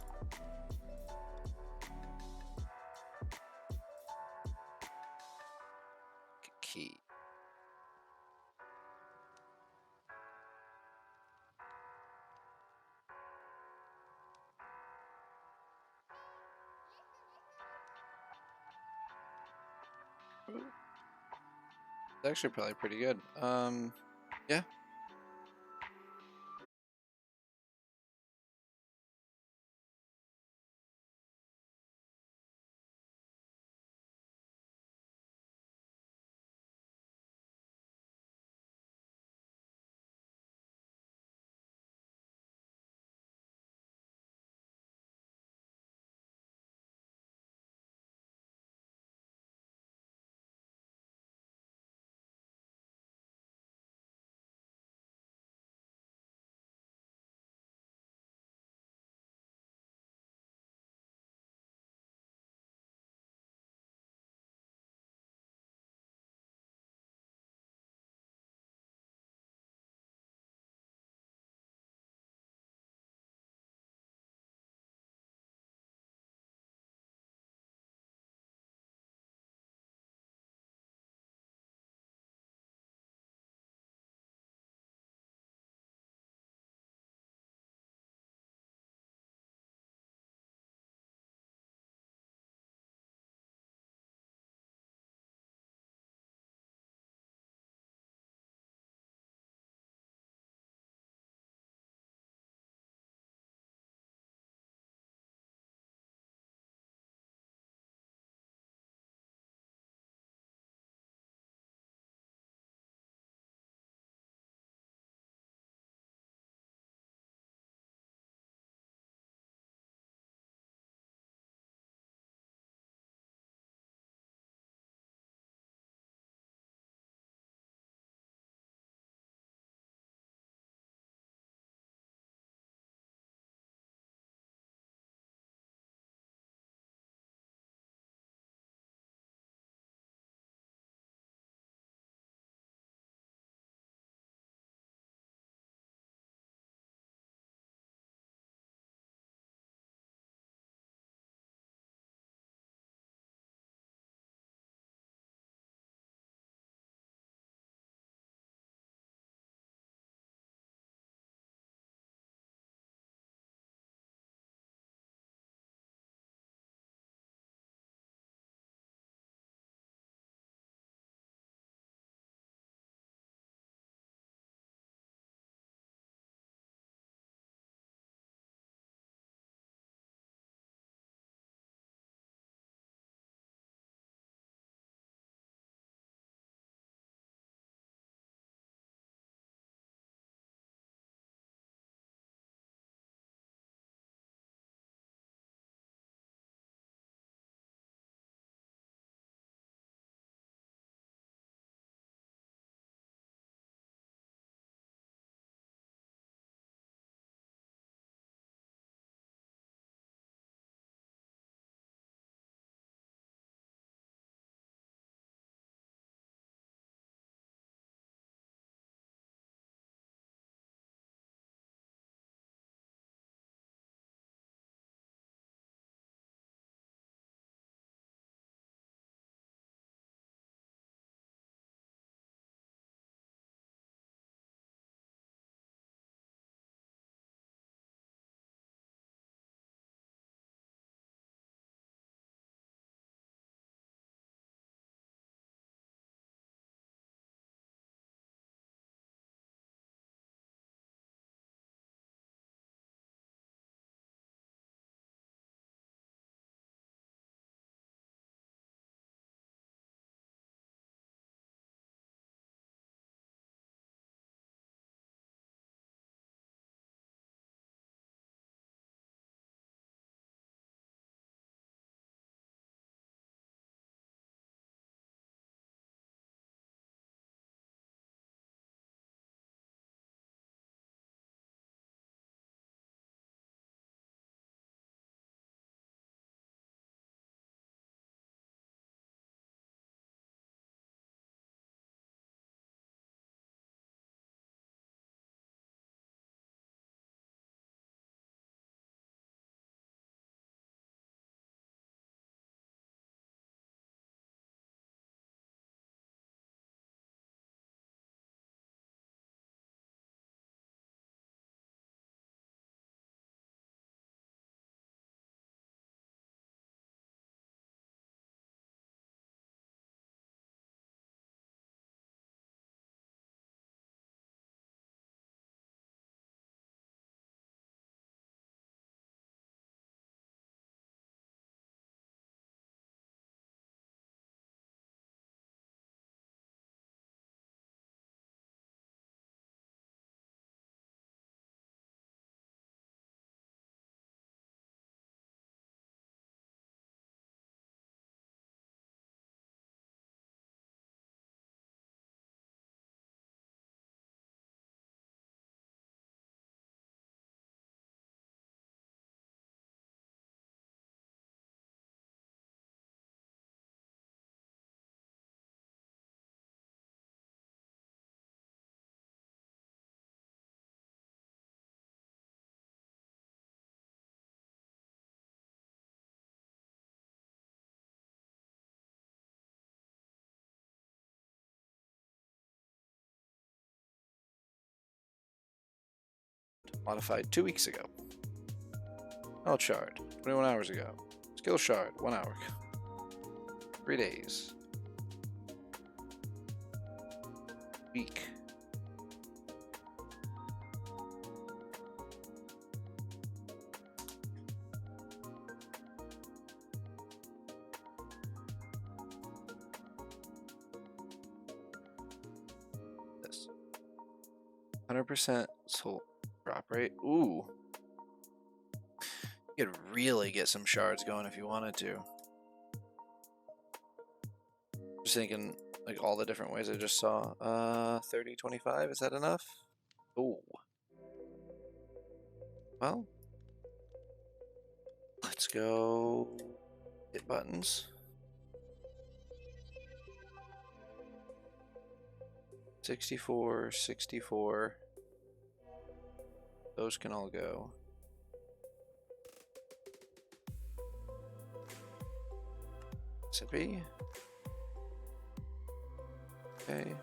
Key. It's actually probably pretty good. Yeah. Modified 2 weeks ago. Knowledge shard, 21 hours ago. Skill shard, 1 hour ago. 3 days. Week. This 100% soul drop rate. Ooh. You could really get some shards going if you wanted to. Just thinking like all the different ways I just saw. 30, 25, is that enough? Ooh. Well, let's go hit buttons. 64, 64. Those can all go. Recipe. Okay.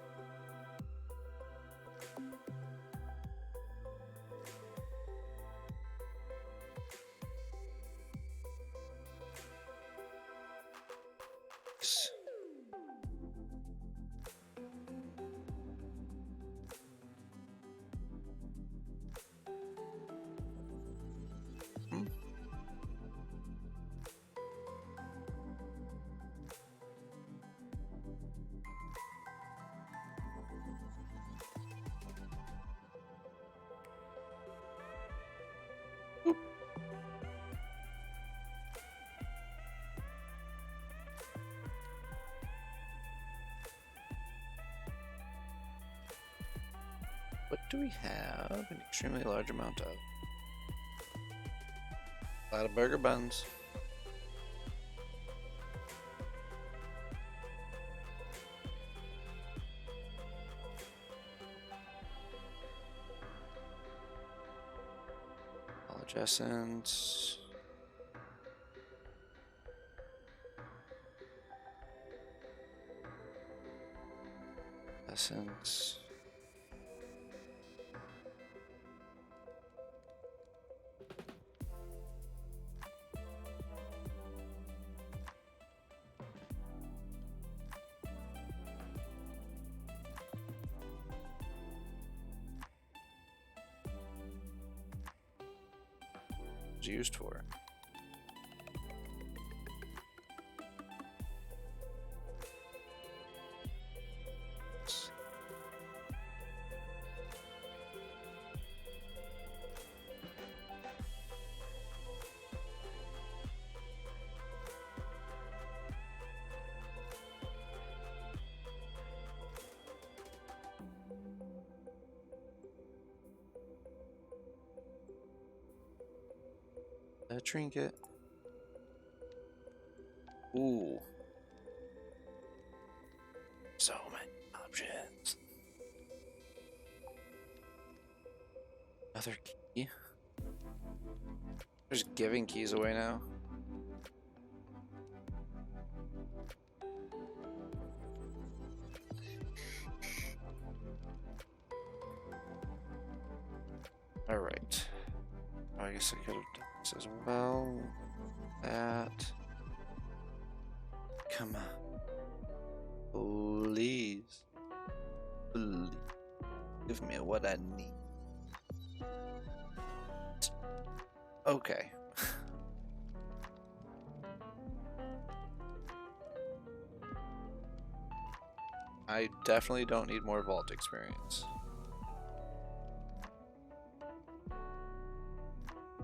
What do we have? An extremely large amount of. A lot of burger buns. Knowledge essence. Essence. Used for. A trinket. Ooh. So many options. Another key. They're just giving keys away now. Alright. I guess I could have done this as well. That. Come on. Please. Please. Give me what I need. Okay. I definitely don't need more vault experience.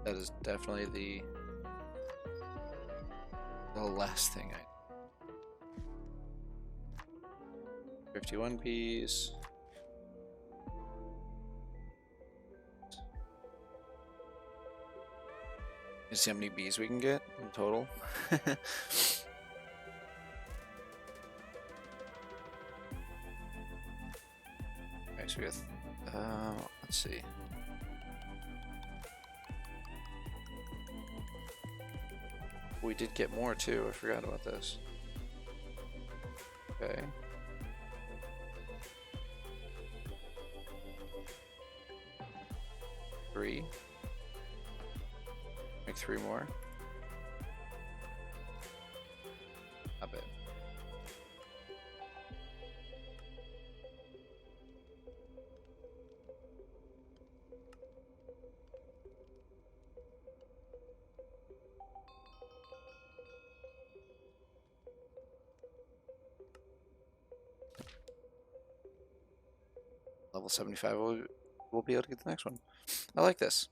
That is definitely the last thing I 51 piece. You see how many bees we can get in total? Okay, so we got, let's see. We did get more too, I forgot about this. Okay. 3. Make 3 more. Not bad. Level 75, we'll be able to get the next one. I like this.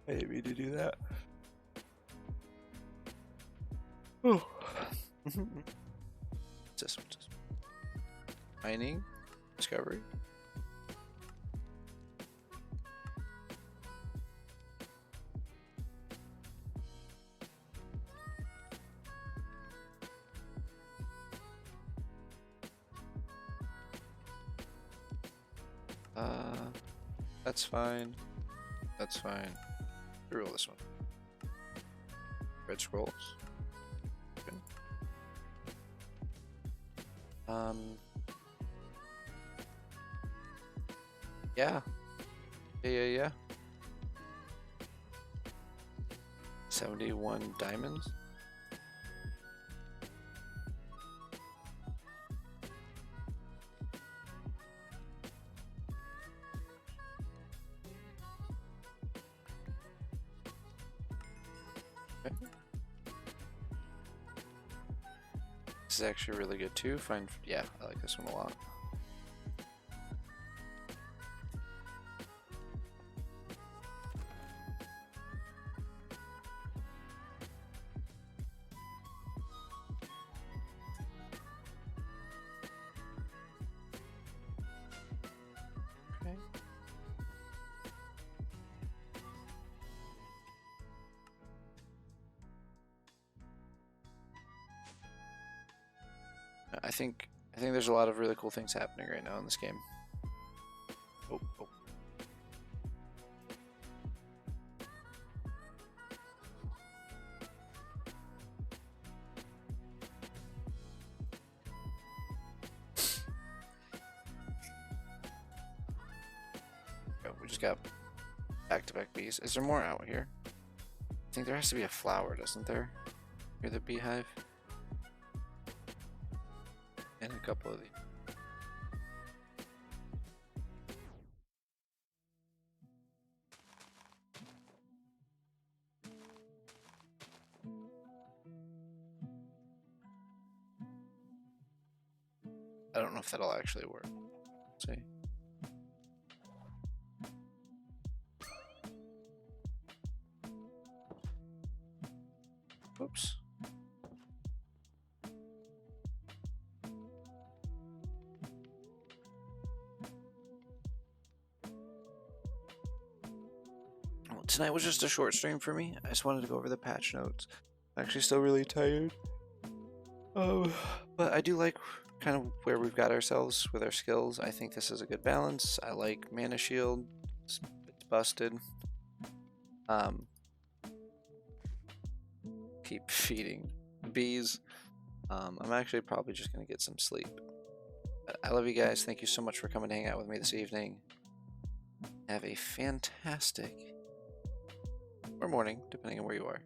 I didn't mean to do that. Oh. What's this? What's this? Mining, discovery. That's fine. That's fine. Reroll this one. Red scrolls. Good. Yeah. Yeah. 71 diamonds. Okay. This is actually really good too. Fine. Yeah, I like this one a lot. Okay. I think there's a lot of really cool things happening right now in this game. Oh. We just got back-to-back bees. Is there more out here? I think there has to be a flower, doesn't there? Near the beehive. And a couple of these. I don't know if that'll actually work. Let's see. Oops. Well, tonight was just a short stream for me. I just wanted to go over the patch notes. I'm actually still really tired. But I do like kind of where we've got ourselves with our skills. I think this is a good balance. I like mana shield. It's busted. Keep feeding bees. I'm actually probably just gonna get some sleep. I love you guys. Thank you so much for coming to hang out with me this evening. Have a fantastic or morning, depending on where you are.